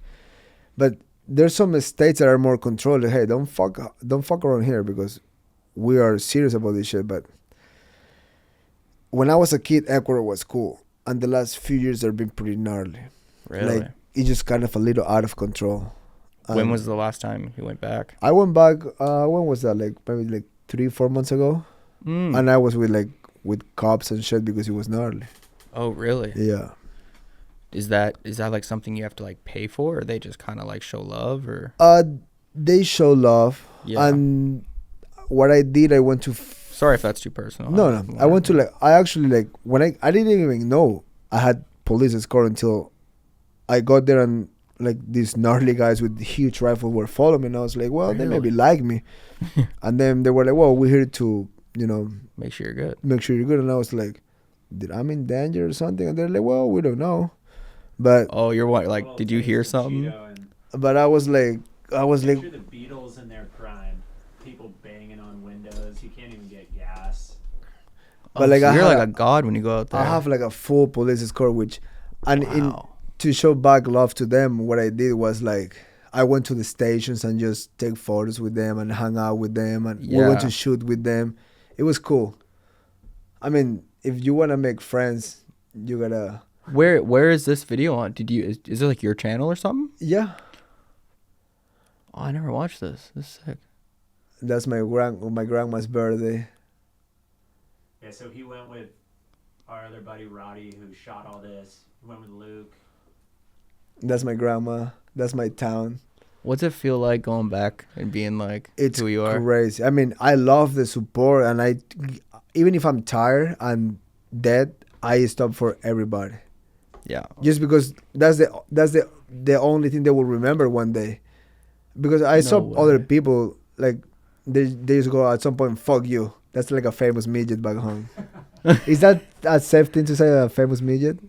But there's some states that are more controlled. Like, hey, don't fuck around here because we are serious about this shit. But when I was a kid, Ecuador was cool, and the last few years have been pretty gnarly. Really? Like it's just kind of a little out of control. When was the last time you went back? I went back? When was that? Like maybe like 3-4 months ago, and I was with cops and shit because it was gnarly. Oh, really? Yeah. Is that like something you have to like pay for, or they just kind of like show love, or? They show love, Yeah. and what I did, I went to. Sorry if that's too personal. No. I went to like I actually like when I didn't even know I had police escort until I got there and like these gnarly guys with huge rifles were following me, and I was like, well, they Really? maybe like me, and then they were like, well, we're here to Make sure you're good. make sure you're good, and I was like, did I'm in danger or something? And they're like, well, we don't know, but Oh, you're what? Like, Little did you taste hear of something? Cheeto and but I was like picture the Beatles in their prime. People banging on windows. You can't even get gas. But, Oh, like, so I you're had like a god when you go out there. I have like a full police escort, which, and Wow. to show back love to them, what I did was like I went to the stations and just take photos with them and hang out with them, and we went Yeah. to shoot with them. It was cool. I mean, if you want to make friends, you gotta. Where is this video on? Is it like your channel or something? Yeah, Oh, I never watched this. This is sick. that's my grandma's birthday. Yeah, so he went with our other buddy Roddy, who shot all this. He went with Luke. That's my grandma. That's my town. What's it feel like going back and being like It's who you are? crazy. I mean, I love the support, and even if I'm tired and dead, I stop for everybody. Yeah. Just because that's the only thing they will remember one day. Because I No saw way. other people like they just go at some point, fuck you. That's like a famous midget back home. Is that a safe thing to say, a famous midget?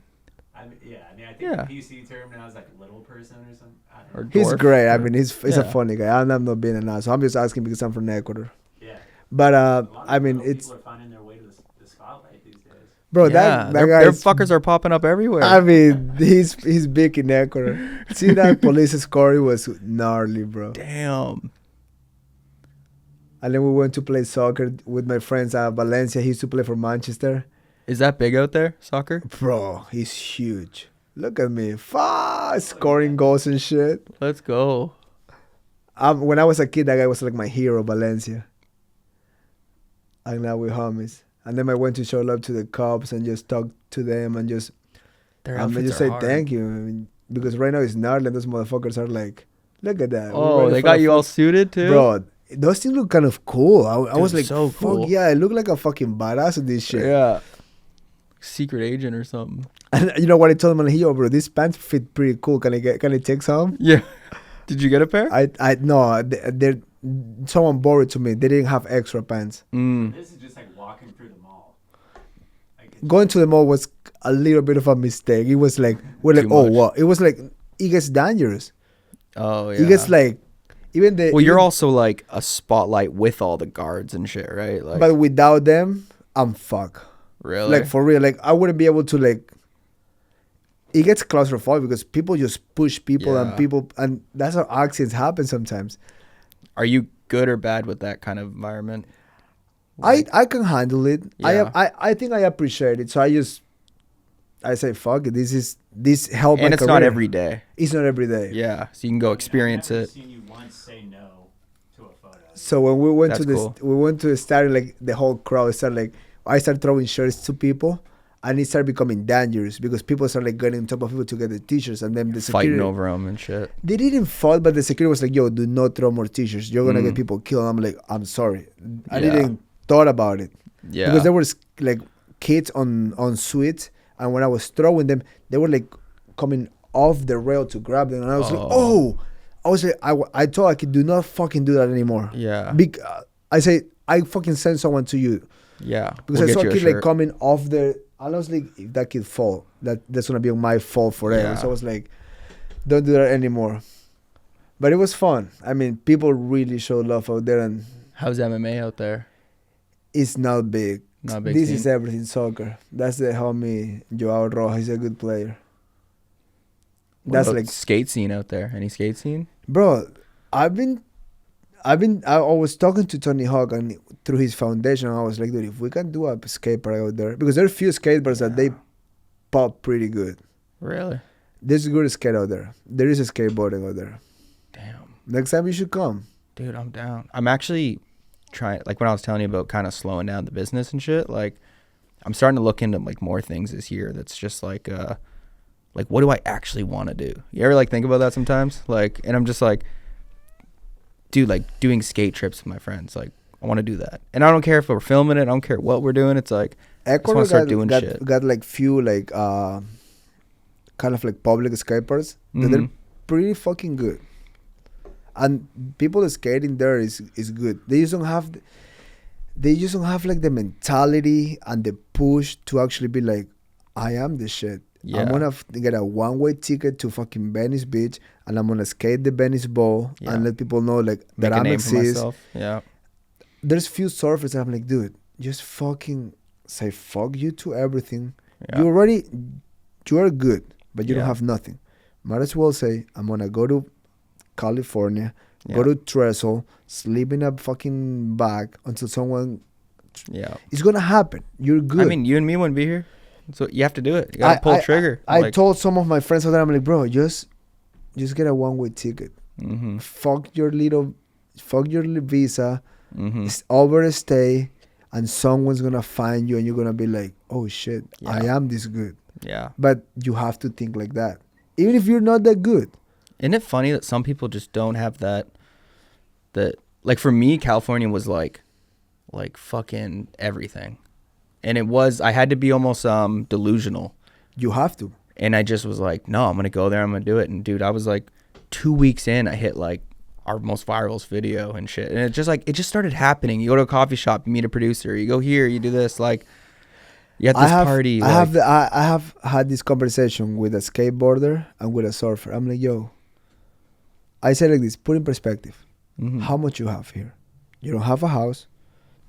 I mean, I think Yeah. the PC term now is like little person or something. I don't Or know. He's Dwarf, great. I or- mean, he's a Yeah. funny guy. I'm not being an ass. So I'm just asking because I'm from Ecuador. Yeah. But A lot of I mean, little it's people are finding their way to the spotlight these days. bro. Yeah, That their guy. fuckers are popping up everywhere. I mean, he's big in Ecuador. See that police score was gnarly, bro. Damn. And then we went to play soccer with my friends at Valencia. He used to play for Manchester. Is that big out there, soccer? Bro, he's huge. Look at me. Scoring goals and shit. Let's go. When I was a kid, that guy was like my hero, Valencia. And now we're homies. And then I went to show love to the cops and just talk to them and just Their and outfits just are say hard. thank you. I mean, because right now it's gnarly and those motherfuckers are like, look at that. We're Oh, ready they for got the you all fuck-" suited too? Bro, those things look kind of cool. I was Dude, like, so fuck cool. yeah, I look like a fucking badass with this shit. Yeah. Secret agent or something. And you know what I told him? Yo, bro, these pants fit pretty cool. Can I take some? Yeah. Did you get a pair? No, they're someone borrowed it to me. They didn't have extra pants. This is just like walking through the mall. Like, Going to the mall was a little bit of a mistake. It was like we're like, Too oh much. what? It was like it gets dangerous. Oh, yeah. It gets like even the Well, you're even- also like a spotlight with all the guards and shit, right? Like, but without them, I'm fucked. really? Like for real. Like I wouldn't be able to like. It gets claustrophobic because people just push people Yeah. and that's how accidents happen sometimes. Are you good or bad with that kind of environment? I can handle it. Yeah. I think I appreciate it. So I say fuck it. This helped And my it's career. not every day. It's not every day. Yeah. So you can go experience I've never it. seen you once say no to a photo. So when we went That's to this, cool. we went to the stadium. Like the whole crowd started like I started throwing shirts to people, and it started becoming dangerous because people started like getting on top of people to get the t-shirts, and then the security Fighting over them and shit. They didn't fight, but the security was like, "Yo, do not throw more t-shirts. You're gonna Mm. get people killed." I'm like, "I'm sorry, I Yeah. didn't thought about it." Yeah. Because there was like kids on suites, and when I was throwing them, they were like coming off the rail to grab them, and I was like, Oh. "Oh!" I was like, I told I could do not fucking do that anymore. Yeah. I say I fucking send someone to you Yeah. because We'll I get saw you a a kid like shirt. coming off the I was like, if that kid fall, that's gonna be my fault forever. Yeah. So I was like, don't do that anymore. But it was fun. I mean, people really show love out there, and How's MMA out there? it's not big. Not a big This scene? is everything soccer. That's the homie Joao Rojas. He's a good player. What That's about like, skate scene out there. Any skate scene? bro. I was talking to Tony Hawk, and through his foundation, I was like, dude, if we can do a skate park out there, because there are a few skateboards that they pop pretty good. Really? There's a good skate out there. There is a skateboarding out there. Damn. Next time you should come. Dude, I'm down. I'm actually trying, like when I was telling you about kind of slowing down the business and shit, like I'm starting to look into like more things this year that's just like what do I actually want to do? You ever like think about that sometimes? Like, and I'm just like, dude, like doing skate trips with my friends. Like, I want to do that. And I don't care if we're filming it. I don't care what we're doing. It's like, I just want to start doing shit. Got like few like kind of like public skateboards that they're pretty fucking good. And people skating there is good. They just don't have like the mentality and the push to actually be like, I am the shit. Yeah. I'm gonna get a one-way ticket to fucking Venice Beach, and I'm gonna skate the Venice Bowl and let people know like that I'm exist. Yeah. There's few surfers that I'm like, dude, just fucking say fuck you to everything. Yeah. You are good, but you don't Yeah. have nothing. Might as well say, I'm gonna go to California, Yeah. go to Trestle, sleep in a fucking bag until someone. Yeah. It's gonna happen. You're good. I mean, you and me wouldn't be here. So you have to do it. You gotta pull trigger. I told some of my friends that I'm like, bro, just get a one-way ticket. Mm-hmm. Fuck your little visa. Mm-hmm. It's overstay, and someone's gonna find you, and you're gonna be like, oh shit, Yeah. I am this good. Yeah. But you have to think like that, even if you're not that good. Isn't it funny that some people just don't have that like for me, California was like fucking everything. And I had to be almost delusional. You have to. And I just was like, no, I'm going to go there. I'm going to do it. And dude, I was like 2 weeks in, I hit like our most viral video and shit. And it just started happening. You go to a coffee shop, you meet a producer, you go here, you do this, like you at this party. I have had this conversation with a skateboarder and with a surfer. I'm like, yo, I say like this, put in perspective, how much you have here. You don't have a house.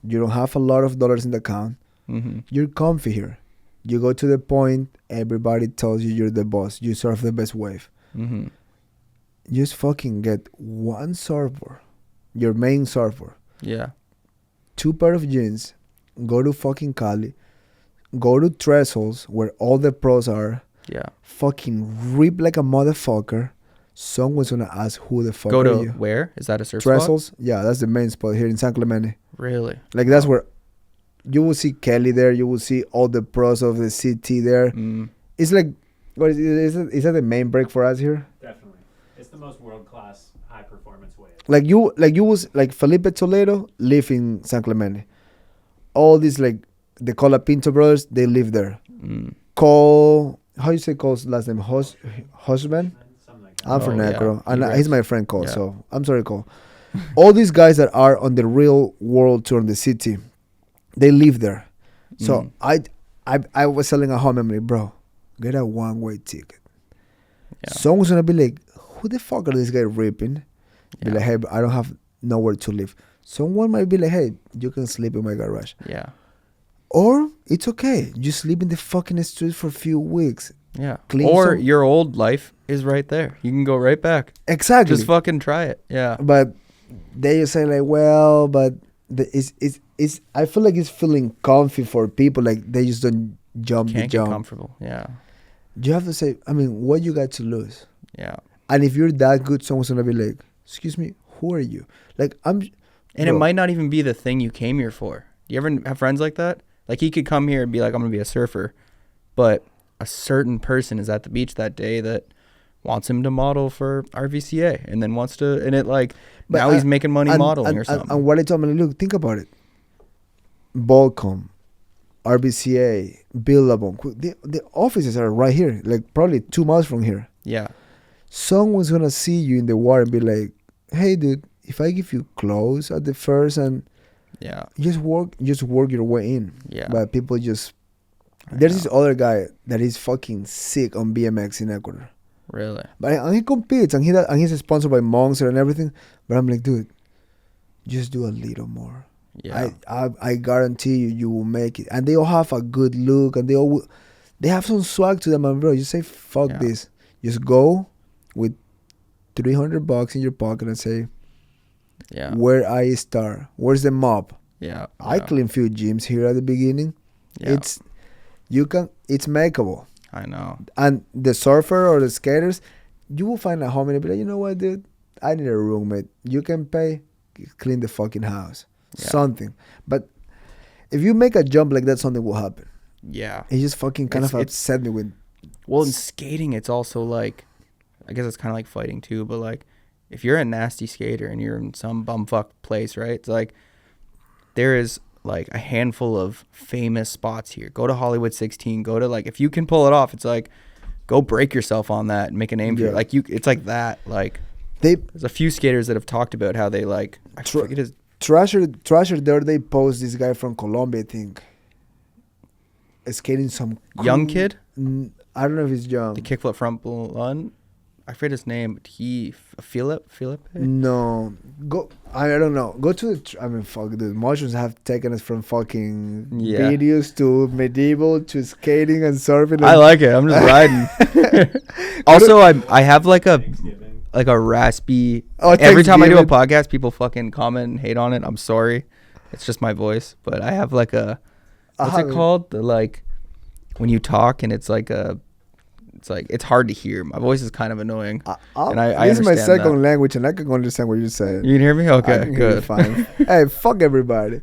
You don't have a lot of dollars in the account. You're comfy here. You go to the point, everybody tells you you're the boss. You surf the best wave. Just fucking get one surfer, your main surfer. Yeah. 2 pair of jeans. Go to fucking Cali. Go to Trestles where all the pros are. Yeah. Fucking rip like a motherfucker. Someone's gonna ask who the fuck Go are to you. where? Is that a surf spot? Trestles? Yeah, that's the main spot here in San Clemente. Really? Like that's where you will see Kelly there. You will see all the pros of the city there. It's like, what is that the main break for us here? Definitely. It's the most world-class high-performance wave. Like you was like Felipe Toledo live in San Clemente. All these like the Colapinto brothers, they live there. Cole, how you say Cole's last name? Husband? Something like that. I'm from yeah. Necro, and Congrats. he's my friend Cole. Yeah. So I'm sorry, Cole. All these guys that are on the real world tour in the city, they live there. So I was telling a homie, I'm like, bro, get a one-way ticket. Yeah. Someone's gonna be like, who the fuck are this guy ripping? Be Yeah. like, hey, I don't have nowhere to live. Someone might be like, hey, you can sleep in my garage. Yeah. Or it's okay. You sleep in the fucking street for a few weeks. Yeah. Clean Or some- your old life is right there. You can go right back. Exactly. Just fucking try it. Yeah. But they just say like, well, but it's I feel like it's feeling comfy for people. Like they just don't jump the Can't get jump. comfortable. Yeah. You have to say, I mean, what you got to lose? Yeah. And if you're that good, someone's gonna be like, excuse me, who are you? Like And it bro, might not even be the thing you came here for. You ever have friends like that? Like he could come here and be like, I'm going to be a surfer. But a certain person is at the beach that day that wants him to model for RVCA and then wants to, and it like, But now he's making money modeling or something. And what I told him, look, think about it. Volcom, RBCA, Billabong, the offices are right here, like probably 2 miles from here. Yeah. Someone's gonna see you in the water and be like, hey dude, if I give you clothes at the first and Yeah. just work your way in. Yeah. But people just There's this other guy that is fucking sick on BMX in Ecuador. Really? But and he competes and he's sponsored by Monster and everything. But I'm like, dude, just do a little more. Yeah. I guarantee you will make it. And they all have a good look and they have some swag to them. And bro, you say fuck this. Just go with $300 in your pocket and say, where I start? Where's the mob? Yeah. I clean few gyms here at the beginning. Yeah. It's makeable. I know. And the surfer or the skaters, you will find a homie and be like, you know what, dude? I need a roommate. You can pay, clean the fucking house. Yeah. Something. But if you make a jump like that, something will happen. Yeah. It just fucking kind of upset me with. Well, in skating, it's also like, I guess it's kind of like fighting too, but like, if you're a nasty skater and you're in some bumfuck place, right? It's like, there is like a handful of famous spots here. Go to Hollywood 16. Go to like, if you can pull it off, it's like, go break yourself on that and make a name for you. Like it's like that. Like there's a few skaters that have talked about how they like, I forget his. Trasher there, they post this guy from Colombia, I think. Skating some young kid? I don't know if he's young. The kickflip front blunt. I forget his name. Philip? No. I don't know. Go to fuck, dude. Motions have taken us from fucking videos to medieval to skating and surfing. I like it. I'm just riding. Also, I have like a raspy. Every time I do a podcast, people fucking comment and hate on it. I'm sorry. It's just my voice. But I have like a, what's it called? The like, when you talk and it's like it's hard to hear. My voice is kind of annoying. This is my second language, and I can understand what you're saying. You can hear me? Okay, good. Fine. Hey, fuck everybody.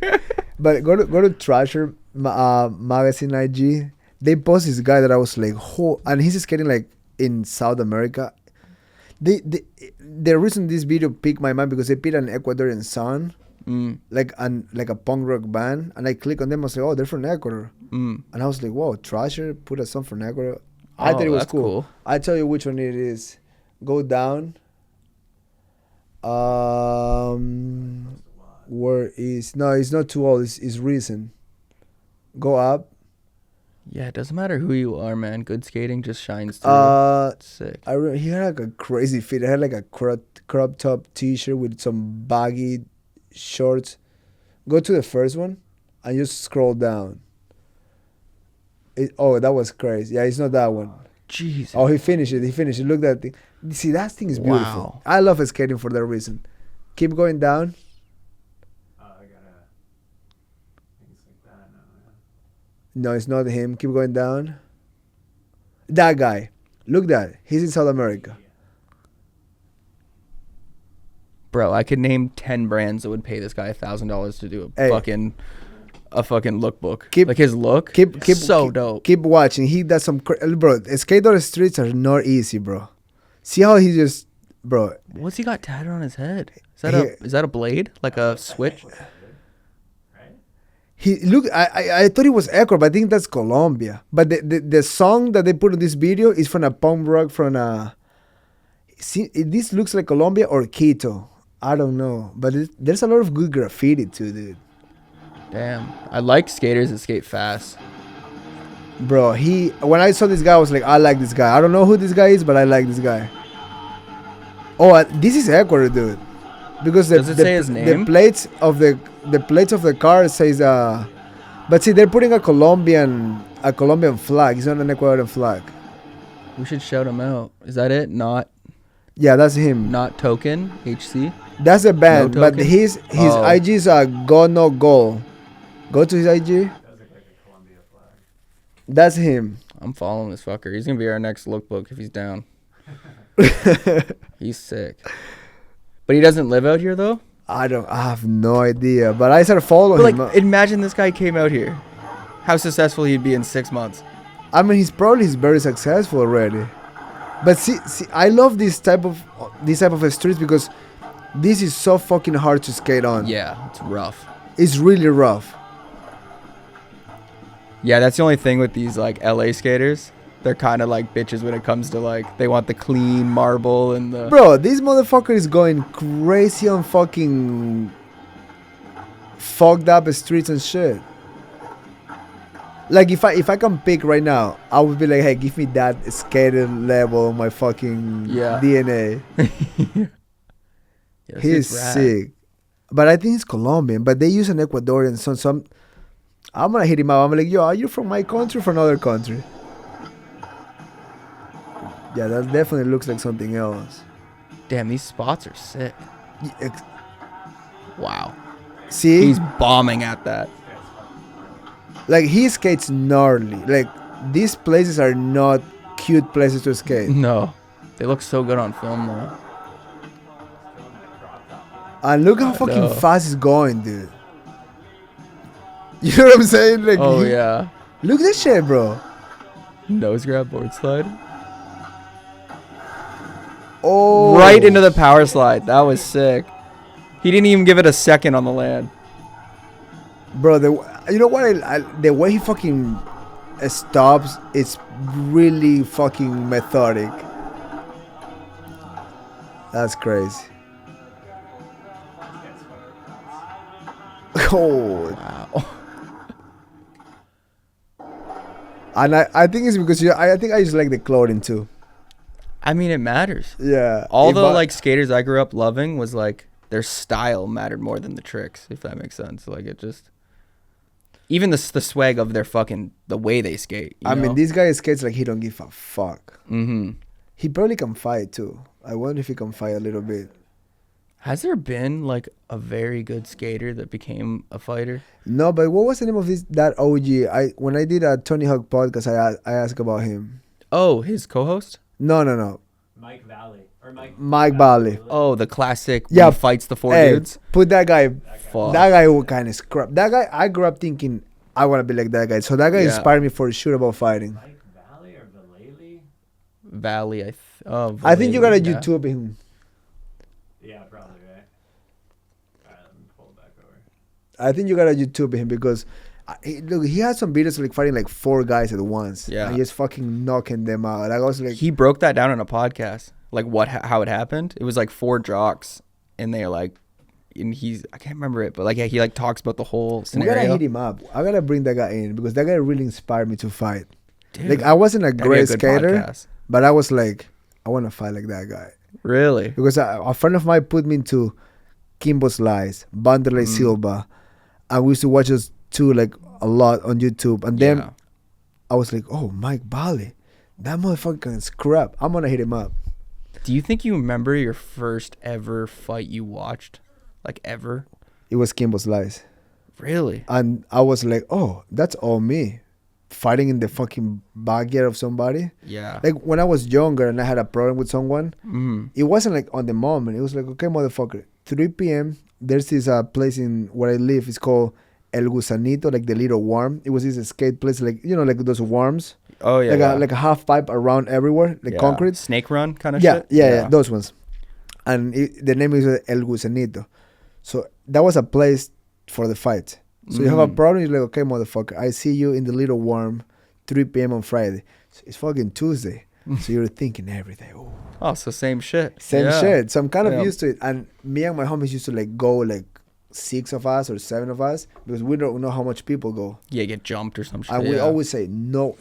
But go to Trasher magazine IG. They post this guy that I was like, and he's skating like in South America. The reason this video piqued my mind because they put an Ecuadorian song, like a punk rock band, and I click on them. I was like, oh, they're from Ecuador, and I was like, whoa, Trasher put a song from Ecuador. I thought it was cool. I tell you which one it is. Go down. Where is no? It's not too old. It's recent. Go up. Yeah, it doesn't matter who you are, man. Good skating just shines through. Sick. He had like a crazy fit. I had like a crop top T-shirt with some baggy shorts. Go to the first one and just scroll down. That was crazy. Yeah, it's not that one. Jesus. Oh, he finished it. Look at that thing. See, that thing is beautiful. Wow. I love skating for that reason. Keep going down. I gotta. Things like that. No, it's not him. Keep going down. That guy. Look at that. He's in South America. Bro, I could name 10 brands that would pay this guy $1,000 to do a fucking lookbook. Like his look, dope. Keep watching. He does some bro. Skate on the streets are not easy, bro. See how he just, bro. What's he got tatted on his head? Is that a blade? Like a switch? He look. I thought it was Ecuador, but I think that's Colombia. But the song that they put in this video is from a punk rock from See, this looks like Colombia or Quito. I don't know, but there's a lot of good graffiti too, dude. Damn, I like skaters that skate fast. Bro, when I saw this guy, I was like, I like this guy. I don't know who this guy is, but I like this guy. Oh, this is Ecuador, dude. Because does it say his name? The plates of the car says but see, they're putting a Colombian flag. It's not an Ecuadorian flag. We should shout him out. Is that it? Not. Yeah, that's him. Not Token HC. That's a band, no, but his IG is Go No Goal. Go to his IG. That's him. I'm following this fucker. He's gonna be our next lookbook if he's down. He's sick. But he doesn't live out here though? I have no idea. But I started following him. Imagine this guy came out here. How successful he'd be in 6 months. I mean, he's very successful already. But see, I love this type of streets because this is so fucking hard to skate on. Yeah, it's rough. It's really rough. Yeah, that's the only thing with these like LA skaters. They're kind of like bitches when it comes to like they want the clean marble and the. Bro, this motherfucker is going crazy on fucking fogged up streets and shit. Like if I can pick right now, I would be like, hey, give me that skater level on my fucking Yeah. DNA. Yeah, He's sick. But I think he's Colombian. But they use an Ecuadorian song. So I'm gonna hit him up. I'm like, yo, are you from my country or from another country? Yeah, that definitely looks like something else. Damn, these spots are sick. Wow. See? He's bombing at that. Like, he skates gnarly. Like, these places are not cute places to skate. No. They look so good on film, though. And look how fucking know. fast he's going, dude. You know what I'm saying? Like, Oh, yeah. Look at this shit, bro. Nose grab, board slide. Oh. Right into the power slide. That was sick. He didn't even give it a second on the land. Bro, you know what? The way he fucking stops, it's really fucking methodic. That's crazy. Oh. Wow. And I think it's because I think I just like the clothing too. I mean, it matters. Yeah. All the like skaters I grew up loving was like their style mattered more than the tricks, if that makes sense. Like it just, even the swag of their fucking, the way they skate. I mean, this guy skates like he don't give a fuck. Mm-hmm. He probably can fight too. I wonder if he can fight a little bit. Has there been like a very good skater that became a fighter? No, but what was the name of that OG? When I did a Tony Hawk podcast, I asked about him. Oh, his co-host? No. Mike Valley. Or Mike Valley. Oh, the classic. Yeah, when he fights the four hey, dudes. Put that guy. Fuck. That guy will kind of scrap. That guy, I grew up thinking I want to be like that guy. So that guy inspired me for sure about fighting. Mike Valley or Vallely? Valley, I think you gotta yeah. YouTube him. Yeah, probably, right? Alright, let me pull it back over. I think you gotta YouTube him because look, he had some videos like fighting like 4 guys at once. Yeah. And just fucking knocking them out. I was like, He broke that down in a podcast. Like how it happened. It was like 4 jocks, and they're like, and I can't remember it, but like, yeah, he like talks about the whole we scenario. gotta hit him up. I gotta bring that guy in because that guy really inspired me to fight. Dude, Like, I wasn't a that'd be a great good skater, podcast. but I was like, I want to fight like that guy. Really? Because a friend of mine put me into Kimbo Slice, Vanderlei Silva, and we used to watch those two like a lot on YouTube. And then Yeah. I was like, oh, Mike Valley, that motherfucker can scrap. I'm gonna hit him up. Do you think you remember your first ever fight you watched? Like ever? It was Kimbo Slice, Really? and I was like, oh, that's all me, fighting in the fucking backyard of somebody. Yeah. Like when I was younger and I had a problem with someone, Mm. it wasn't like on the moment. It was like, okay, motherfucker, 3 p.m. There's this place in where I live. It's called El Gusanito, like the little worm. It was this skate place, like, you know, like those worms, Oh yeah. like a half pipe around everywhere, like Yeah. concrete. Snake run kind of Yeah, shit. yeah, those ones. And the name is El Gusanito. So that was a place for the fight. So you have a problem, you're like, okay, motherfucker, I see you in the little worm, 3 p.m. on Friday. So it's fucking Tuesday. So you're thinking every day, oh. Oh, so same shit. Same Yeah. shit. So I'm kind of Yeah. used to it. And me and my homies used to like go like 6 of us or 7 of us because we don't know how much people go. Yeah, get jumped or some shit. And we yeah. always say, no.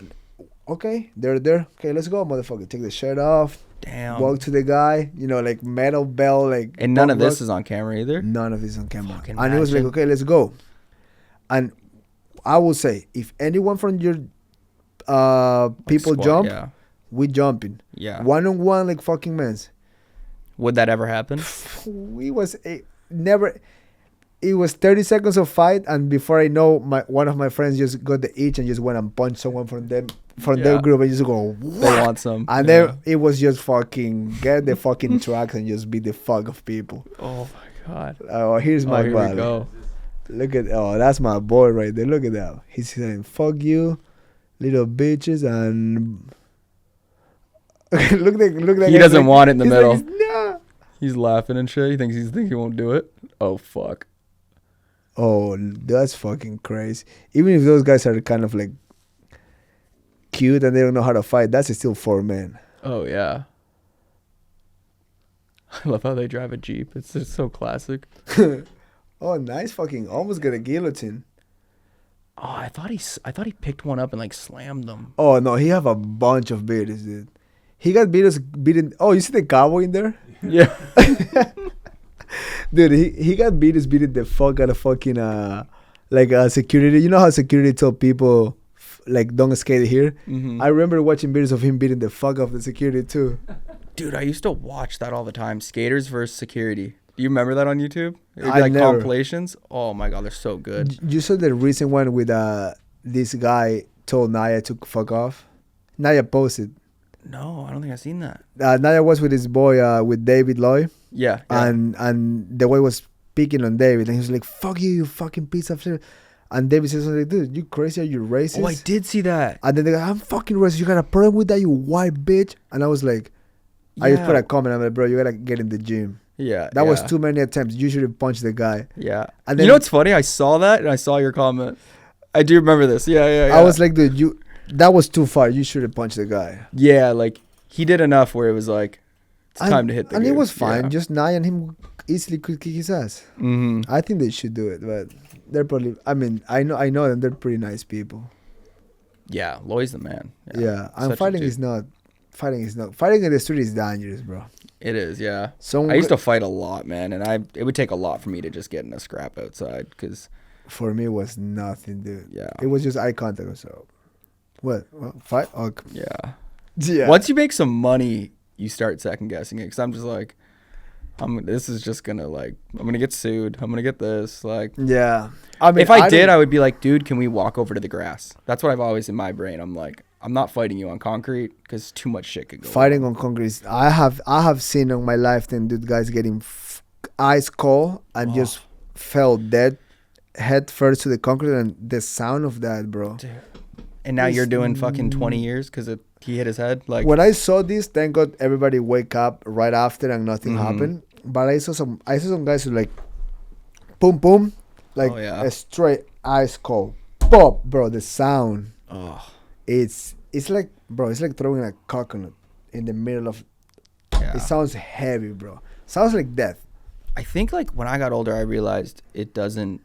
Okay, they're there. Okay, let's go, motherfucker. Take the shirt off. Damn. Walk to the guy. You know, like metal bell, like. And none of punk this rock. is on camera either. None of this on camera. Fucking And it was like, imagine. okay, let's go. And I will say, if anyone from your people Squad, jump, Yeah. we jumping. Yeah. 1-on-1 like fucking mans. Would that ever happen? We was never. It was 30 seconds of fight, and before I know, one of my friends just got the itch and just went and punched someone from their Yeah. group and just go, They "What?" want some. And yeah. then it was just fucking get the fucking tracks and just beat the fuck of people. Oh my god. Oh, here's Oh, my here body. we go. Look at that's my boy right there. Look at that. He's saying "fuck you, little bitches," and look that. He guy, doesn't like, want it in the he's middle. Like, nah. He's laughing and shit. He thinks he won't do it. Oh fuck. Oh, that's fucking crazy. Even if those guys are kind of like cute and they don't know how to fight, that's still 4 men. Oh yeah. I love how they drive a Jeep. It's just so classic. Oh, nice fucking. Almost got a guillotine. Oh, I thought he picked one up and like slammed them. Oh no, he have a bunch of beaters, dude. He got beaten. Oh, you see the cowboy in there? Yeah. Dude, he got beating the fuck out of fucking like security. You know how security tell people like don't skate here? Mm-hmm. I remember watching videos of him beating the fuck out of the security too. Dude, I used to watch that all the time. Skaters versus security. Do you remember that on YouTube? It'd be I like never. compilations. Oh my god, they're so good. You saw the recent one with this guy told Naya to fuck off. Naya posted. No, I don't think I've seen that. Naya was with his boy with David Loy. Yeah. And the boy was picking on David, and he was like, "Fuck you, you fucking piece of shit." And David says something like, "Dude, you crazy? Are you racist?" Oh, I did see that. And then the guy, "I'm fucking racist. You got a problem with that, you white bitch?" And I was like, I just put a comment. I'm like, "Bro, you gotta get in the gym." Yeah. That was too many attempts. You should have punched the guy. Yeah. And You then know what's funny? I saw that and I saw your comment. I do remember this. Yeah. I was like, "Dude, that was too far. You should have punched the guy." Yeah, like he did enough where it was like it's time to hit the And dude. it was fine. Yeah. Just Naya and him easily could kick his ass. Mm-hmm. I think they should do it, but they're probably. I mean, I know them. They're pretty nice people. Yeah, Loy's the man. Yeah, and Such a fighting dude. is not. Fighting is not. Fighting in the street is dangerous, bro. It is, yeah. So I used to fight a lot, man, and it would take a lot for me to just get in a scrap outside, because for me, it was nothing, dude. yeah, It was just eye contact or so. What? Fight? Oh, yeah. yeah. Once you make some money, you start second guessing it, because I'm just like, this is just gonna I'm gonna get sued. I'm gonna get this. Like, Yeah. I mean, if I did, don't- I would be like, dude, can we walk over to the grass? That's what I've always in my brain. I'm like, I'm not fighting you on concrete because too much shit could go. fighting wrong. on concrete. I have seen on my lifetime, dude, guys getting ice cold and just fell dead head first to the concrete, and the sound of that, bro. And now It's- you're doing fucking 20 years because he hit his head. Like, When I saw this, thank God everybody wake up right after and nothing Mhm. happened. But I saw some guys who like, boom boom, like Oh, yeah. a straight ice cold, pop, bro. The sound, oh, it's like, bro, it's like throwing a coconut in the middle of. yeah. It sounds heavy, bro. Sounds like death. I think like when I got older, I realized it doesn't.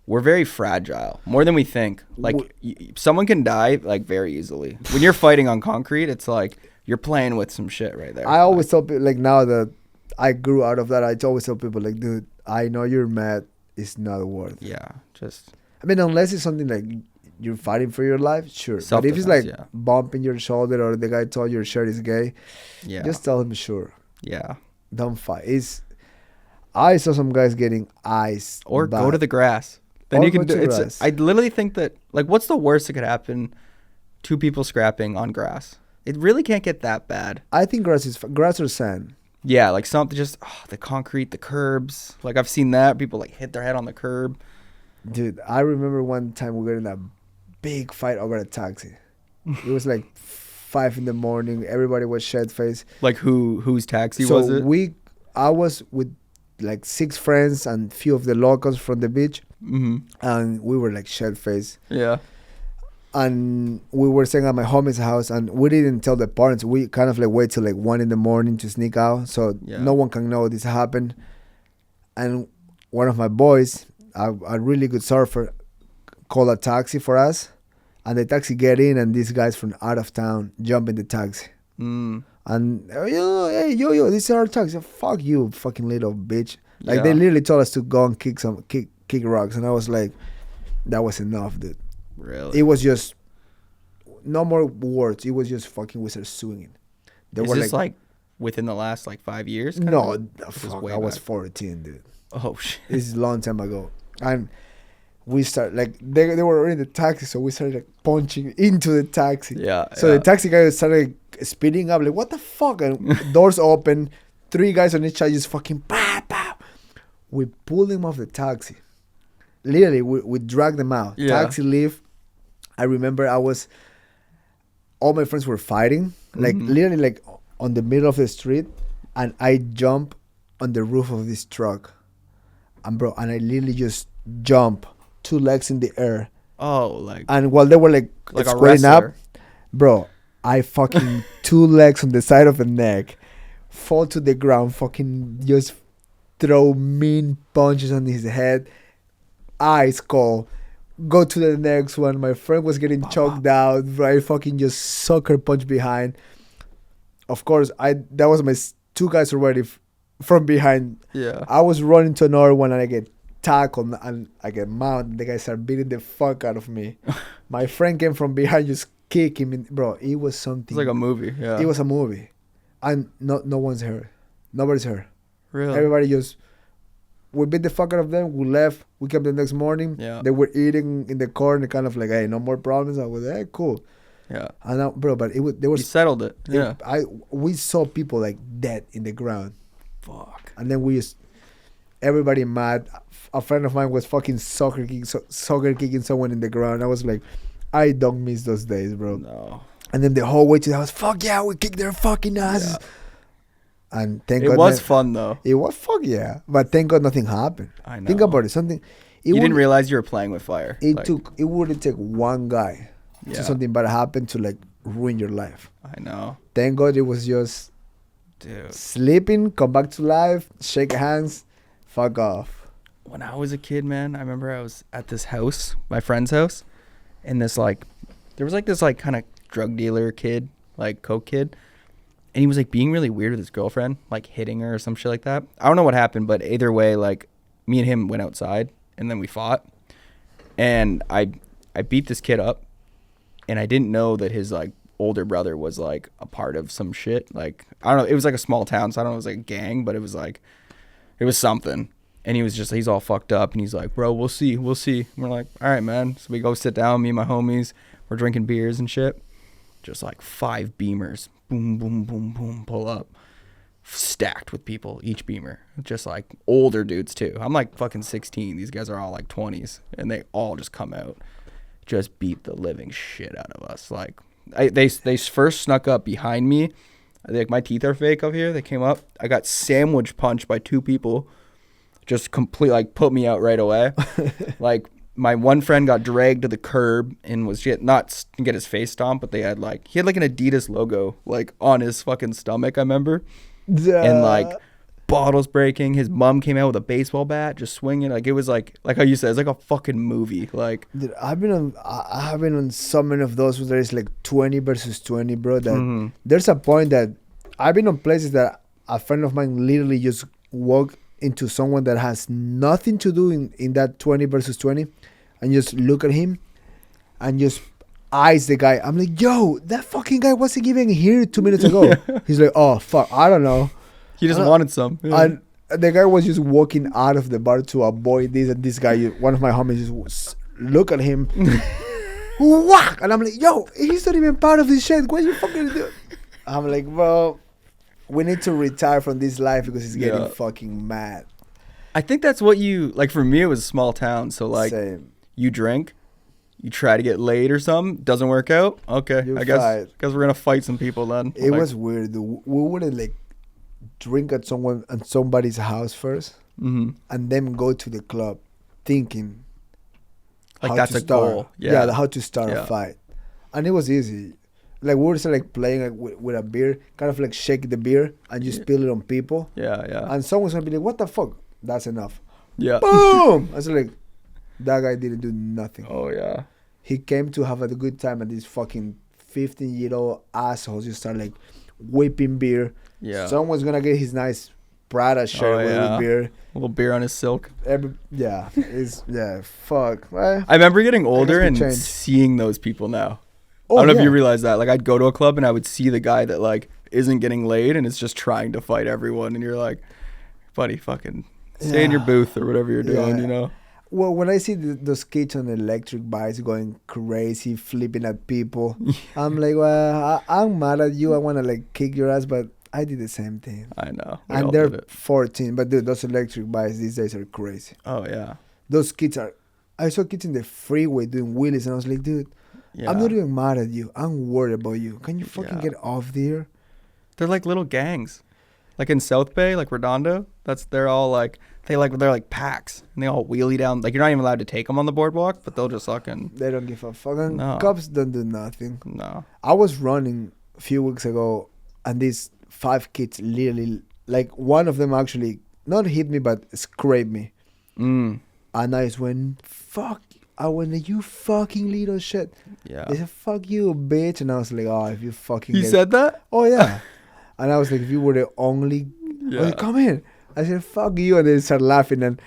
We're very fragile, more than we think. Like someone can die like very easily. When you're fighting on concrete, it's like you're playing with some shit right there. I always tell people, like, now that I grew out of that, I always tell people, like, dude, I know you're mad. It's not worth it. Yeah, just I mean, unless it's something like you're fighting for your life, sure. But if it's like Self-defense, yeah. bumping your shoulder or the guy told your shirt is gay, yeah, just tell him sure. yeah. Don't fight. I saw some guys getting ice. Or go to the grass. Then Or you can go do to it's. grass. I literally think that like, what's the worst that could happen? Two people scrapping on grass. It really can't get that bad. I think grass or sand. Yeah, like something just the concrete, the curbs. Like I've seen that people like hit their head on the curb. Dude, I remember one time we were in a big fight over a taxi. It was like 5 a.m. Everybody was shed face. Like whose taxi was it? I was with like 6 friends and few of the locals from the beach, Mm-hmm. and we were like shed face. Yeah. And we were staying at my homie's house, and we didn't tell the parents. We kind of like wait till like 1 a.m. to sneak out, so Yeah. no one can know this happened. And one of my boys, a really good surfer, called a taxi for us, and the taxi get in, and these guys from out of town jump in the taxi. Mm. And hey, yo, this is our taxi. Fuck you, fucking little bitch. Like Yeah. they literally told us to go and kick rocks, and I was like, that was enough, dude. Really? It was just no more words. It was just fucking we started swinging. They Is were this like within the last like 5 years? kinda? no, This is fuck, way I was back. 14, dude. Oh shit. This is a long time ago, and we started like they were already in the taxi, so we started like punching into the taxi. Yeah. So the taxi guy started speeding up, like, what the fuck? And doors open, 3 guys on each side just fucking pow, pow. We pulled him off the taxi. Literally, we dragged them out. Yeah. Taxi leave. I remember all my friends were fighting, like Mhm. literally like on the middle of the street, and I jump on the roof of this truck. And I literally just jump 2 legs in the air. Oh, like And while they were like a squaring up, wrestler. bro, I fucking 2 legs on the side of the neck, fall to the ground, fucking just throw mean punches on his head, ice cold, Go to the next one. My friend was getting choked out. I fucking just sucker punch behind. Of course, that was my two guys already from behind. Yeah. I was running to another one and I get tackled and I get mounted. The guys start beating the fuck out of me. My friend came from behind, just kicking me. Bro, it was something. It's like a movie. Yeah. It was a movie. And no one's hurt. Nobody's hurt. Really? Everybody just... We beat the fuck out of them. We left. We came the next morning. Yeah. They were eating in the corner, kind of like, hey, no more problems. I was like, hey, cool. Yeah. And now, bro, but there was... You settled it. Yeah. We saw people like dead in the ground. Fuck. And then we just... Everybody mad. A friend of mine was fucking soccer kicking someone in the ground. I was like, I don't miss those days, bro. No. And then the whole way to the house, fuck yeah, we kicked their fucking asses. Yeah. And thank God... It was fun, though. It was fuck yeah. But thank God nothing happened. I know. Think about it. You didn't realize you were playing with fire. It wouldn't take one guy to something bad happen to like ruin your life. I know. Thank God it was just sleeping, come back to life, shake hands, fuck off. When I was a kid, man, I remember I was at this house, my friend's house, and there was this kind of drug dealer kid, like coke kid, and he was like being really weird with his girlfriend, like hitting her or some shit like that. I don't know what happened, but either way, like me and him went outside and then we fought, and I beat this kid up, and I didn't know that his like older brother was like a part of some shit. Like, I don't know, it was like a small town, so I don't know, it was like a gang, but it was something. And he's all fucked up, and he's like, bro, we'll see. And we're like, all right, man. So we go sit down, me and my homies, we're drinking beers and shit. Just like 5 Beamers, boom, boom, boom, boom, pull up, stacked with people, each Beamer. Just like older dudes too. I'm like fucking 16. These guys are all like 20s, and they all just come out, just beat the living shit out of us. Like, they first snuck up behind me. Like, my teeth are fake up here. They came up. I got sandwich punched by 2 people. Just like put me out right away. Like, my one friend got dragged to the curb and was not get his face stomped, but he had like an Adidas logo like on his fucking stomach, I remember. And like bottles breaking. His mom came out with a baseball bat, just swinging. Like, it was like how you said, it's like a fucking movie. Like, dude, I have been on so many of those where there's like 20 versus 20, bro. That there's a point that I've been on places that a friend of mine literally just walked into someone that has nothing to do in that 20 versus 20 and just look at him and just eyes the guy. I'm like, yo, that fucking guy wasn't even here 2 minutes ago. He's like, oh, fuck, I don't know. He just wanted some. Yeah. And the guy was just walking out of the bar to avoid this, and this guy, one of my homies, just look at him. Whack! And I'm like, yo, he's not even part of this shit. What are you fucking doing? I'm like, bro, we need to retire from this life because it's getting fucking mad. I think that's what like, for me, it was a small town. So, like, Same. You drink, you try to get laid or something, doesn't work out. Okay, I guess we're going to fight some people then. It was weird. We wouldn't, like, drink at somebody's house first and then go to the club thinking like that's a goal. Yeah, how to start a fight. And it was easy. Like, we were just like playing like with a beer, kind of like shake the beer and you spill it on people. Yeah. And someone's gonna be like, "What the fuck? That's enough." Yeah. Boom! I was like, that guy didn't do nothing. Oh yeah. He came to have a good time, and these fucking 15-year-old assholes just start like whipping beer. Yeah. Someone's gonna get his nice Prada shirt with beer. A little beer on his silk. Fuck. I remember getting older and seeing those people now. Oh, I don't know if you realize that. Like, I'd go to a club and I would see the guy that like isn't getting laid and is just trying to fight everyone, and you're like, buddy, fucking stay in your booth or whatever you're doing, you know? Well, when I see those kids on electric bikes going crazy, flipping at people, I'm like, well, I'm mad at you. I want to like kick your ass, but I did the same thing. I know. And they're 14, but dude, those electric bikes these days are crazy. Oh yeah. Those kids I saw kids in the freeway doing wheelies, and I was like, dude, I'm not even mad at you. I'm worried about you. Can you fucking get off there? They're like little gangs. Like in South Bay, like Redondo, they're all like, they're like packs, and they all wheelie down. Like, you're not even allowed to take them on the boardwalk, but they'll just fucking. They don't give a fuck. No. Cops don't do nothing. No. I was running a few weeks ago, and these 5 kids literally, like, one of them actually not hit me, but scraped me. And I just went, fuck I went like, you fucking little shit. Yeah. They said, fuck you, bitch. And I was like, oh, if you fucking He get- said that? Oh, yeah. And I was like, if you were the only... I was like, come in. I said, fuck you. And they started laughing. And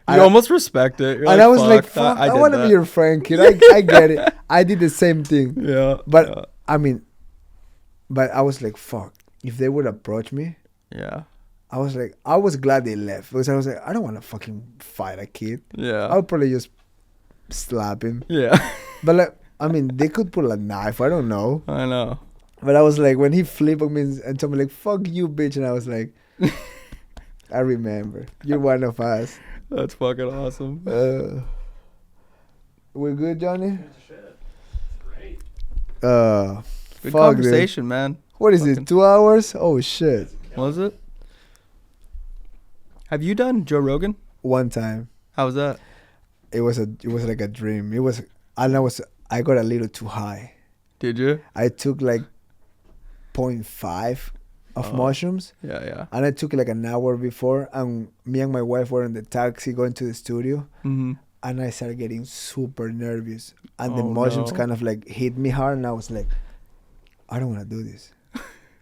You almost respect it. You're and I was like, fuck, fuck, I did want to be that." your friend, kid. I get it. I did the same thing. Yeah. But, I mean, but I was like, fuck. If they would approach me, yeah. I was like, I was glad they left. Because I was like, I don't want to fucking fight a kid. Yeah. I would probably just slap him. Yeah. But, like, I mean, they could pull a knife. I don't know. I know. But I was like, when he flipped on me and told me, like, fuck you, bitch. And I was like, I remember. You're one of us. That's fucking awesome. We're good, Johnny? Good shit. Great. Good fuck, conversation, dude. man. What is Fucking- it, 2 hours? Oh, shit. Was it? Have you done Joe Rogan? One time. How was that? It was like a dream. I got a little too high. Did you? I took like 0.5 of mushrooms. Yeah, yeah. And I took like an hour before, and me and my wife were in the taxi going to the studio, Mm-hmm. and I started getting super nervous, and the Oh, mushrooms no. kind of like hit me hard, and I was like, I don't want to do this.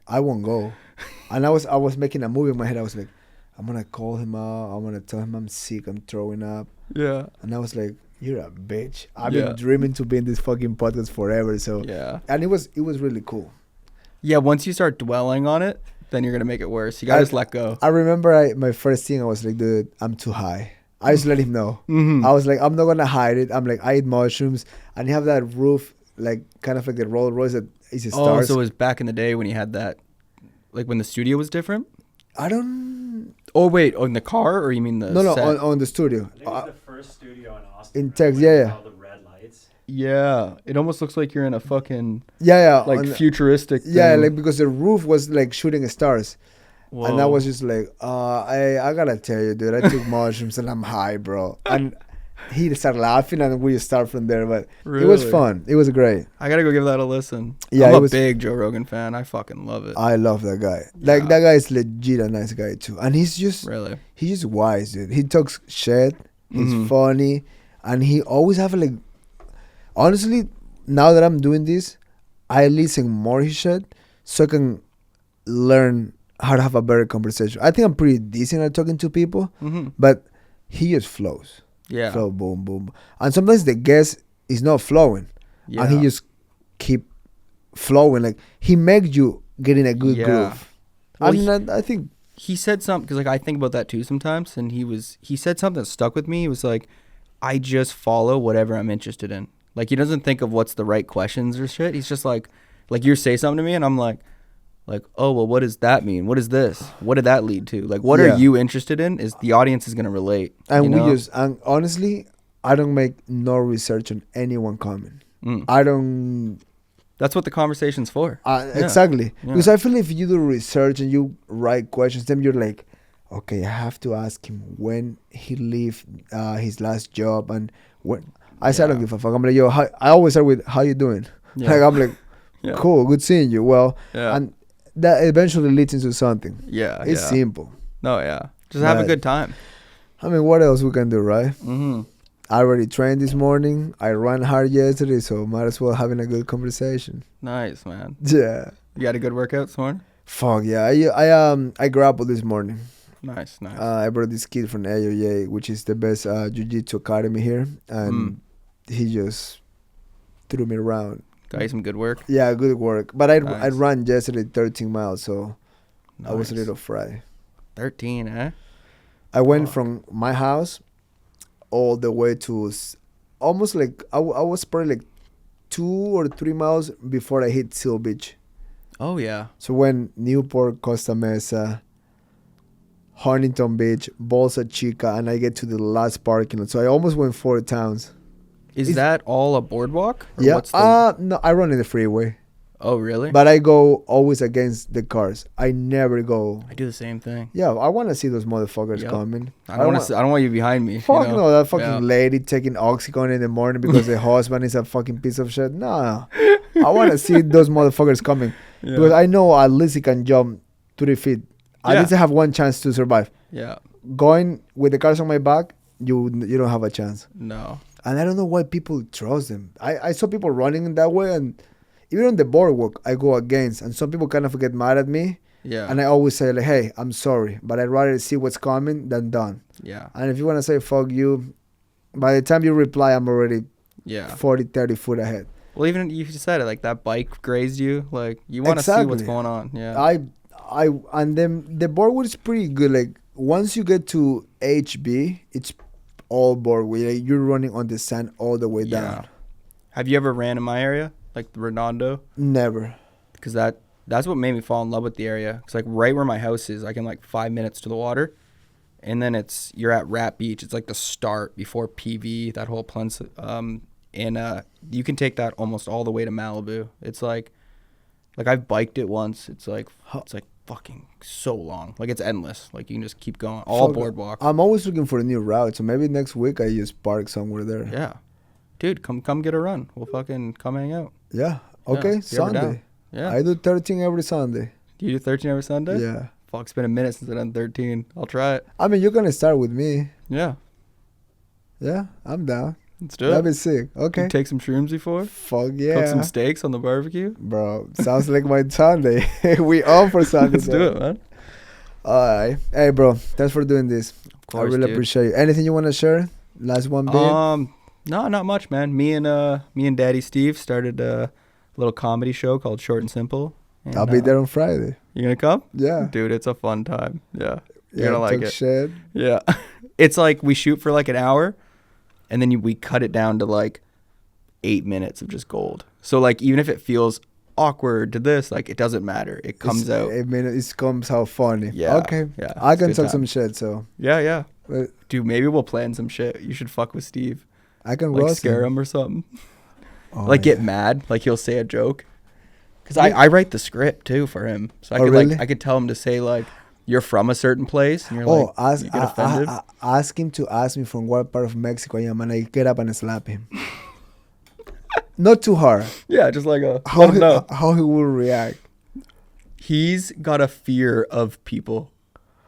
I won't go. And I was making a movie in my head. I was like, I'm gonna call him out. I'm gonna tell him I'm sick. I'm throwing up. Yeah. And I was like, you're a bitch. I've Yeah. been dreaming to be in this fucking podcast forever. So Yeah. and it was really cool. Yeah, once you start dwelling on it, then you're going to make it worse. You got to just let go. I remember my first thing, I was like, dude, I'm too high. I just let him know. Mm-hmm. I was like, I'm not gonna hide it. I'm like, I eat mushrooms, and you have that roof, like kind of like the Rolls Royce that is a Oh, stars. so it was back in the day when you had that, like when the studio was different? I don't. Oh, wait. Oh, in the car, or you mean the No, set? on the studio. I think it was the first studio in Austin. in right, Texas, with yeah, yeah. All the red lights. Yeah. It almost looks like you're in a fucking, Yeah, like, on the- futuristic yeah, thing. like because the roof was like shooting stars. And I Whoa. was just like, I gotta tell you, dude, I took mushrooms and I'm high, bro. And he started laughing, and we start from there. But it was Really? fun. It was great. I got to go give that a listen. Yeah, I'm it a was- big Joe Rogan fan. I fucking love it. I love that guy. Like Yeah. that guy is legit a nice guy too, and he's just Really? wise, dude. He talks shit. He's Mhm. funny, and he always have like. Honestly, now that I'm doing this, I listen more his shit so I can learn how to have a better conversation. I think I'm pretty decent at talking to people, Mm-hmm. but he just flows. Yeah. Flow, boom, boom. And sometimes the guest is not flowing, Yeah. and he just keep flowing. Like he makes you get in a good Yeah. groove. Well, I mean, I think He said something, because like I think about that too sometimes, and he said something that stuck with me. He was like, I just follow whatever I'm interested in. Like he doesn't think of what's the right questions or shit. He's just like you say something to me and I'm like, oh, well, what does that mean? What is this? What did that lead to? Like, what Yeah. are you interested in? Is the audience is going to relate. and you we know? just and honestly, I don't make no research on anyone coming. Mm. I don't That's what the conversation's for. Yeah. exactly Yeah. because I feel if you do research and you write questions, then you're like, okay, I have to ask him when he left his last job and when. I said I don't Yeah. give a fuck. I'm like, yo, I always start with how you doing. Yeah. Like I'm like, Yeah. cool, good seeing you. Well, Yeah. and that eventually leads into something. Yeah. It's yeah. simple. No, yeah. Just have a But- good time. I mean, what else we can do, right? Mm-hmm. I already trained this morning. I ran hard yesterday, so might as well having a good conversation. Nice, man. Yeah. You had a good workout this morning? Fuck yeah. I grappled this morning. Nice, nice. I brought this kid from AOA, which is the best jiu-jitsu academy here, and he just threw me around. Got you some good work. Yeah, good work. But I Nice. ran yesterday 13 miles, so I was a Nice. little fried. 13, eh? I went Fuck. from my house all the way to almost like I was probably like 2 or 3 miles before I hit Seal Beach. Oh, yeah. So when Newport, Costa Mesa, Huntington Beach, Bolsa Chica, and I get to the last parking lot. So I almost went 4 towns. Is Is- that all a boardwalk? Or Yeah. What's the... No, I run in the freeway, Oh, really? but I go always against the cars. I never go. I do the same thing. Yeah, I want to see those motherfuckers Yep. coming. I don't want to. I don't want you behind me. Fuck you know? no, that fucking Yeah. lady taking Oxycontin in the morning because the husband is a fucking piece of shit. No, I want to see those motherfuckers coming Yeah. because I know at least he can jump 3 feet. At Yeah. least I have one chance to survive. Yeah. Going with the cars on my back, you don't have a chance. No. And I don't know why people trust them. I saw people running in that way, and even on the boardwalk, I go against. And some people kind of get mad at me. Yeah. And I always say, like, hey, I'm sorry, but I'd rather see what's coming than done. Yeah. And if you want to say fuck you, by the time you reply, I'm already 40, 30 foot ahead. Well, even you said it, like that bike grazed you. Like you want to see what's going on. Yeah. And then the boardwalk is pretty good. Like once you get to HB, it's all boardwalk. Like, you're running on the sand all the way down. Have you ever ran in my area, like the Redondo? Never. Because that's what made me fall in love with the area. It's like right where my house is, like in like 5 minutes to the water. And then you're at Rat Beach. It's like the start before PV, that whole place. And you can take that almost all the way to Malibu. It's like I've biked it once. It's like fucking so long. Like it's endless. Like you can just keep going. All boardwalk. I'm always looking for a new route. So maybe next week I just park somewhere there. Yeah. Dude, come get a run. We'll fucking come hang out. Yeah. Okay. Sunday. Yeah. I do 13 every Sunday. Do you do 13 every Sunday? Yeah. Fuck, it's been a minute since I've done 13. I'll try it. I mean, you're going to start with me. Yeah. Yeah, I'm down. Let's do it. That'd be sick. Okay. You take some shrooms before? Fuck yeah. Cook some steaks on the barbecue? Bro, sounds like my Sunday. We all for Sunday. Let's do it, man. All right. Hey, bro, thanks for doing this. Of course, I really appreciate it. Anything you want to share? Last one bit? No, not much, man. Me and Daddy Steve started a little comedy show called Short and Simple. And, I'll be there on Friday. You gonna come? Yeah. Dude, it's a fun time. Yeah. You're gonna like it. Shit. Yeah. It's like we shoot for like an hour and then we cut it down to like 8 minutes of just gold. So like even if it feels awkward to this, like it doesn't matter. It comes out. I mean, it comes out funny. Yeah. Okay. Yeah. I can talk some shit, so. Yeah. But dude, maybe we'll plan some shit. You should fuck with Steve. I can like roast scare him or something. Oh, like get mad. Like he'll say a joke. Because I write the script too for him. So I could tell him to say like, you're from a certain place, and you're you get offended. Ask him to ask me from what part of Mexico I am, and I get up and slap him. Not too hard. Yeah, just like how he will react. He's got a fear of people,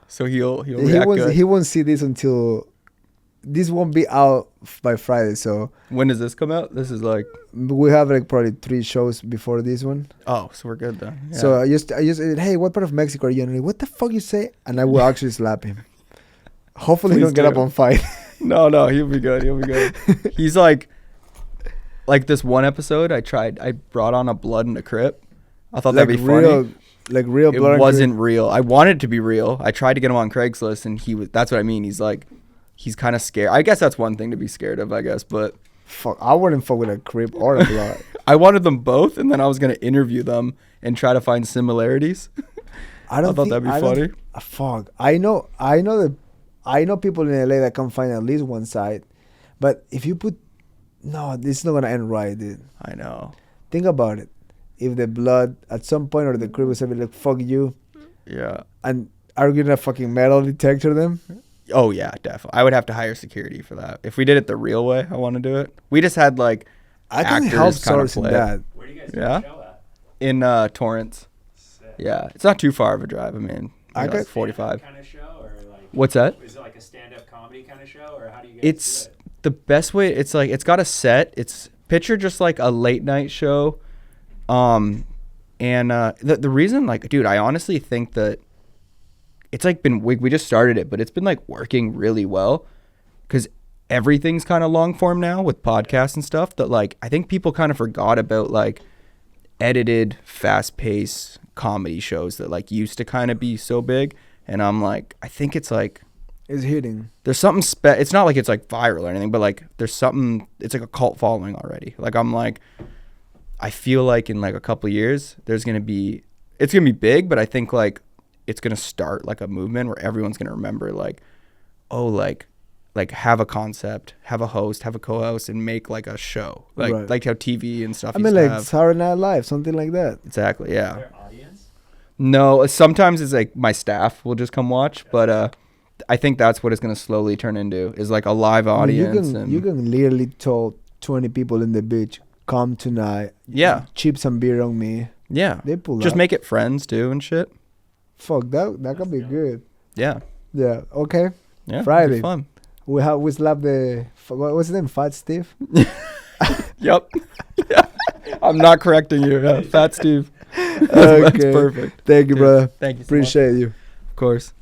so he'll react good. He won't see this until this won't be out by Friday. So when does this come out? This is like we have like probably 3 shows before this one. Oh, so we're good then. Yeah. So I just hey, what part of Mexico are you? And I'm like, what the fuck you say? And I will actually slap him. Hopefully he don't get up on fight. No, he'll be good. He's like this one episode I brought on a blood and a crip. I thought that'd be funny. Like real blood. It wasn't real. I wanted it to be real. I tried to get him on Craigslist and that's what I mean. He's kind of scared. I guess that's one thing to be scared of, I guess, but fuck, I wouldn't fuck with a crip or a blood. I wanted them both, and then I was gonna interview them and try to find similarities. I thought that'd be funny. Fuck, I know people in LA that can find at least one side, but if you put, no, this is not gonna end right, dude. I know. Think about it. If the blood at some point or the crip was like, fuck you. Yeah. And are you gonna fucking metal detector them? Oh yeah, definitely. I would have to hire security for that. If we did it the real way, I want to do it. We just had like I can help sourcing that. Where do you guys do the show at? In Torrance. Sick. Yeah, it's not too far of a drive. I mean, I got like 45. Kind of show, or like what's that? Is it like a stand-up comedy kind of show, or how do you guys It's do it? The best way. It's like it's got a set. It's picture just like a late night show. And the reason, like, dude, I honestly think that it's like we just started it, but it's been like working really well because everything's kind of long form now with podcasts and stuff that like I think people kind of forgot about like edited fast paced comedy shows that like used to kind of be so big. And I'm like, I think it's like it's hitting. There's something it's not like it's like viral or anything, but like there's something, it's like a cult following already. Like I'm like, I feel like in like a couple of years it's gonna be big, but I think like it's going to start like a movement where everyone's going to remember like, oh, like have a concept, have a host, have a co-host and make like a show. Like right. Like how TV and stuff. I mean like Saturday Night Live, something like that. Exactly. Yeah. Their audience? No, sometimes it's like my staff will just come watch, but I think that's what it's going to slowly turn into is like a live audience. You can literally tell 20 people in the beach, come tonight. Yeah. Chip some beer on me. Yeah. They pull just up. make it friends too and shit. Fuck, that could be good. Yeah. Yeah. Okay. Yeah. Friday. Fun. we slapped what's his name? Fat Steve. Yep. Yeah. I'm not correcting you. Yeah. Fat Steve. That's Okay. perfect. Thank you, Dude, brother. thank you so much. Appreciate you. Of course.